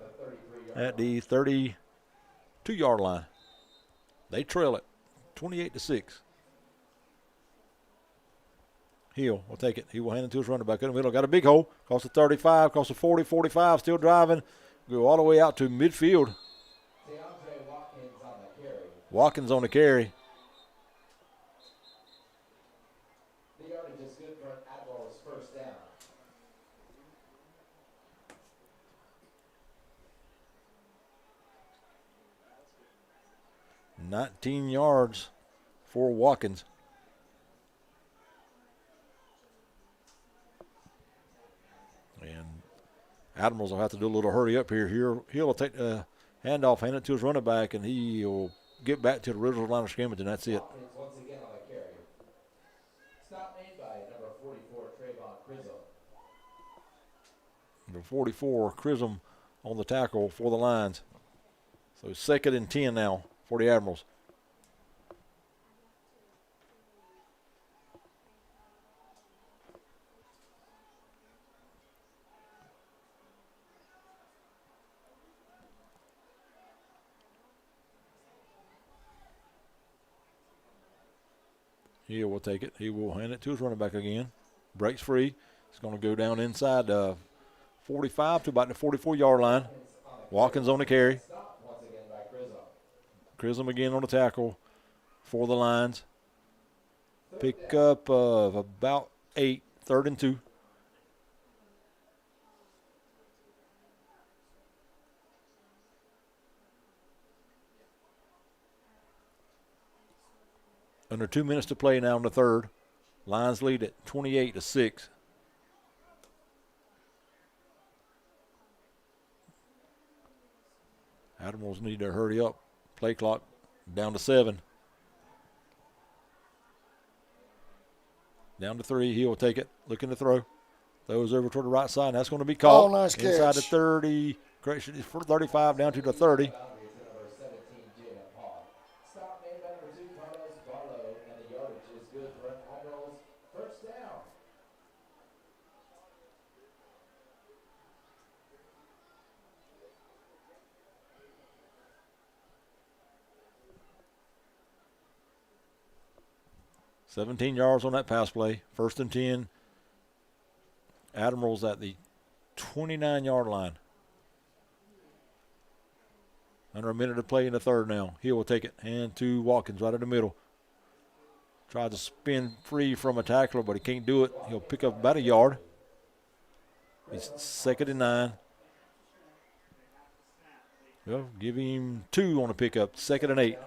at the 32-yard line. They trail it 28-6. Hill will take it. He will hand it to his running back in the middle. Got a big hole. Across the 35, across the 40, 45, still driving. Go all the way out to midfield. Watkins on the carry. The yardage is good for an Admirals first down. 19 yards for Watkins. And Admirals will have to do a little hurry up here. He'll take the handoff, hand it to his running back, and he'll get back to the original line of scrimmage, and that's it. Once again on the carry. Stop made by number 44, Trayvon Crisholm. Number 44, Crisholm on the tackle for the Lions. So 2nd and 10 now for the Admirals. He will take it. He will hand it to his running back again. Breaks free. It's going to go down inside 45 to about the 44-yard line. Watkins on the carry. Crisholm again on the tackle for the Lions. Pick up of about 8, 3rd and 2. Under 2 minutes to play now in the 3rd. Lions lead at 28-6. Admirals need to hurry up. Play clock down to 7. Down to 3. He'll take it. Looking to throw. Throws over toward the right side. And that's going to be caught. Oh, nice catch. Inside the 30. correction, it's for 35 down to the 30. Boundary to number 17, Jaden Hall. Stop made by number 2, Carlos Barlow, and the yardage is good for an Admirals first down. $17 yards on that pass play. 1st and 10. Admirals at the 29-yard line. Under a minute to play in the third now. Hill will take it. Hand to Watkins right in the middle. Tries to spin free from a tackler, but he can't do it. He'll pick up about a yard. He's 2nd and 9. Well, give him 2 on the pickup. 2nd and 8.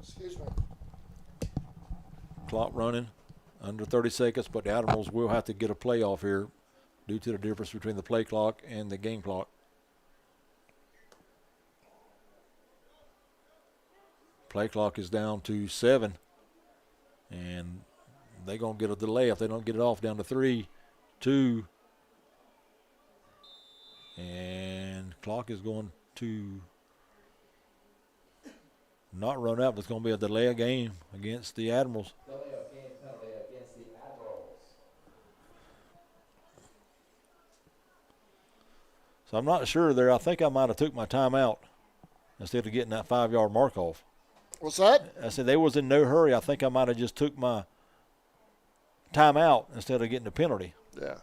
Excuse me. Clock running under 30 seconds, but the Admirals will have to get a play off here due to the difference between the play clock and the game clock. Play clock is down to 7, and they're going to get a delay if they don't get it off down to 3, 2, and clock is going to not run out, but it's going to be a delay of game against the Admirals. Delay of game penalty against the Admirals. So I'm not sure there. I think I might have took my timeout instead of getting that 5-yard mark off. What's that? I said they was in no hurry. I think I might have just took my timeout instead of getting the penalty. Yeah.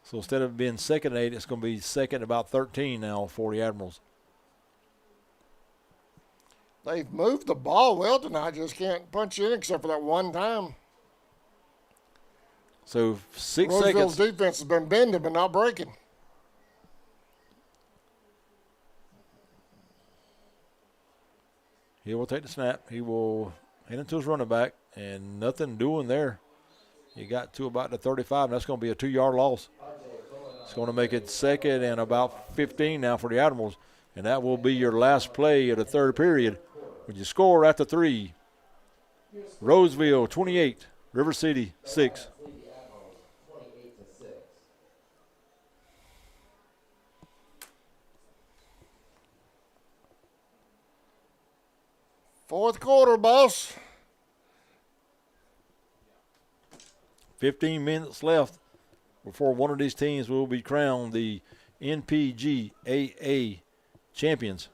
So instead of being 2nd and 8, it's going to be 2nd and about 13 now for the Admirals. They've moved the ball well tonight. Just can't punch in except for that one time. So 6 Roseville's seconds. defense has been bending but not breaking. He will take the snap. He will head into his running back, and nothing doing there. He got to about the 35, and that's going to be a 2-yard loss. It's going to make it 2nd and about 15 now for the Admirals, and that will be your last play of the third period. When you score at the 3, Roseville 28, River City 6. Fourth quarter, boss. 15 minutes left before one of these teams will be crowned the NPGAA champions.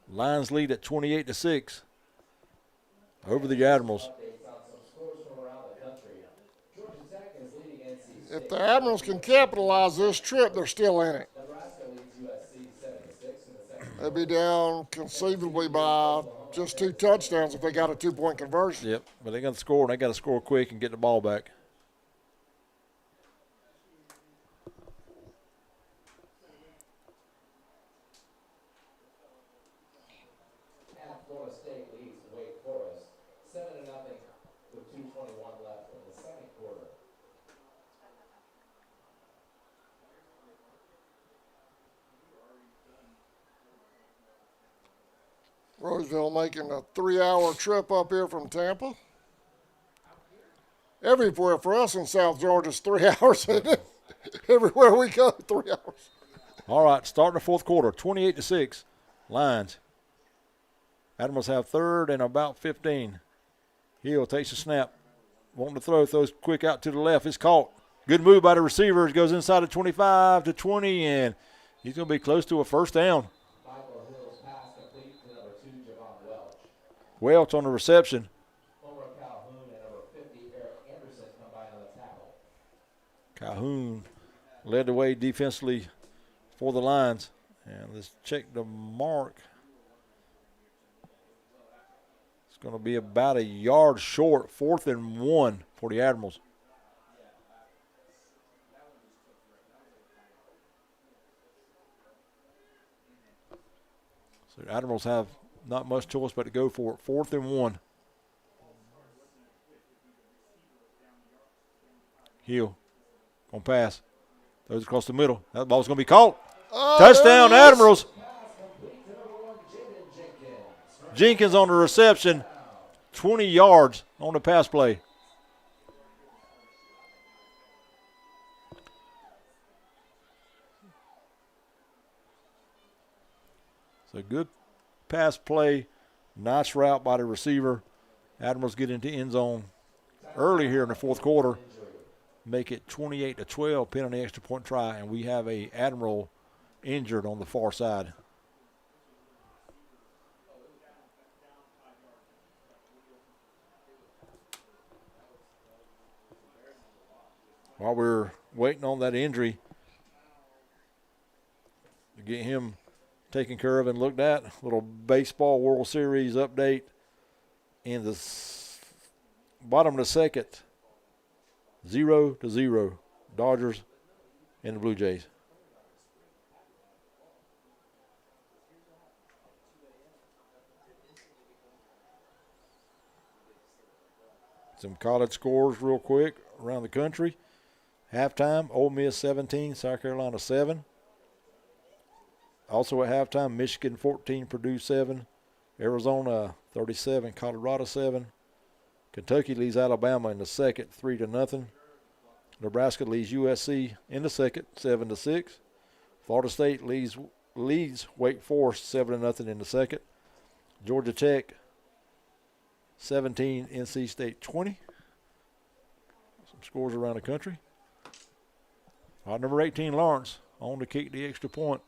Lions lead at 28-6 over the Admirals. If the Admirals can capitalize this trip, they're still in it. They'd be down conceivably by just 2 touchdowns if they got a 2-point conversion. Yep, but they got to score, and they got to score quick and get the ball back. And Florida State leads Wake Forest 7-0 with 2:21 left in the second quarter. Roseville making a 3-hour trip up here from Tampa. Everywhere for us in South Georgia is 3 hours, isn't it? Everywhere we go, 3 hours. All right, starting the fourth quarter, 28-6, Lions. Admirals have 3rd and about 15. Hill takes a snap, wanting to throw, throws quick out to the left. It's caught. Good move by the receiver. It goes inside of 25 to 20, and he's going to be close to a first down. Michael Hill's pass complete to number 2, Javon Welch. Welch on the reception. Homer Calhoun and number 50, Eric Anderson combined on the tackle. Calhoun led the way defensively for the Lions. And let's check the mark. It's going to be about a yard short, 4th and 1 for the Admirals. So the Admirals have not much choice but to go for it. 4th and 1. Hill on pass. Throws across the middle. That ball's going to be caught. Oh, Touchdown, there it is. Admirals. Jenkins on the reception, 20 yards on the pass play. So good pass play, nice route by the receiver. Admirals get into end zone early here in the fourth quarter, make it 28-12, pin on the extra point try, and we have a Admiral injured on the far side. While we're waiting on that injury to get him taken care of and looked at, little baseball World Series update in the bottom of the second, 0-0, Dodgers and the Blue Jays. Some college scores real quick around the country. Halftime, Ole Miss 17, South Carolina 7. Also at halftime, Michigan 14, Purdue 7. Arizona 37, Colorado 7. Kentucky leads Alabama in the second 3-0. Nebraska leads USC in the second 7-6. Florida State leads Wake Forest 7-0 in the second. Georgia Tech 17, NC State 20. Some scores around the country. All right, number 18, Lawrence, on to kick the extra point.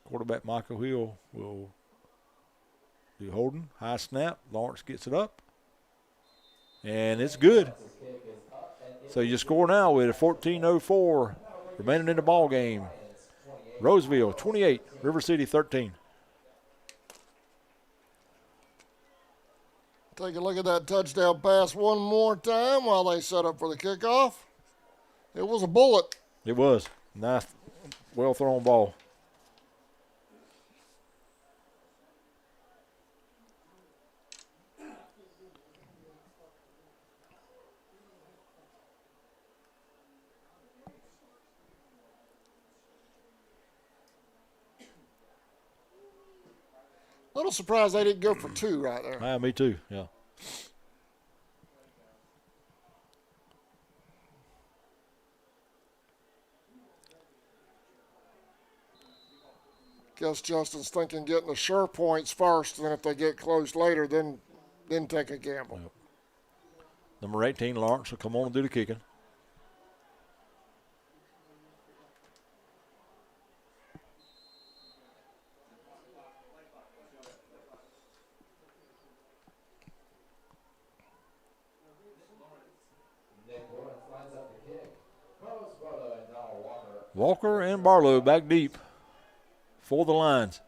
Quarterback Michael Hill will do holding. High snap. Lawrence gets it up. And it's good. So you score now with a 14:04 remaining in the ball game. Roseville 28, River City 13. Take a look at that touchdown pass one more time while they set up for the kickoff. It was a bullet. It was. Nice, well thrown ball. A little surprised they didn't go for two right there. Yeah, me too, yeah. Guess Justin's thinking getting the sure points first, and if they get close later, then take a gamble. Yep. Number 18, Lawrence, will come on and do the kicking. Walker and Barlow back deep for the lines.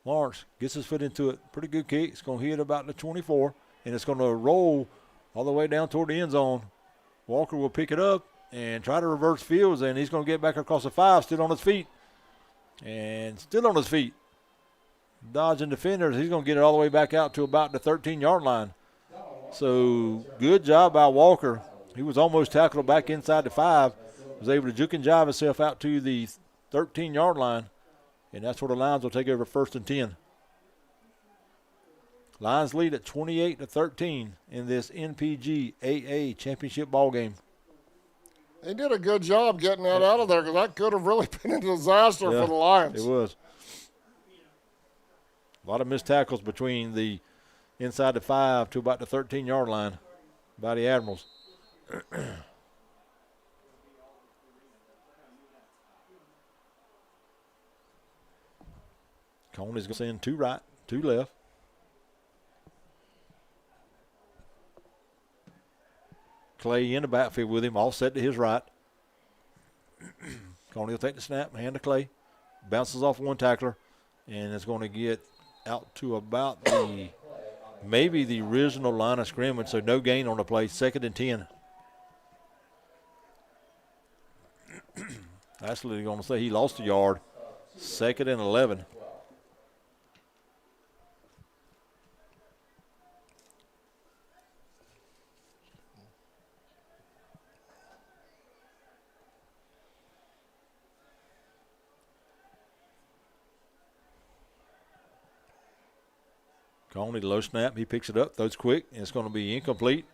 Lawrence gets his foot into it. Pretty good kick. It's going to hit about the 24, and it's going to roll all the way down toward the end zone. Walker will pick it up and try to reverse fields, and he's going to get back across the 5, still on his feet. And still on his feet. Dodging defenders. He's going to get it all the way back out to about the 13-yard line. So good job by Walker. He was almost tackled back inside the 5. Was able to juke and jive himself out to the 13-yard line. And that's where the Lions will take over 1st and 10. Lions lead at 28-13 in this NPGAA championship ball game. They did a good job getting that out of there, because that could have really been a disaster for the Lions. It was. A lot of missed tackles between the inside the 5 to about the 13-yard line by the Admirals. Coney's going to send 2 right, 2 left. Clay in the backfield with him, all set to his right. Coney will take the snap, hand to Clay. Bounces off one tackler, and it's going to get out to about maybe the original line of scrimmage, so no gain on the play, 2nd and 10. Actually, going to say he lost a yard, 2nd and 11. Coney, low snap. He picks it up, throws quick, and it's going to be incomplete.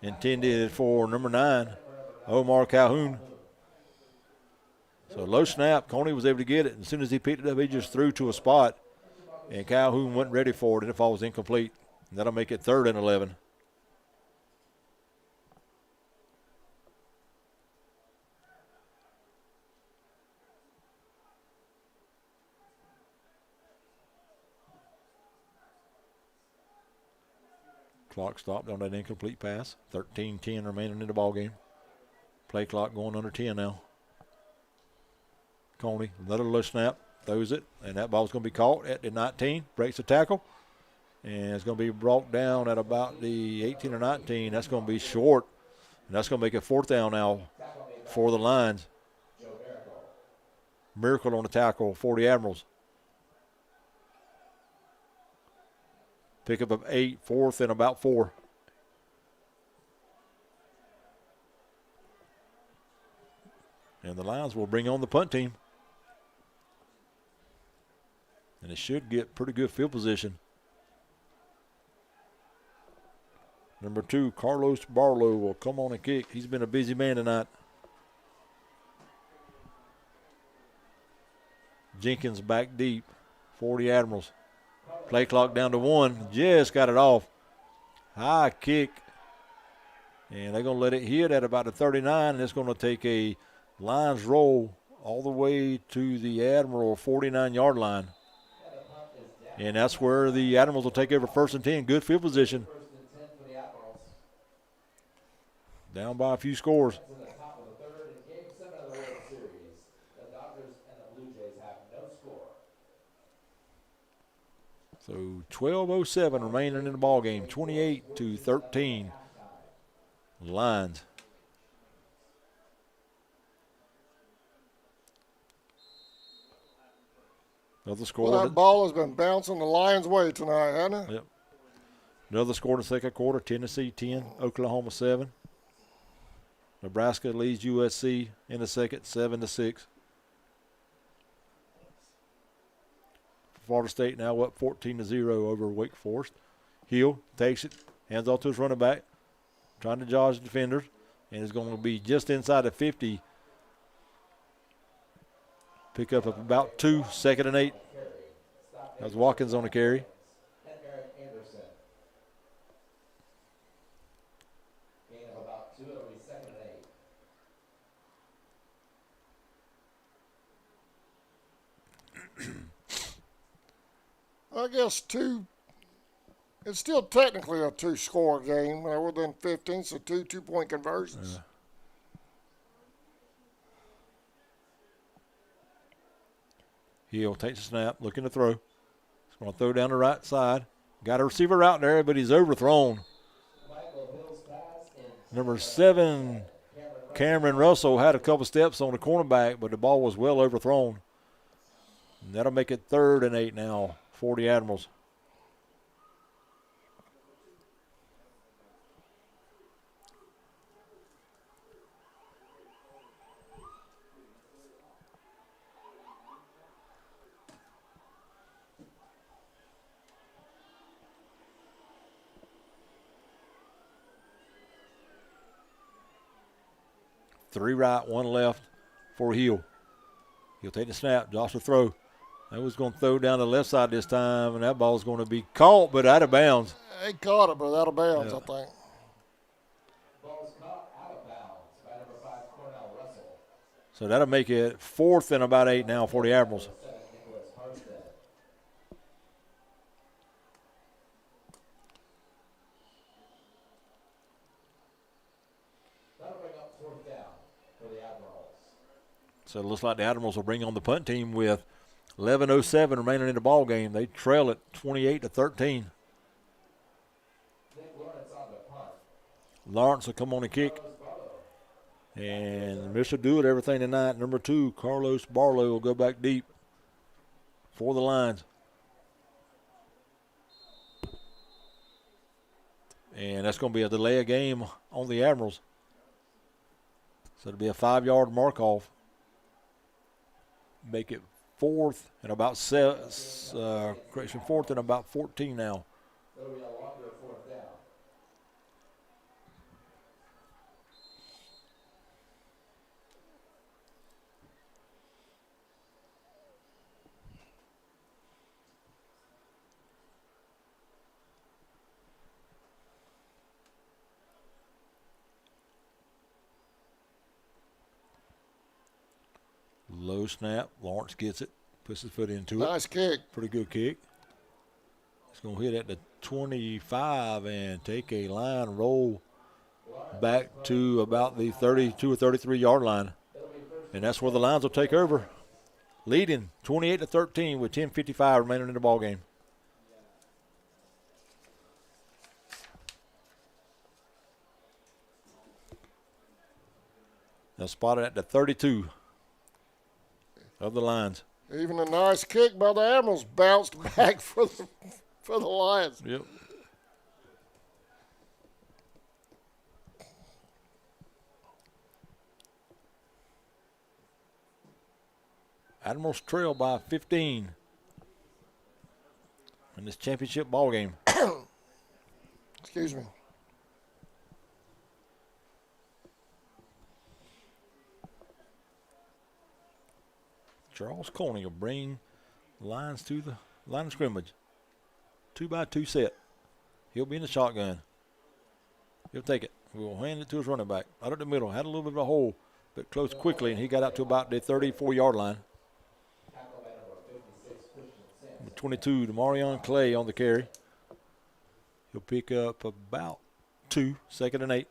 Intended for number 9, Omar Calhoun. So low snap. Coney was able to get it. And as soon as he picked it up, he just threw to a spot. And Calhoun wasn't ready for it, and the ball was incomplete. And that'll make it 3rd and 11. Clock stopped on that incomplete pass. 13-10 remaining in the ball game. Play clock going under 10 now. Coney, another low snap, throws it, and that ball's going to be caught at the 19. Breaks the tackle, and it's going to be brought down at about the 18 or 19. That's going to be short, and that's going to make it 4th down now for the Lions. Miracle on the tackle for the Admirals. Pickup of 8, 4th and about 4. And the Lions will bring on the punt team. And it should get pretty good field position. Number 2, Carlos Barlow will come on and kick. He's been a busy man tonight. Jenkins back deep for the Admirals. Play clock down to 1. Just got it off. High kick. And they're going to let it hit at about the 39. And it's going to take a Lions roll all the way to the Admiral 49-yard line. And that's where the Admirals will take over 1st and 10. Good field position. Down by a few scores. So 12:07 remaining in the ball game. 28-13. Lions. Another score. Well, that ball has been bouncing the Lions' way tonight, hasn't it? Yep. Another score in the second quarter. Tennessee 10, Oklahoma 7. Nebraska leads USC in the second, 7-6. Florida State now up 14-0 over Wake Forest. Hill takes it, hands off to his running back, trying to dodge defenders, and is going to be just inside the 50. Pick up about 2, 2nd and 8. That's Watkins on the carry. I guess 2. It's still technically a 2-score game. They're within 15, so 2 2-point conversions. Hill takes a snap, looking to throw. He's going to throw down the right side. Got a receiver out there, but he's overthrown. Number 7, Cameron Russell, had a couple steps on the cornerback, but the ball was well overthrown. And that'll make it 3rd and 8 now for the Admirals. Three right, 1 left for Hill. He'll take the snap, Josh will throw. That was going to throw down the left side this time, and that ball's going to be caught, but out of bounds. He caught it, but out of bounds, Yeah. I think. Ball's caught out of bounds by number 5, Cornell Russell. So that'll make it 4th and about 8 now for the Admirals. That'll bring up 4th down for the Admirals. So it looks like the Admirals will bring on the punt team with 11:07 remaining in the ball game. They trail it 28-13. Lawrence on the punt. Lawrence will come on and kick. And Mr. Do It everything tonight. Number 2, Carlos Barlow will go back deep for the Lions. And that's going to be a delay of game on the Admirals. So it'll be a 5-yard mark off. Make it fourth and about fourth and about 14 now. It'll be a longer fourth down. Low snap. Lawrence gets it. Puts his foot into it. Nice kick. Pretty good kick. It's going to hit at the 25 and take a line roll back to about the 32 or 33 yard line. And that's where the Lions will take over, leading 28-13 with 10:55 remaining in the ball game. They're spotted at the 32 of the Lions. Even a nice kick by the Admirals bounced back for the Lions. Yep. Admirals trail by 15 in this championship ball game. Excuse me. Charles Coney will bring the Lions to the line of scrimmage. 2-by-2 set. He'll be in the shotgun. He'll take it. We'll hand it to his running back. Out of the middle. Had a little bit of a hole, but closed quickly, and he got out to about the 34-yard line. Number 22, DeMarion Clay on the carry. He'll pick up about 2, 2nd and 8.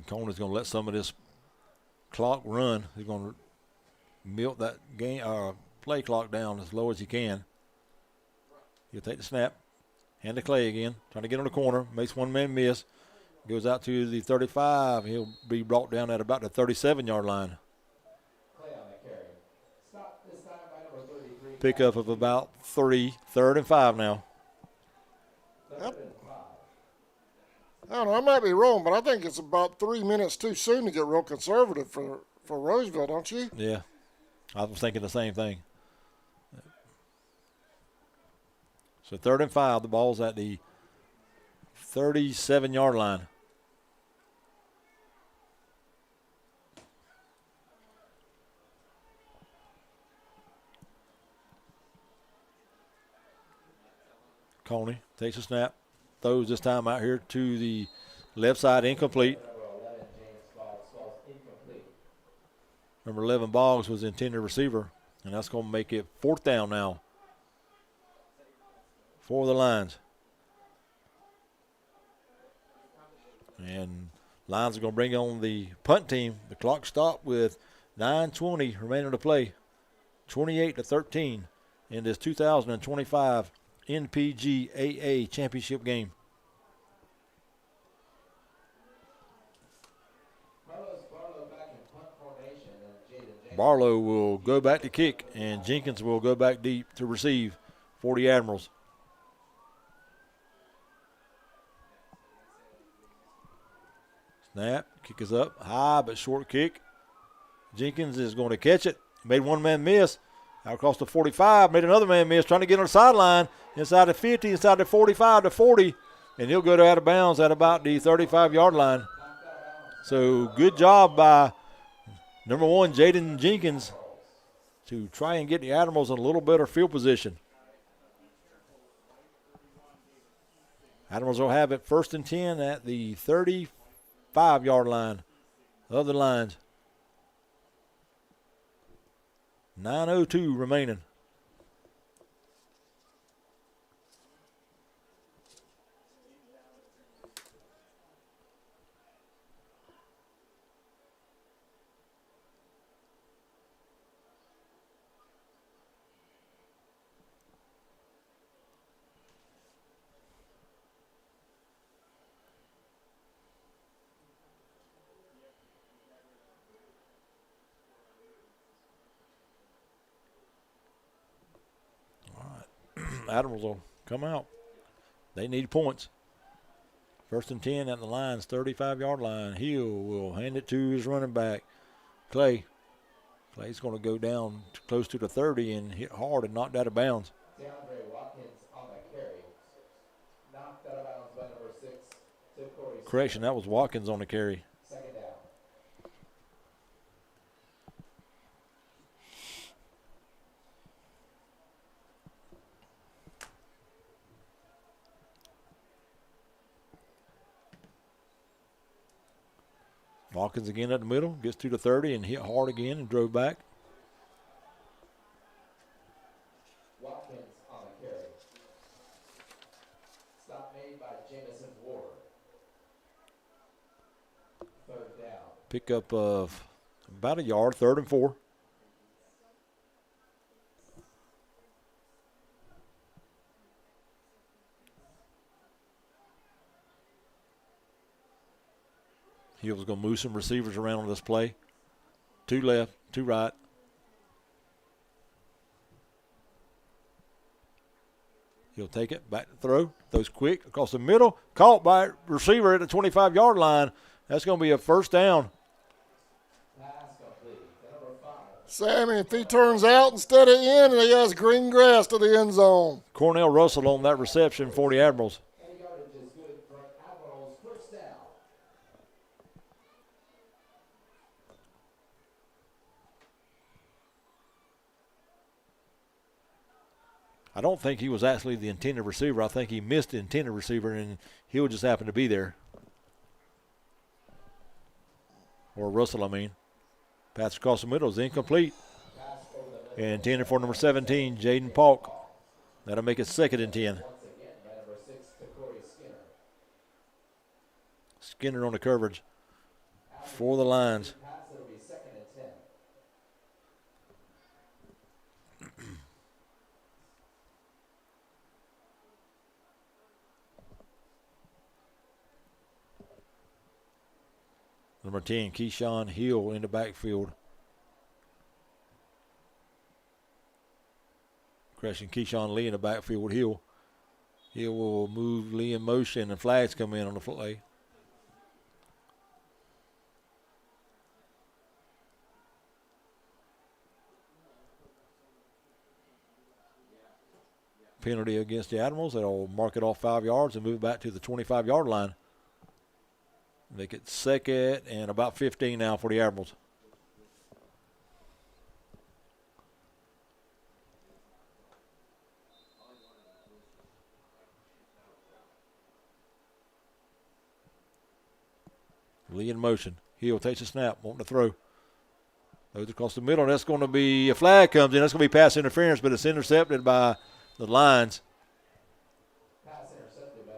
Coney's going to let some of this clock run. He's going to milk that play clock down as low as he can. He'll take the snap, hand to Clay again, trying to get on the corner, makes one man miss, goes out to the 35. He'll be brought down at about the 37-yard line. Clay on the carry. Stop this time by number 33. Pickup of about 3, 3rd and 5 now. I don't know, I might be wrong, but I think it's about 3 minutes too soon to get real conservative for Roseville, don't you? Yeah, I was thinking the same thing. So 3rd and 5, the ball's at the 37-yard line. Coney takes a snap, throws this time out here to the left side, incomplete. Number 11, Boggs, was the intended receiver, and that's going to make it 4th down now for the Lions. And Lions are going to bring on the punt team. The clock stopped with 9:20 remaining to play. 28-13 in this 2025 NPGAA championship game. Barlow will go back to kick, and Jenkins will go back deep to receive for the Admirals. Snap, kick is up, high but short kick. Jenkins is going to catch it. Made one man miss. Out across the 45, made another man miss, trying to get on the sideline, inside the 50, inside the 45 to 40, and he'll go out of bounds at about the 35-yard line. So good job by number 1, Jaden Jenkins, to try and get the Admirals in a little better field position. Admirals will have it 1st and 10 at the 35-yard line of the Lions. 9:02 remaining. Admirals will come out. They need points. 1st and 10 at the line's 35-yard line. Hill will hand it to his running back, Clay. Clay's going to go down close to the 30 and hit hard and knocked out of bounds. DeAndre Watkins on the carry. Knocked out of bounds by number 6 to Corey. Correction, that was Watkins on the carry. 2nd down. Watkins again at the middle, gets to the 30 and hit hard again and drove back. Watkins on the carry. Stop made by Jamison Ward. 3rd down. Pickup of about a yard, 3rd and 4. He was going to move some receivers around on this play. 2 left, 2 right. He'll take it, back to throw, throws quick across the middle, caught by a receiver at the 25-yard line. That's going to be a 1st down. Pass complete. Number 5. Sammy, if he turns out instead of in, and he has green grass to the end zone. Cornell Russell on that reception for the Admirals. Any yardage is good for Admirals. 1st down. I don't think he was actually the intended receiver. I think he missed the intended receiver, and he would just happen to be there. Or Russell, I mean. Pass across the middle is incomplete. And intended for number 17, Jaden Polk. That'll make it 2nd and 10. Once again by number 6 to Corey Skinner. Skinner on the coverage for the Lions. Pass, it'll be 2nd and 10. Number 10, Keyshawn Hill in the backfield. Crashing Keyshawn Lee in the backfield with Hill. Hill will move Lee in motion, and flags come in on the play. Penalty against the Admirals. They'll mark it off 5 yards and move it back to the 25-yard line. Make it 2nd and about 15 now for the Admirals. Lee in motion. Hill takes a snap, wanting to throw. Throws across the middle. That's going to be, a flag comes in. That's going to be pass interference, but it's intercepted by the Lions. Pass intercepted by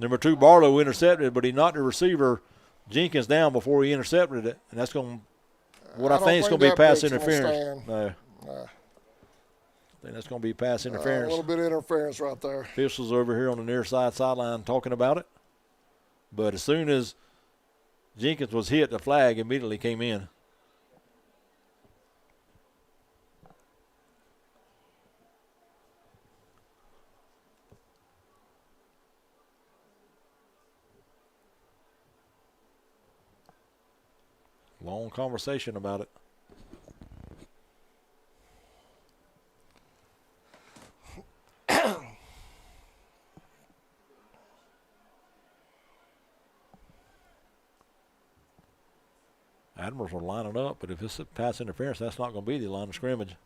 Number 2, Barlow intercepted, but he knocked the receiver Jenkins down before he intercepted it, and that's going to, what I think is going to be pass interference. No. I think that's going to be pass interference. A little bit of interference right there. Officials over here on the near side sideline talking about it. But as soon as Jenkins was hit, the flag immediately came in. Long conversation about it. Admirals are lining up, but if it's a pass interference, that's not going to be the line of scrimmage.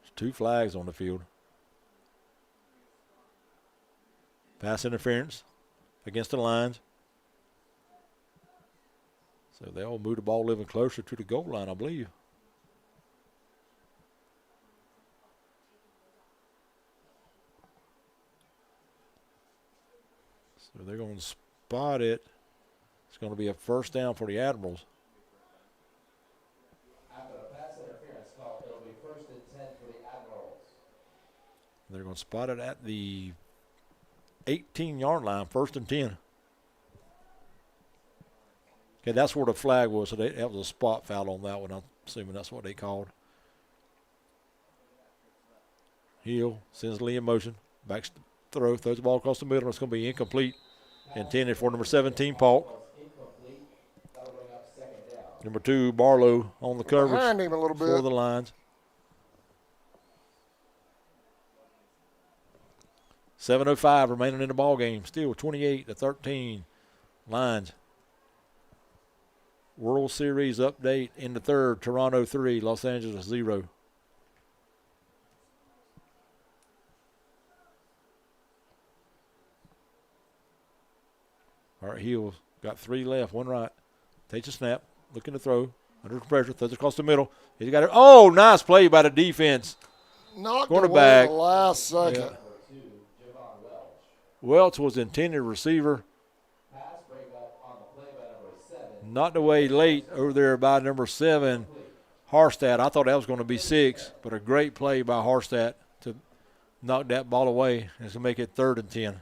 There's 2 flags on the field. Pass interference against the Lions. So they'll move the ball even closer to the goal line, I believe. So they're going to spot it. It's going to be a 1st down for the Admirals. After the pass interference call, it'll be 1st and 10 for the Admirals. They're going to spot it at the 18-yard line, 1st and 10. Okay, that's where the flag was. So that was a spot foul on that one. I'm assuming that's what they called. Hill sends Lee in motion. Backs the throw. Throws the ball across the middle. It's going to be incomplete. Intended for number 17, Paul. Number 2, Barlow on the coverage Behind him a little for bit. the Lions. 7:05 remaining in the ball game. Still 28-13. Lions. World Series update in the third. Toronto 3, Los Angeles 0. All right, Hill got 3 left, 1 right. Takes a snap, looking to throw. Under pressure, throws across the middle. He's got it. Oh, nice play by the defense. Knocked Cornerback. away the last second. Yeah. Welch was the intended receiver. Knocked away late over there by number 7, Harstad. I thought that was going to be 6, but a great play by Harstad to knock that ball away and to make it 3rd and 10.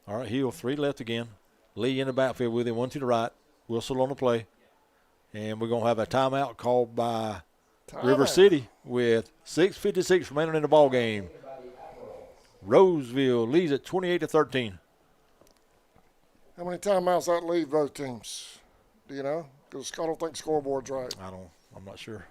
All right, Hill 3 left again. Lee in the backfield with him, 1 to the right. Whistle on the play. And we're going to have a timeout called by River City with 6:56 remaining in the ball game. Roseville leads at 28-13. How many timeouts that leave both teams? Do you know? Because I don't think scoreboard's right. I'm not sure.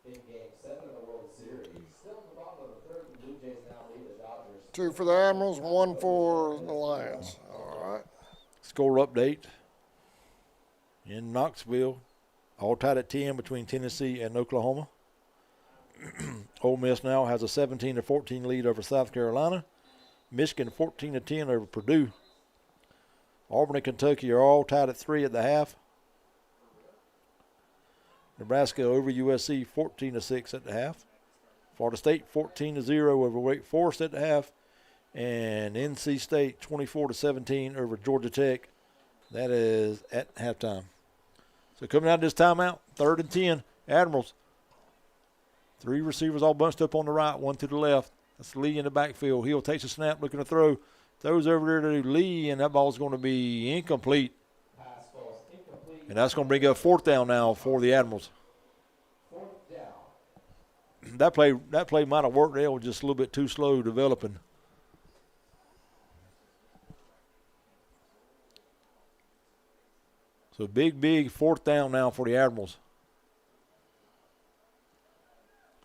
In Game 7 of the World Series, still in the bottom of the third, the Blue Jays now lead the Dodgers. 2 for the Admirals, 1 for the Lions. All right. Score update in Knoxville. All tied at 10 between Tennessee and Oklahoma. Ole Miss now has a 17-14 lead over South Carolina. Michigan 14-10 over Purdue. Auburn and Kentucky are all tied at 3 at the half. Nebraska over USC 14-6 at the half. Florida State 14-0 over Wake Forest at the half. And NC State 24-17 over Georgia Tech. That is at halftime. So coming out of this timeout, 3rd and 10, Admirals. 3 receivers all bunched up on the right, 1 to the left. That's Lee in the backfield. Hill takes a snap, looking to throw. Throws over there to Lee, and that ball's going to be incomplete. And that's going to bring up 4th down now for the Admirals. That play might have worked there. It was just a little bit too slow developing. So big 4th down now for the Admirals.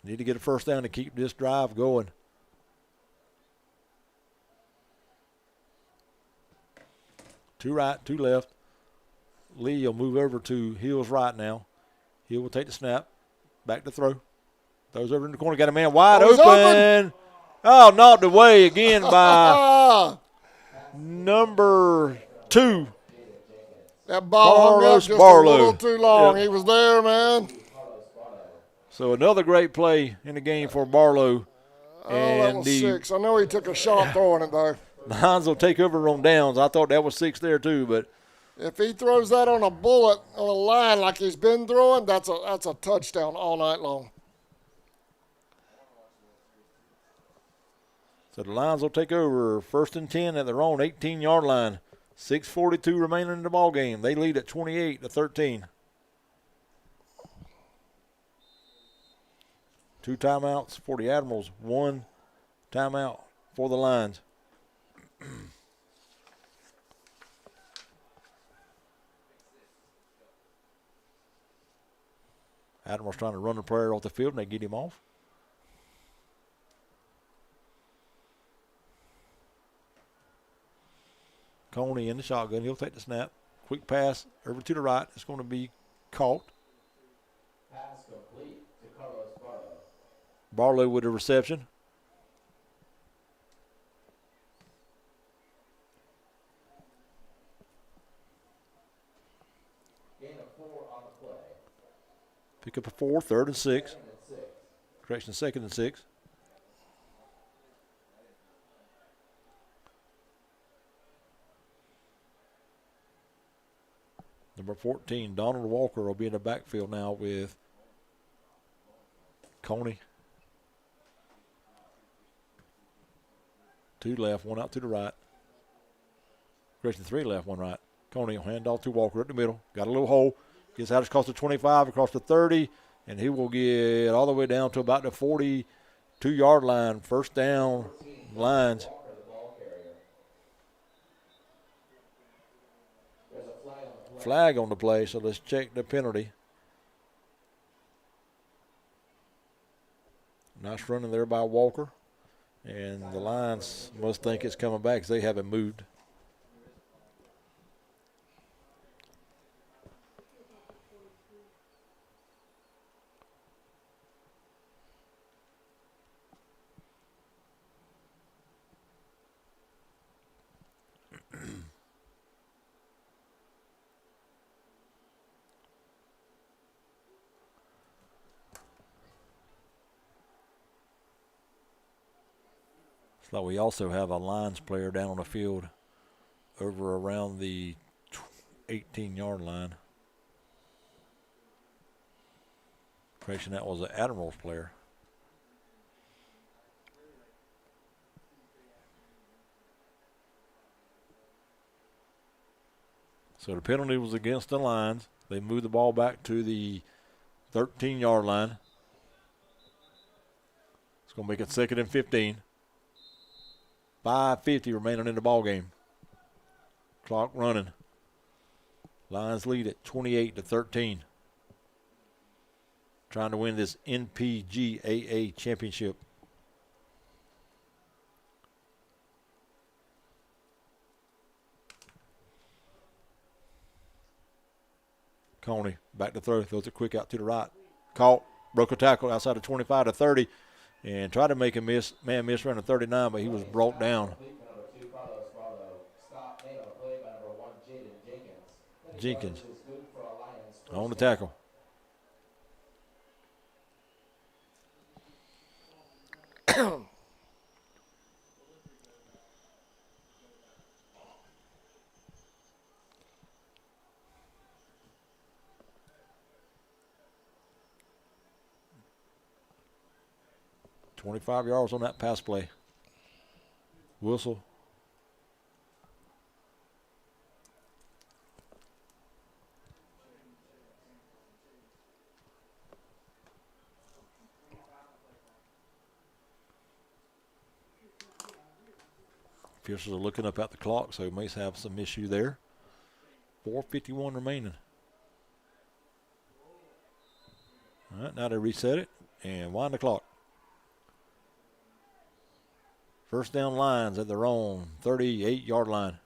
Need to get a 1st down to keep this drive going. Two right, 2 left. Lee will move over to Hill's right now. Hill will take the snap. Back to throw. Throws over in the corner. Got a man wide open. Oh, knocked away again by number 2. That ball hung up just Barlow. a little too long. Yep. He was there, man. So another great play in the game for Barlow. Oh, that was 6. I know he took a shot throwing it, though. The Lions will take over on downs. I thought that was 6 there, too, but if he throws that on a bullet, on a line like he's been throwing, that's a touchdown all night long. so the Lions will take over 1st and 10 at their own 18-yard line. 6:42 remaining in the ball game. They lead at 28-13. 2 timeouts for the Admirals. 1 timeout for the Lions. Admirals trying to run the player off the field, and they get him off. Coney in the shotgun. He'll take the snap. Quick pass over to the right. It's going to be caught. Pass complete to Carlos Barlow. Barlow with a reception. Gain of 4 on the play. Pick up a 4, 3rd and 6. 2nd and 6. Correction, 2nd and 6. Number 14, Donald Walker will be in the backfield now with Coney. 2 left, 1 out to the right. Correction, 3 left, 1 right. Coney will hand off to Walker at the middle. Got a little hole. Gets out across the 25, across the 30, and he will get all the way down to about the 42-yard line. First down, Lions. Flag on the play, so let's check the penalty. Nice running there by Walker. And the Lions must think it's coming back because they haven't moved. So we also have a Lions player down on the field over around the 18-yard line. Correction, that was an Admirals player. So the penalty was against the Lions. They moved the ball back to the 13-yard line. It's going to make it 2nd and 15. 5:50 remaining in the ball game. Clock running. Lions lead at 28-13. Trying to win this NPGAA championship. Coney back to throw. Throws it quick out to the right. Caught. Broke a tackle outside of 25 to 30. And tried to make a miss, miss running 39, but he was brought down. Jenkins on the tackle. $25 yards on that pass play. Whistle. Officials are looking up at the clock, so we may have some issue there. 4:51 remaining. All right, now they reset it and wind the clock. First down, Lions at their own 38-yard line.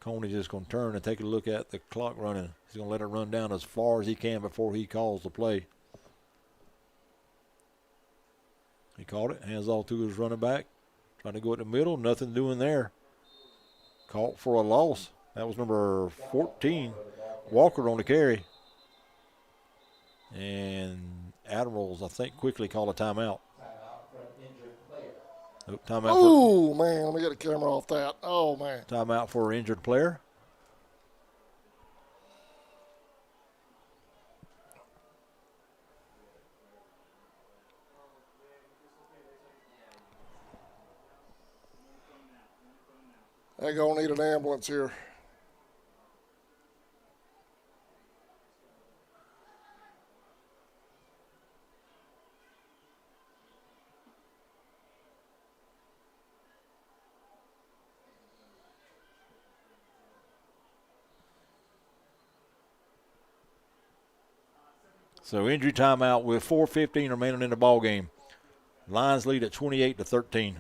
Coney's just going to turn and take a look at the clock running. He's going to let it run down as far as he can before he calls the play. He caught it, hands off to his running back. Trying to go at the middle, nothing doing there. Caught for a loss. That was number 14, Walker on the carry. And Admirals, I think, quickly call a timeout. Timeout. Oh, man, let me get the camera off that. Oh, man. Timeout for an injured player. They're going to need an ambulance here. So injury timeout with 4:15 remaining in the ball game. Lions lead at 28-13.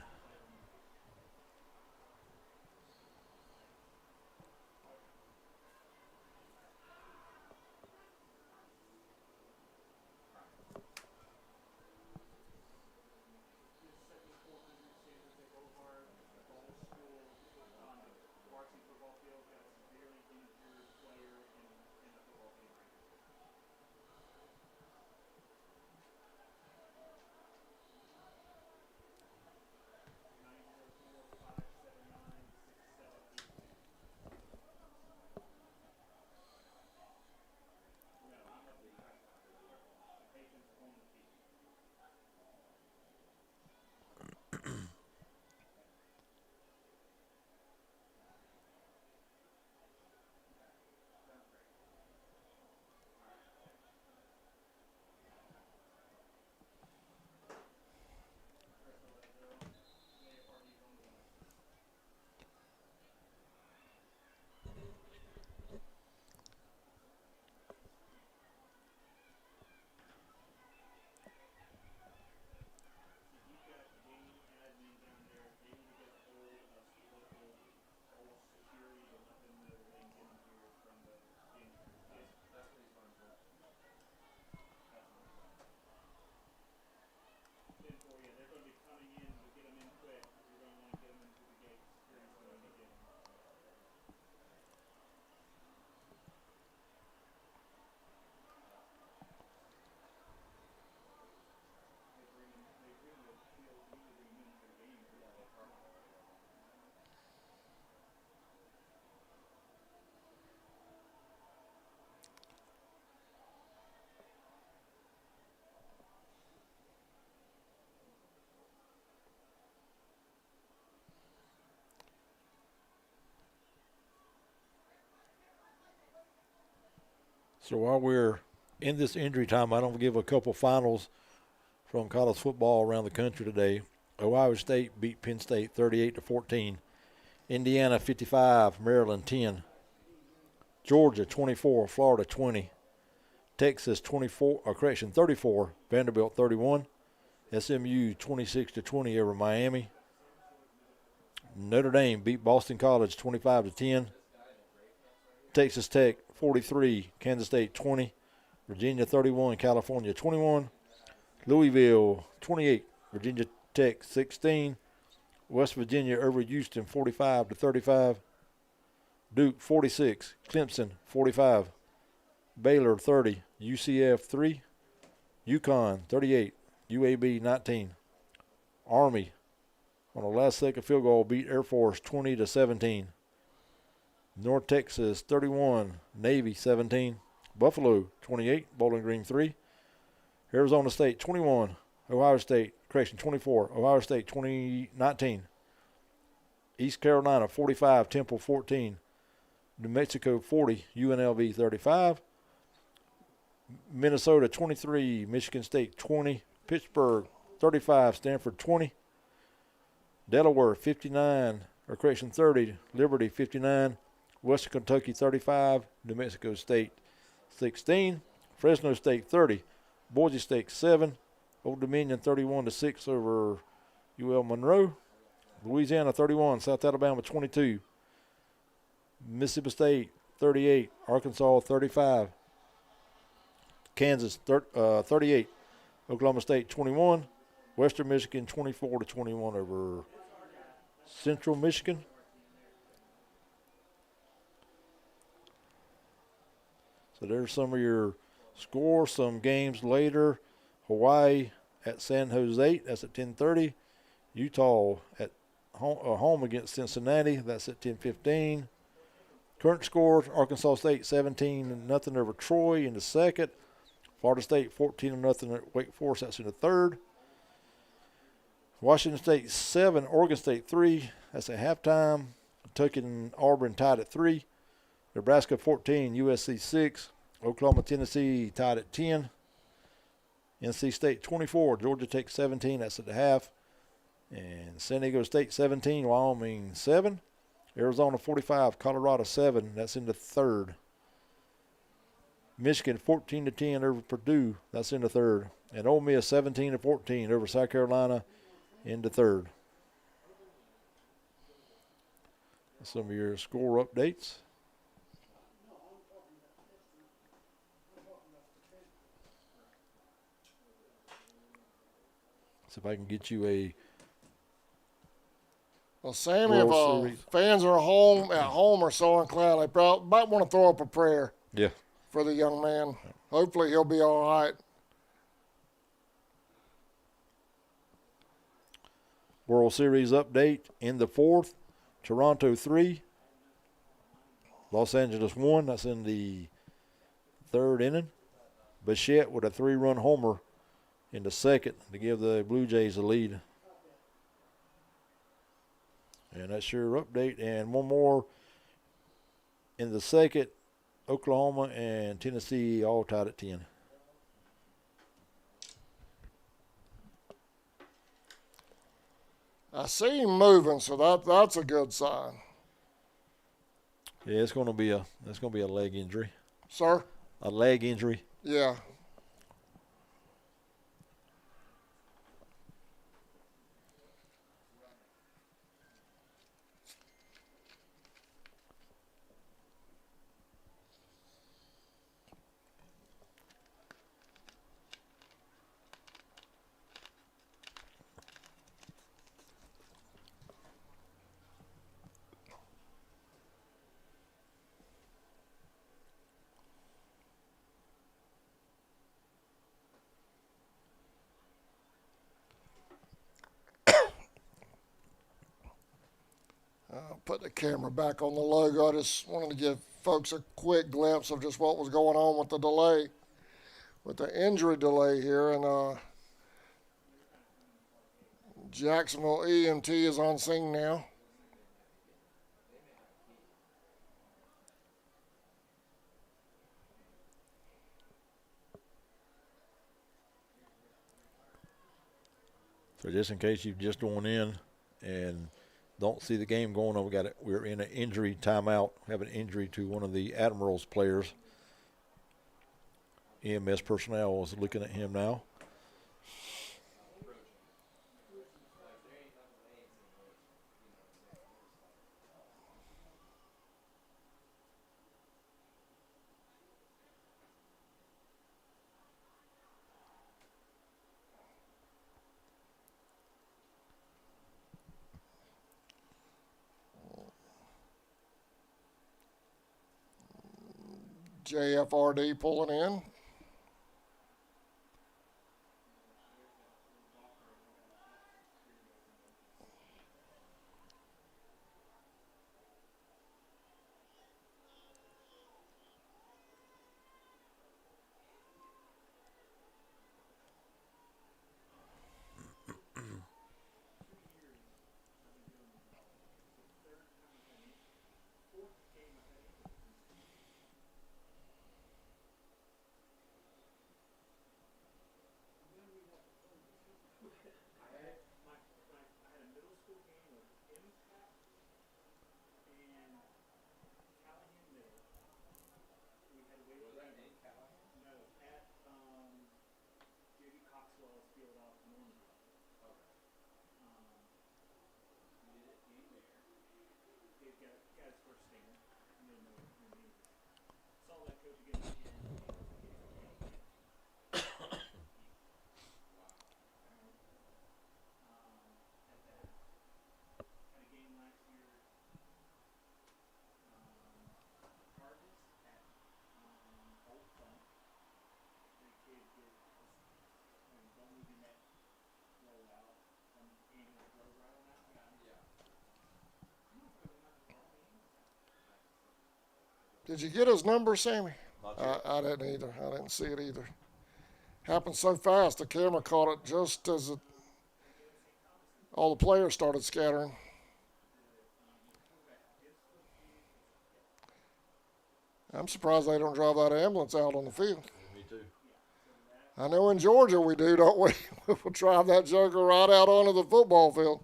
So while we're in this injury time, I don't give a couple finals from college football around the country today. Ohio State beat Penn State 38-14. Indiana 55, Maryland 10. Georgia 24, Florida 20. Texas 34, Vanderbilt 31. SMU 26-20 over Miami. Notre Dame beat Boston College 25-10. Texas Tech 43, Kansas State 20. Virginia 31, California 21. Louisville 28, Virginia Tech 16. West Virginia over Houston 45-35. Duke 46, Clemson 45. Baylor 30, UCF 3. UConn 38, UAB 19. Army on a last-second field goal beat Air Force 20-17. North Texas 31, Navy 17. Buffalo 28, Bowling Green 3. Arizona State 21, Ohio State, 24, Ohio State 19. East Carolina 45, Temple 14. New Mexico 40, UNLV 35. Minnesota 23, Michigan State 20. Pittsburgh 35, Stanford 20. Delaware 30, Liberty 59. Western Kentucky 35, New Mexico State 16. Fresno State 30, Boise State 7. Old Dominion 31-6 over UL Monroe. Louisiana 31, South Alabama 22. Mississippi State 38, Arkansas 35. Kansas 38, Oklahoma State 21. Western Michigan 24-21 over Central Michigan. So there's some of your scores, some games later. Hawaii at San Jose, that's at 10:30. Utah at home against Cincinnati, that's at 10:15. Current scores: Arkansas State 17-0 over Troy in the second. Florida State 14-0 at Wake Forest, that's in the third. Washington State 7, Oregon State 3, that's at halftime. Kentucky and Auburn tied at 3. Nebraska 14, USC 6. Oklahoma, Tennessee tied at 10. NC State 24, Georgia Tech 17, that's at the half. And San Diego State 17, Wyoming 7. Arizona 45, Colorado 7, that's in the third. Michigan 14-10 over Purdue, that's in the third. And Ole Miss 17-14 over South Carolina in the third. Some of your score updates. See if I can get you a. Well, Sammy, if fans are at home or so inclined, they probably might want to throw up a prayer. Yeah. For the young man. Hopefully he'll be all right. World Series update in the fourth. Toronto 3. Los Angeles 1. That's in the third inning. Bichette with a 3-run homer in the second to give the Blue Jays the lead. And that's your update. And one more in the second. Oklahoma and Tennessee all tied at 10. I see him moving, so that's a good sign. Yeah, it's going to be a leg injury. Sir? A leg injury. Yeah. Put the camera back on the logo. I just wanted to give folks a quick glimpse of just what was going on with the delay, with the injury delay here. And Jacksonville EMT is on scene now. So just in case you've just joined in and don't see the game going on, we're in an injury timeout. We have an injury to one of the Admirals players. EMS personnel is looking at him now. JFRD pulling in. Did you get his number, Sammy? I didn't either. I didn't see it either. Happened so fast, the camera caught it just as all the players started scattering. I'm surprised they don't drive that ambulance out on the field. Me too. I know in Georgia we do, don't we? We'll drive that joker right out onto the football field.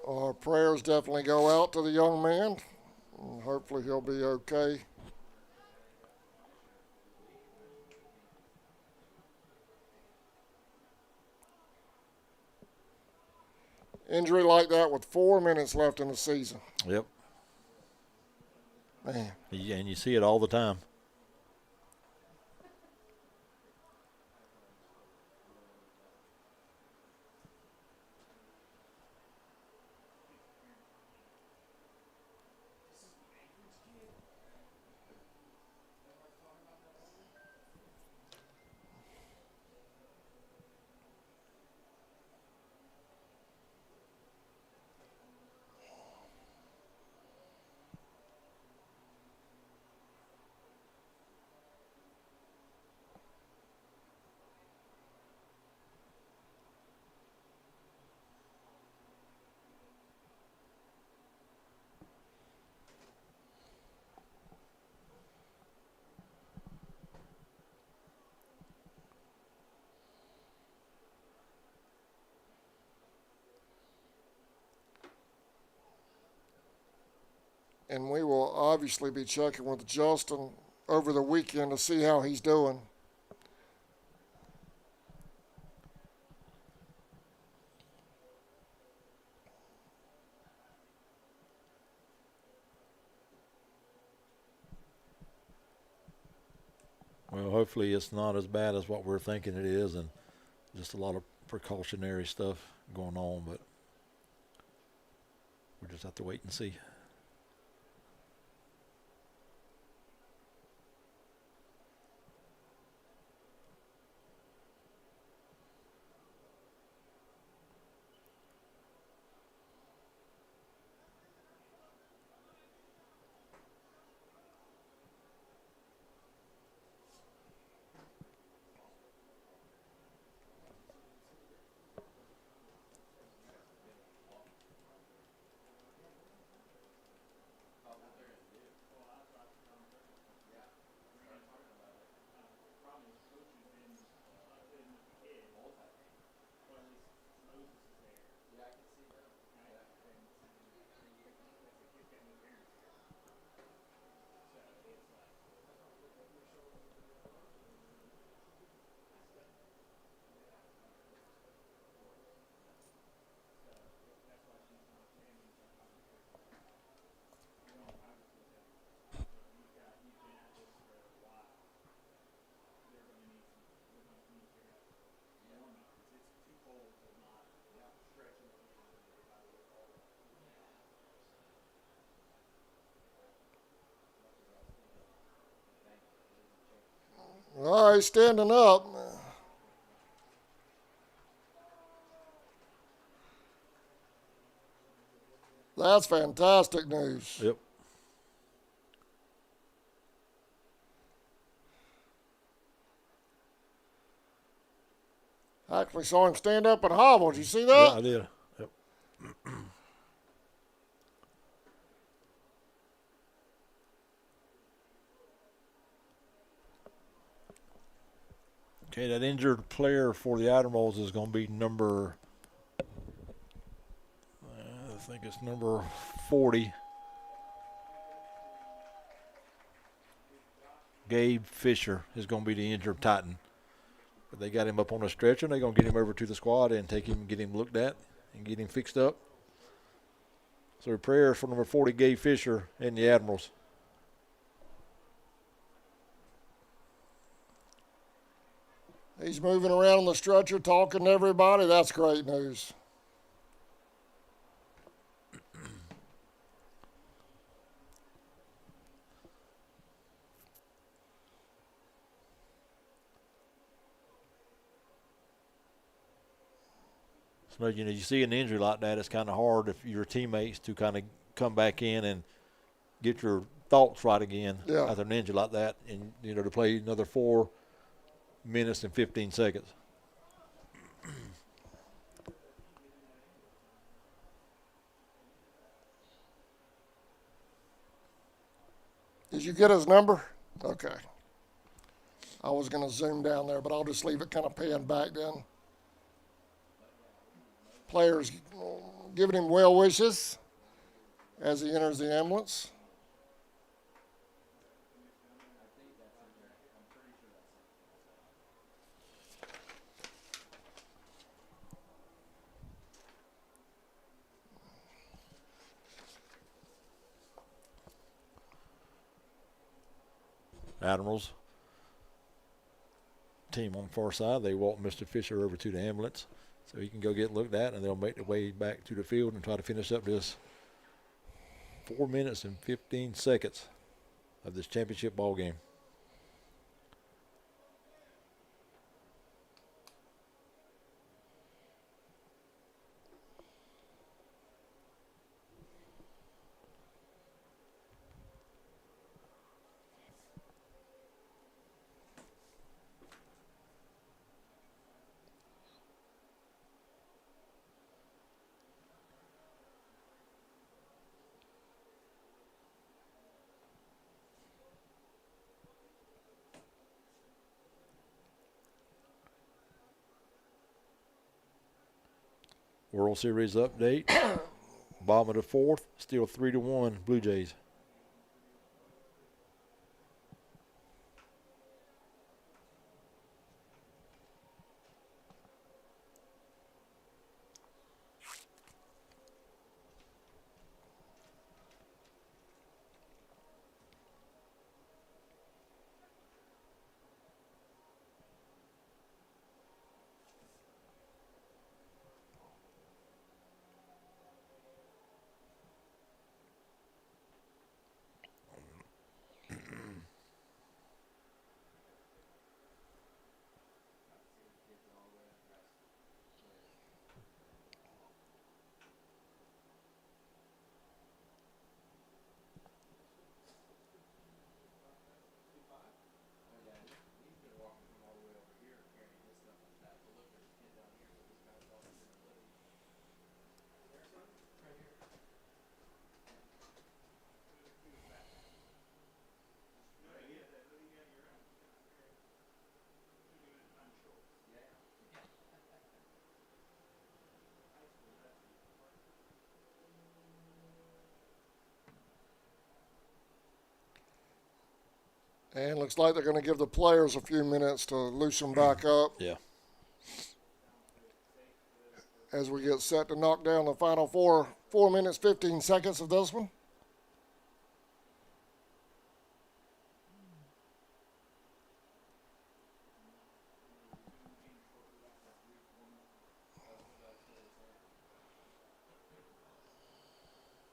Our prayers definitely go out to the young man. And hopefully he'll be okay. Injury like that with 4 minutes left in the season. Yep. Man. And you see it all the time. And we will obviously be checking with Justin over the weekend to see how he's doing. Well, hopefully it's not as bad as what we're thinking it is, and just a lot of precautionary stuff going on, but we'll just have to wait and see. All right, standing up. That's fantastic news. Yep. I actually saw him stand up and hobble. Did you see Yeah, that? I did. Yep. Okay, that injured player for the Admirals is going to be number, I think it's number 40. Gabe Fisher is going to be the injured Titan. But they got him up on a stretcher, and they're going to get him over to the squad and take him, get him looked at, and get him fixed up. So prayers for number 40, Gabe Fisher, and the Admirals. He's moving around on the stretcher, talking to everybody. That's great news. So, you see an injury like that, it's kind of hard if your teammates to kind of come back in and get your thoughts right again after an injury like that, and to play another 4 minutes and 15 seconds. Did you get his number? Okay. I was going to zoom down there, but I'll just leave it kind of panned back then. Players giving him well wishes as he enters the ambulance. Admirals team on the far side, they walk Mr. Fisher over to the ambulance so he can go get looked at, and they'll make their way back to the field and try to finish up this 4 minutes and 15 seconds of this championship ball game. World Series update. Bottom of the fourth, still 3-1 Blue Jays. And looks like they're going to give the players a few minutes to loosen back up. Yeah. As we get set to knock down the final 4 minutes, 15 seconds of this one.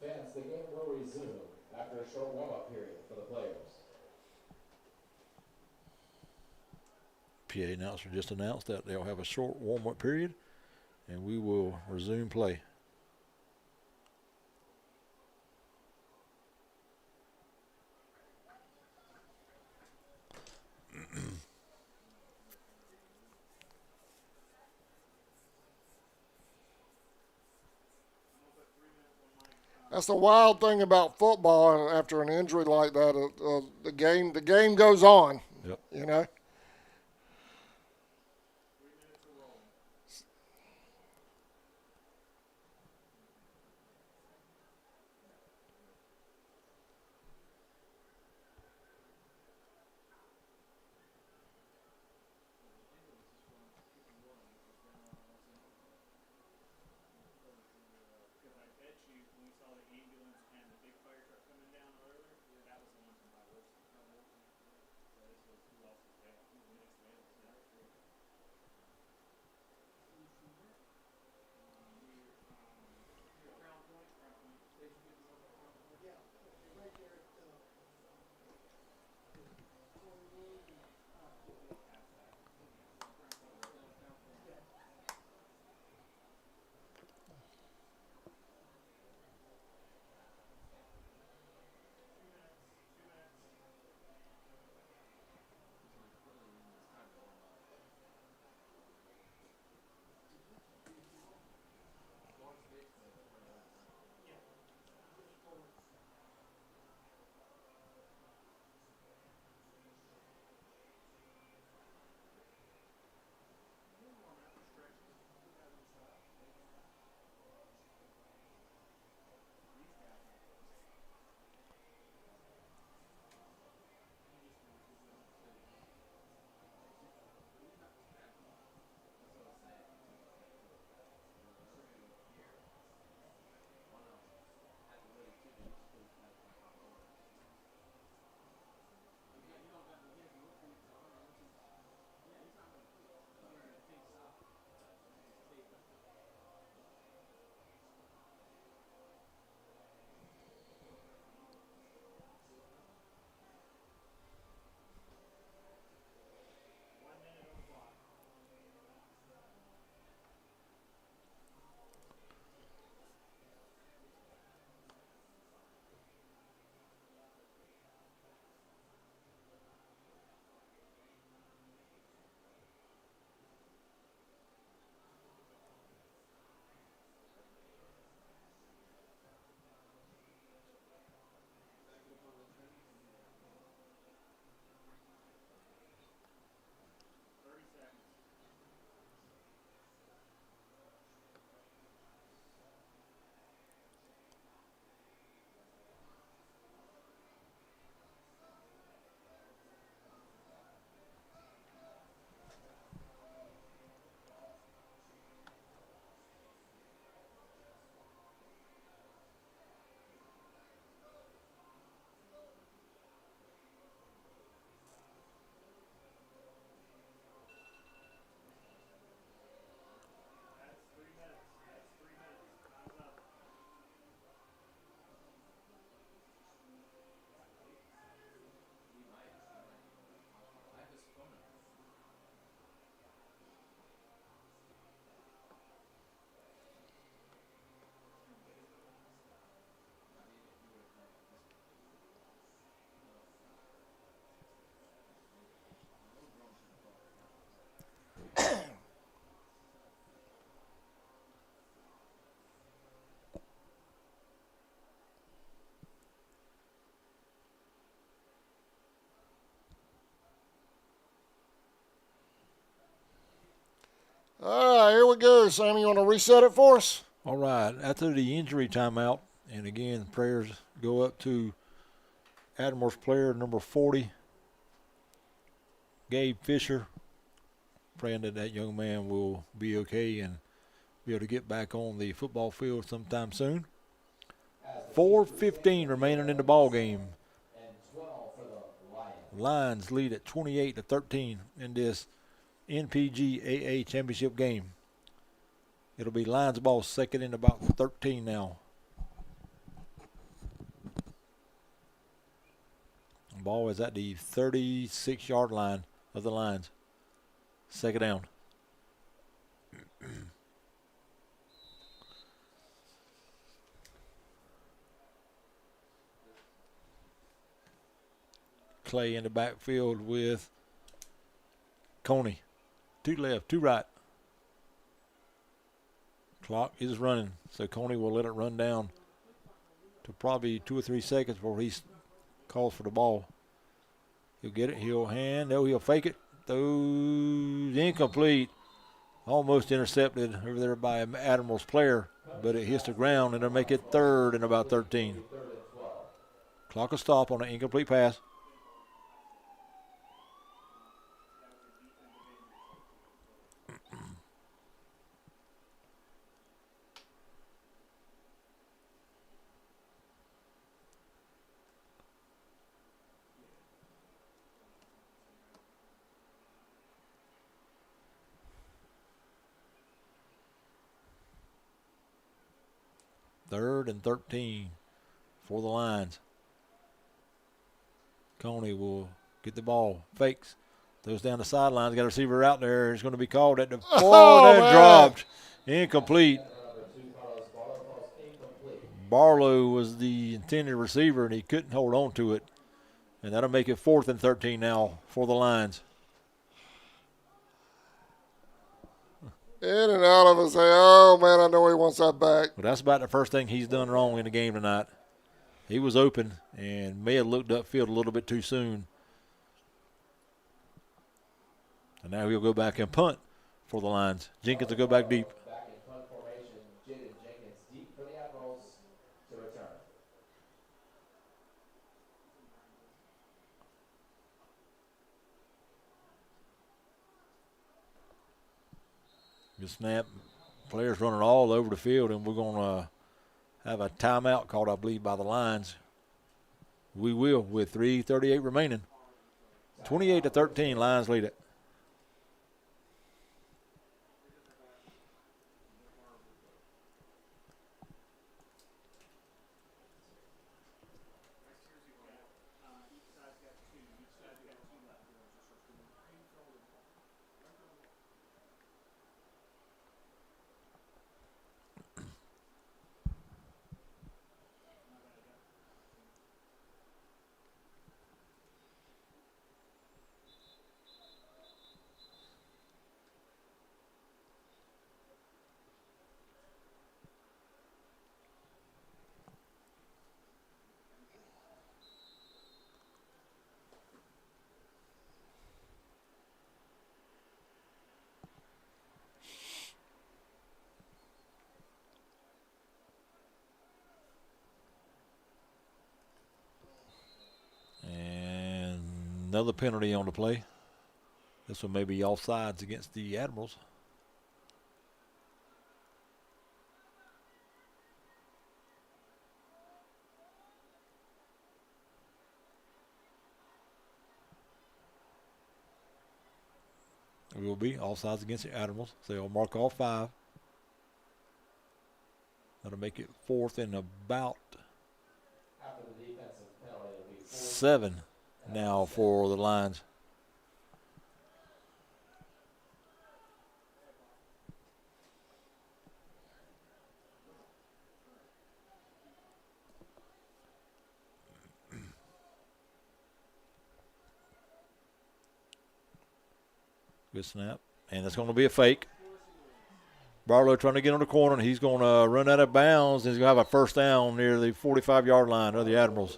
Fans, the game will resume after a short warm-up period for the players. PA announcer just announced that they'll have a short warm-up period, and we will resume play. That's the wild thing about football. After an injury like that, the game goes on. Yep. You know. All right, here we go. Sammy, you want to reset it for us? All right. After the injury timeout, and again, prayers go up to Admirals player number 40, Gabe Fisher, praying that that young man will be okay and be able to get back on the football field sometime soon. 4:15 remaining in the ball game. Lions lead at 28-13 in this NPGAA championship game. It'll be Lions ball second in about 13 now. Ball is at the 36-yard line of the Lions. Second down. Clay in the backfield with Coney. 2 left, 2 right. Clock is running, so Coney will let it run down to probably 2 or 3 seconds before he calls for the ball. He'll get it. He'll he'll fake it. Throws incomplete. Almost intercepted over there by an Admirals player, but it hits the ground, and they'll make it 3rd and about 13. Clock will stop on an incomplete pass. Third and 13 for the Lions. Coney will get the ball, fakes, throws down the sidelines, got a receiver out there. He's going to be called at the that dropped. Incomplete. Barlow was the intended receiver, and he couldn't hold on to it. And that'll make it 4th and 13 now for the Lions. In and out of his head. Oh, man, I know he wants that back. Well, that's about the first thing he's done wrong in the game tonight. He was open and may have looked upfield a little bit too soon. And now he'll go back and punt for the Lions. Jenkins will go back deep. Back in punt formation, Jaden Jenkins deep for the Admirals to return. Good snap. Players running all over the field, and we're going to have a timeout called, I believe, by the Lions. We will, with 3:38 remaining. 28-13, Lions lead it. Another penalty on the play. This one may be offsides against the Admirals. It will be offsides against the Admirals. So they'll mark all 5. That'll make it 4th and about 7 now for the Lions. Good snap. And it's going to be a fake. Barlow trying to get on the corner, and he's going to run out of bounds, and he's going to have a first down near the 45-yard line of the Admirals.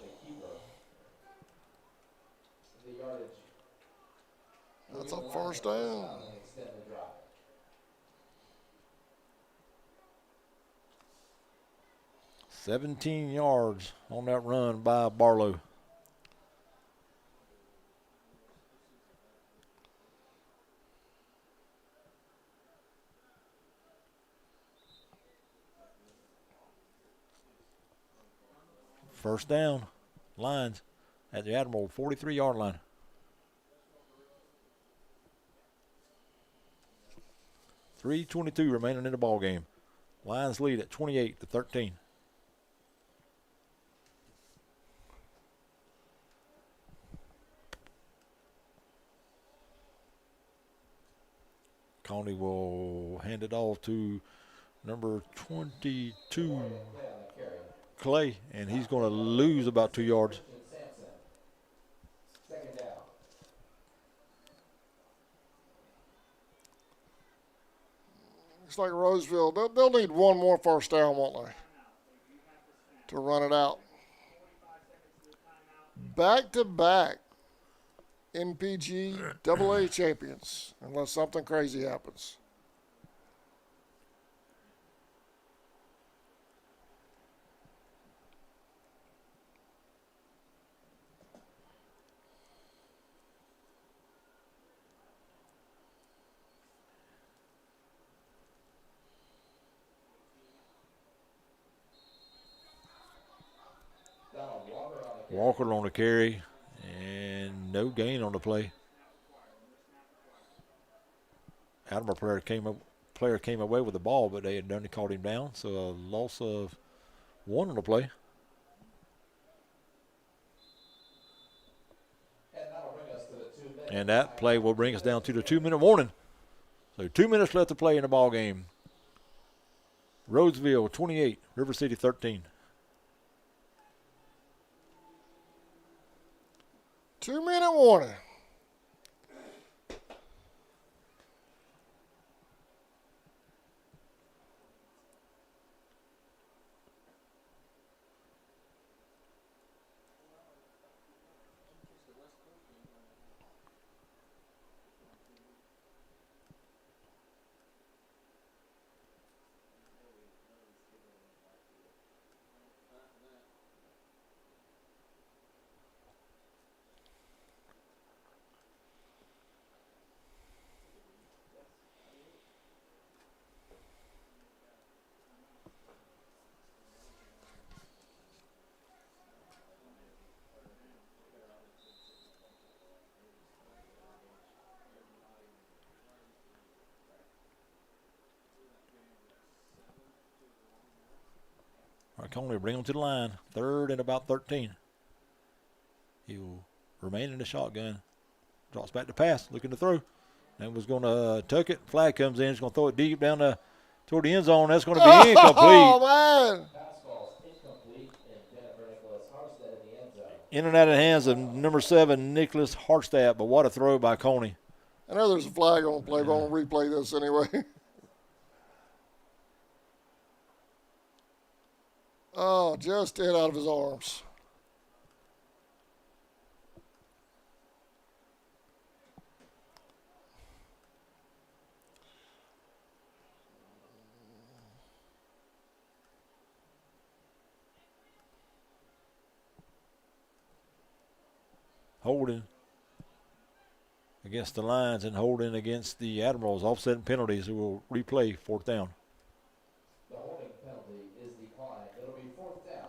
That's a first down. 17 yards on that run by Barlow. First down, Lions at the Admiral 43-yard line. .322 remaining in the ball game. Lions lead at 28-13. Conley will hand it off to number 22, Clay, and he's going to lose about 2 yards. Second down. Looks like Roseville, they'll need one more first down, won't they, to run it out. Back-to-back NPGAA champions, unless something crazy happens. Walker on the carry, and no gain on the play. Admiral player came away with the ball, but they had only caught him down, so a loss of 1 on the play. And that play will bring us down to the 2-minute warning. So 2 minutes left to play in the ball game. Roseville 28, River City 13. 2-minute warning. Conley bring him to the line. 3rd and about 13. He will remain in the shotgun. Drops back to pass, looking to throw. And was going to tuck it. Flag comes in. He's going to throw it deep down toward the end zone. That's going to be incomplete. Oh, man. In and out of the hands of number 7, Nicholas Hartstadt. But what a throw by Coney. I know there's a flag on the play, but I'm going to replay this anyway. Oh, just hit out of his arms. Holding against the Lions and holding against the Admirals. Offsetting penalties who will replay 4th down. The holding penalty is declined. It'll be 4th down.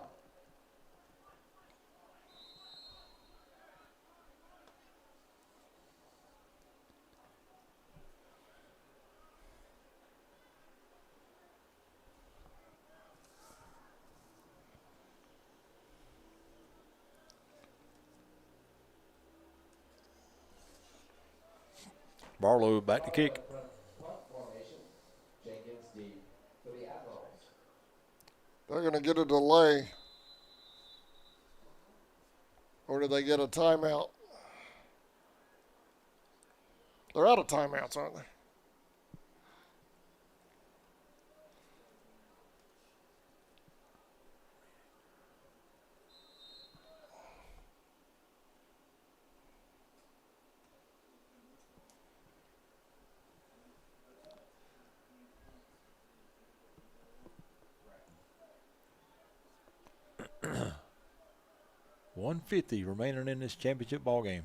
Barlow back to kick. Punt formation. Jenkins deep for the Admirals. They're going to get a delay. Or do they get a timeout? They're out of timeouts, aren't they? $150 remaining in this championship ball game.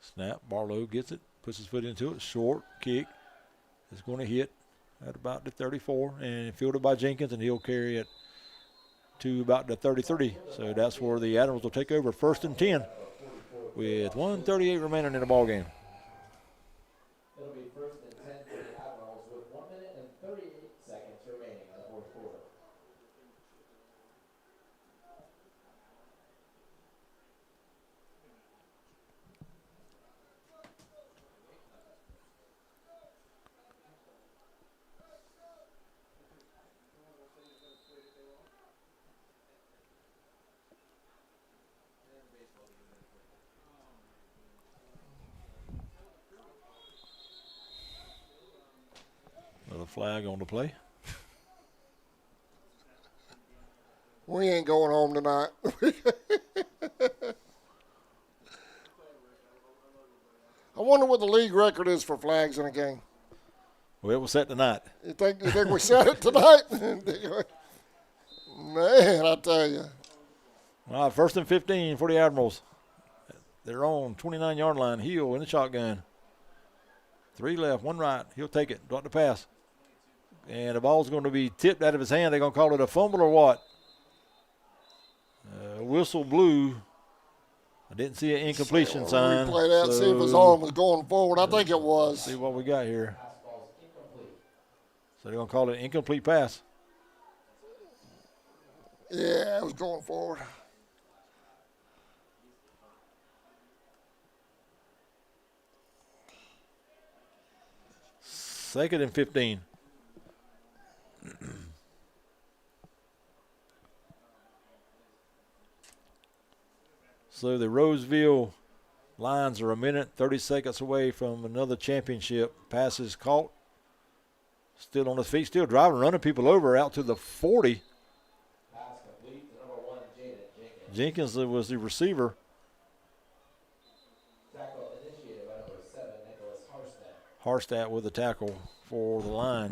Snap. Barlow gets it, puts his foot into it. Short kick is going to hit at about the 34 and fielded by Jenkins, and he'll carry it to about the 33. So that's where the Admirals will take over 1st and 10 with 1:38 remaining in the ball game. It'll be 1st and 10 for the Admirals with 1 minute and 38 seconds remaining in the 4th quarter. flag on the play. We ain't going home tonight. I wonder what the league record is for flags in a game. Well, it was set tonight. You think we set it tonight? Man, I tell you. All right, 1st and 15 for the Admirals. They're on 29-yard line. Heel in the shotgun. 3 left, 1 right. He'll take it. Drop the pass. And the ball's going to be tipped out of his hand. They're going to call it a fumble or what? Whistle blew. I didn't see an incompletion sign. Replay that, see if his arm was going forward. I think it was. See what we got here. So they're going to call it an incomplete pass. Yeah, it was going forward. Second and 15. So the Roseville Lions are a minute, 30 seconds away from another championship. Passes caught. Still on his feet, still driving, running people over out to the 40. Pass complete to number 1, Jaden Jenkins was the receiver. Tackle initiated by number 7, Nicholas Harstad. Harstad with the tackle for the line.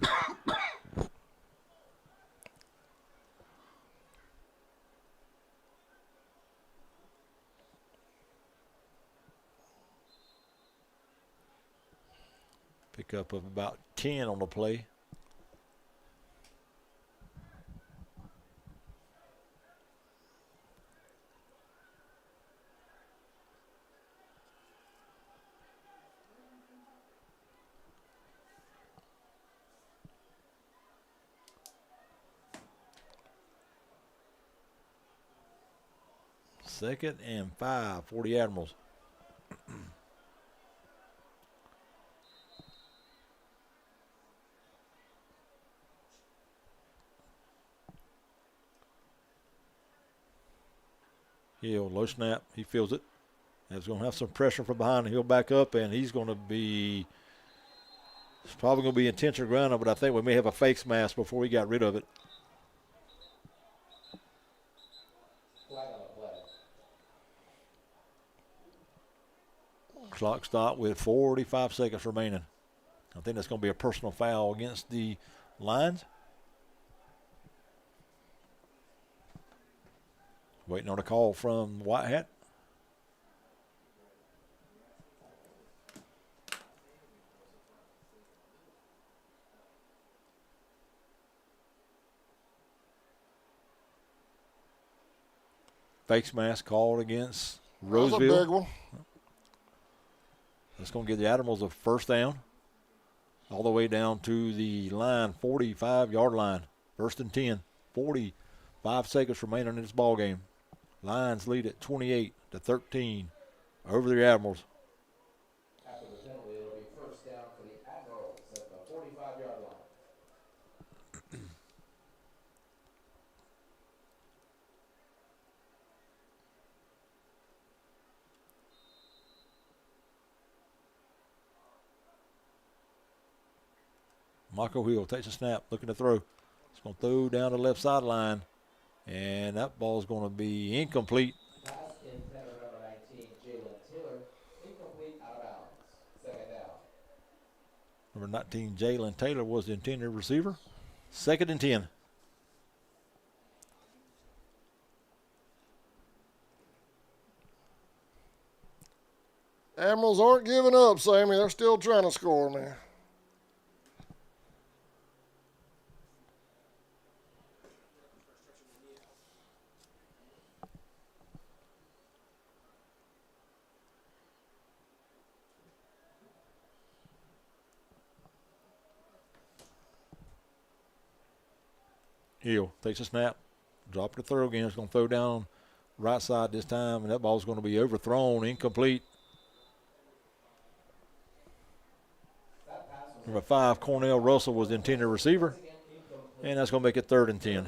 Pickup of about 10 on the play. Second and 5 for the Admirals. He'll low snap. He feels it. He's going to have some pressure from behind. He'll back up, and he's going to be – it's probably going to be intentional ground, but I think we may have a face mask before he got rid of it. Flag on the play. Clock stop with 45 seconds remaining. I think that's going to be a personal foul against the Lions. Waiting on a call from White Hat. Face mask called against Roseville. That was a big one. That's going to give the Admirals a first down. All the way down to the line, 45-yard line. 1st and 10. 45 seconds remaining in this ball game. Lions lead at 28-13 over the Admirals. After the penalty, it'll be first down for the Admirals at the 45-yard line. Michael Hill takes a snap, looking to throw. He's going to throw down the left sideline, and that ball is going to be incomplete. Pass intended number 19, Jalen Taylor. Incomplete, out of bounds. Second down. Number 19, Jalen Taylor was the intended receiver. 2nd and 10. Admirals aren't giving up, Sammy. They're still trying to score, man. Hill takes a snap, drop the throw again. It's going to throw down right side this time, and that ball's going to be overthrown, incomplete. Number 5, Cornell Russell was the intended receiver, and that's going to make it 3rd and 10.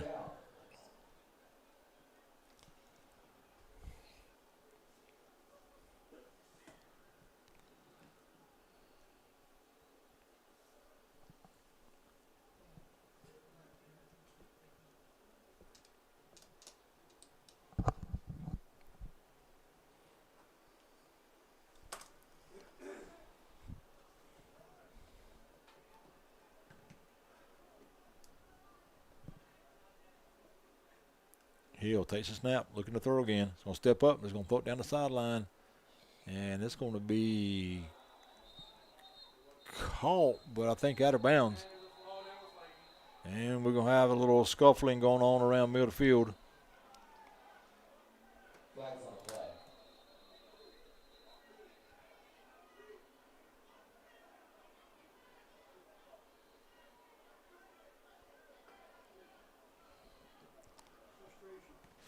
Hill takes a snap, looking to throw again. He's going to step up. He's going to throw it down the sideline. And it's going to be caught, but I think out of bounds. And we're going to have a little scuffling going on around middle field. Flags on the play.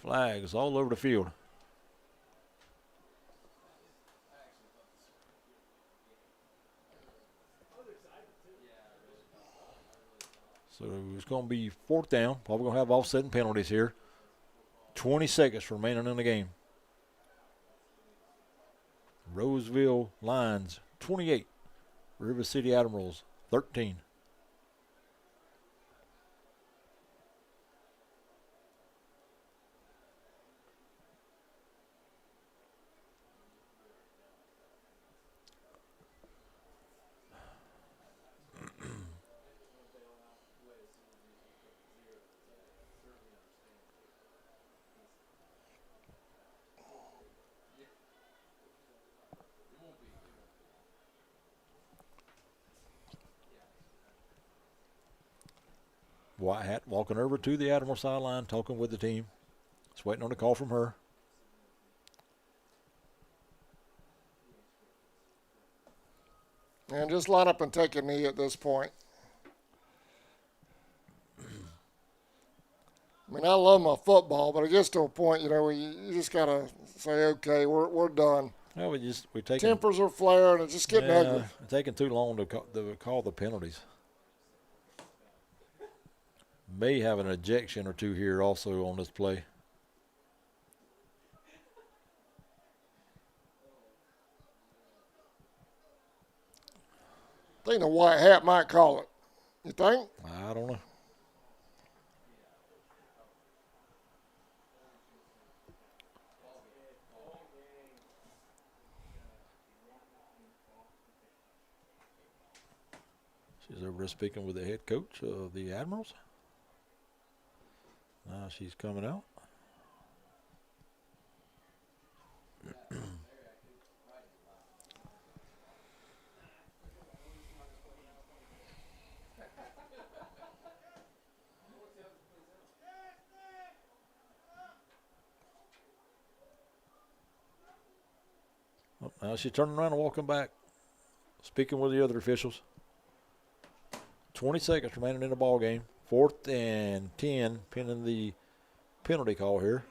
Flags all over the field. So it's going to be 4th down. Probably going to have offsetting penalties here. 20 seconds remaining in the game. Roseville Lions 28. River City Admirals 13. White Hat walking over to the Admiral sideline, talking with the team. Just waiting on a call from her. And just line up and take a knee at this point. I mean, I love my football, but it gets to a point, where you just got to say, okay, we're done. Well, we're taking Tempers are flaring. It's just getting ugly. It's taking too long to call the penalties. May have an ejection or two here also on this play. I think the White Hat might call it. You think? I don't know. She's over there speaking with the head coach of the Admirals. Now she's coming out. Now she's turning around and walking back, speaking with the other officials. 20 seconds remaining in the ball game. 4th and 10, pending the penalty call here.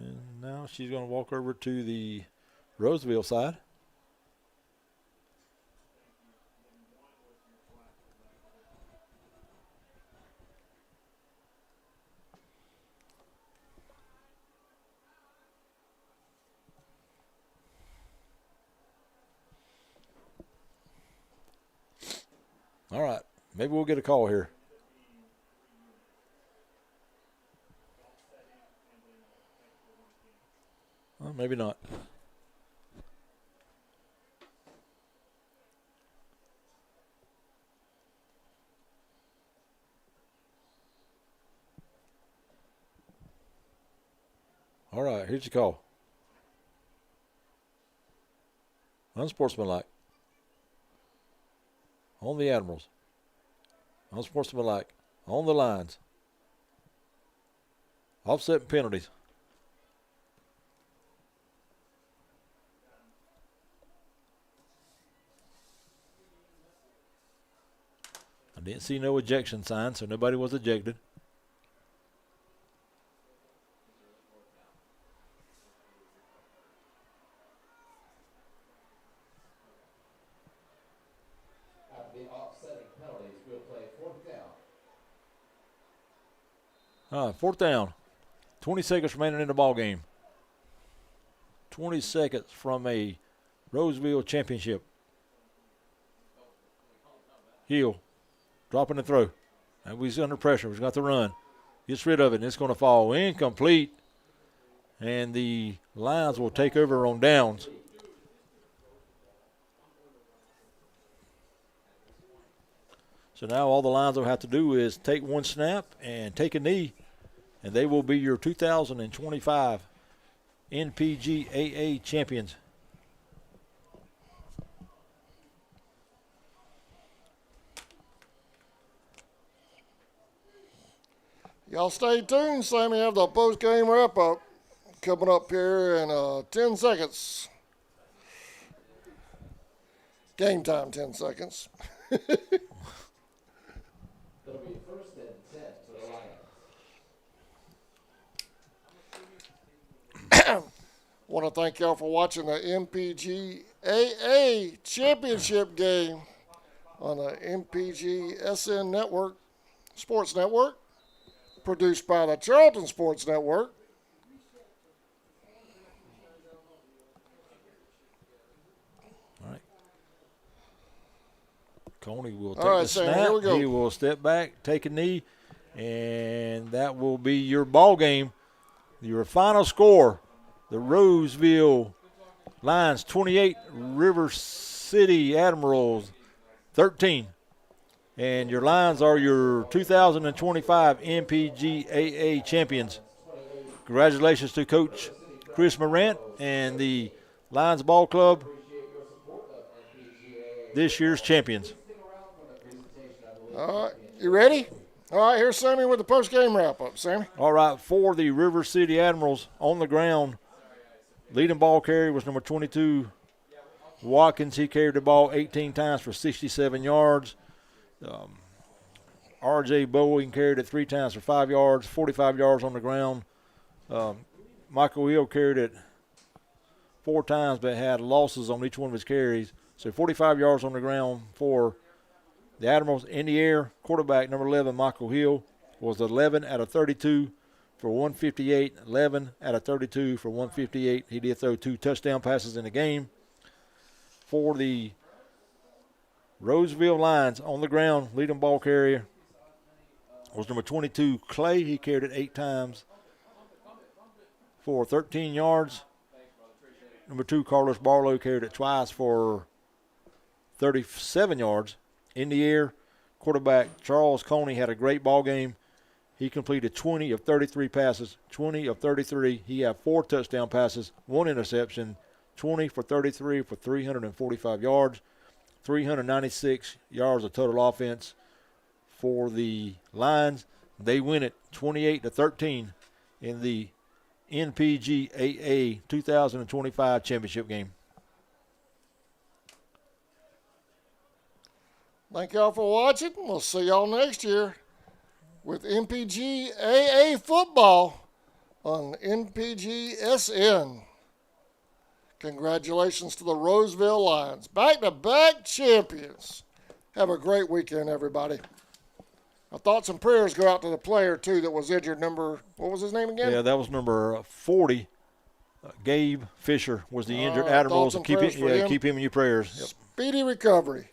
And now she's going to walk over to the Roseville side. All right, maybe we'll get a call here. Well, maybe not. All right, here's your call. Unsportsmanlike. On the Admirals. Unsportsmanlike. On the lines. Offset penalties. I didn't see no ejection sign, so nobody was ejected. After the offsetting penalties, we'll play 4th down. All right, 4th down. 20 seconds remaining in the ball game. 20 seconds from a Roseville championship. Hill dropping the throw. And he's under pressure. He's got to run. Gets rid of it, and it's going to fall incomplete. And the Lions will take over on downs. So now all the Lions will have to do is take one snap and take a knee, and they will be your 2025 NPGAA champions. Y'all stay tuned. Sammy have the post-game wrap-up coming up here in 10 seconds. Game time, 10 seconds. It'll be 1st and 10 for the Lions. Want to thank y'all for watching the NPGAA championship game on the NPGSN Network, Sports Network, produced by the Charlton Sports Network. All right. Coney will take All right, the Sam, snap. here we go. He will step back, take a knee, and that will be your ball game. Your final score, the Roseville Lions 28, River City Admirals 13. And your Lions are your 2025 NPGAA champions. Congratulations to Coach Chris Morant and the Lions Ball Club, this year's champions. All right, you ready? All right, here's Sammy with the post-game wrap-up. Sammy? All right, for the River City Admirals on the ground, leading ball carrier was number 22, Watkins. He carried the ball 18 times for 67 yards. R.J. Bowen carried it 3 times for 5 yards, 45 yards on the ground. Michael Hill carried it 4 times but had losses on each one of his carries. So 45 yards on the ground for the Admirals. In the air, quarterback number 11, Michael Hill, was 11 out of 32 for 158, 11 out of 32 for 158. He did throw 2 touchdown passes in the game. For the Roseville Lions on the ground, leading ball carrier was number 22, Clay. He carried it 8 times for 13 yards. Number 2, Carlos Barlow, carried it twice for 37 yards. In the air, quarterback Charles Coney had a great ball game. He completed 20 of 33 passes, 20 of 33. He had 4 touchdown passes, 1 interception, 20 for 33 for 345 yards, 396 yards of total offense for the Lions. They win it 28-13 in the NPGAA 2025 championship game. Thank y'all for watching. We'll see y'all next year with NPGAA football on NPGSN. Congratulations to the Roseville Lions. Back-to-back champions. Have a great weekend, everybody. Our thoughts and prayers go out to the player, too, that was injured. What was his name again? Yeah, that was number 40. Gabe Fisher was the injured Admirals. Keep him in your prayers. Yep. Speedy recovery.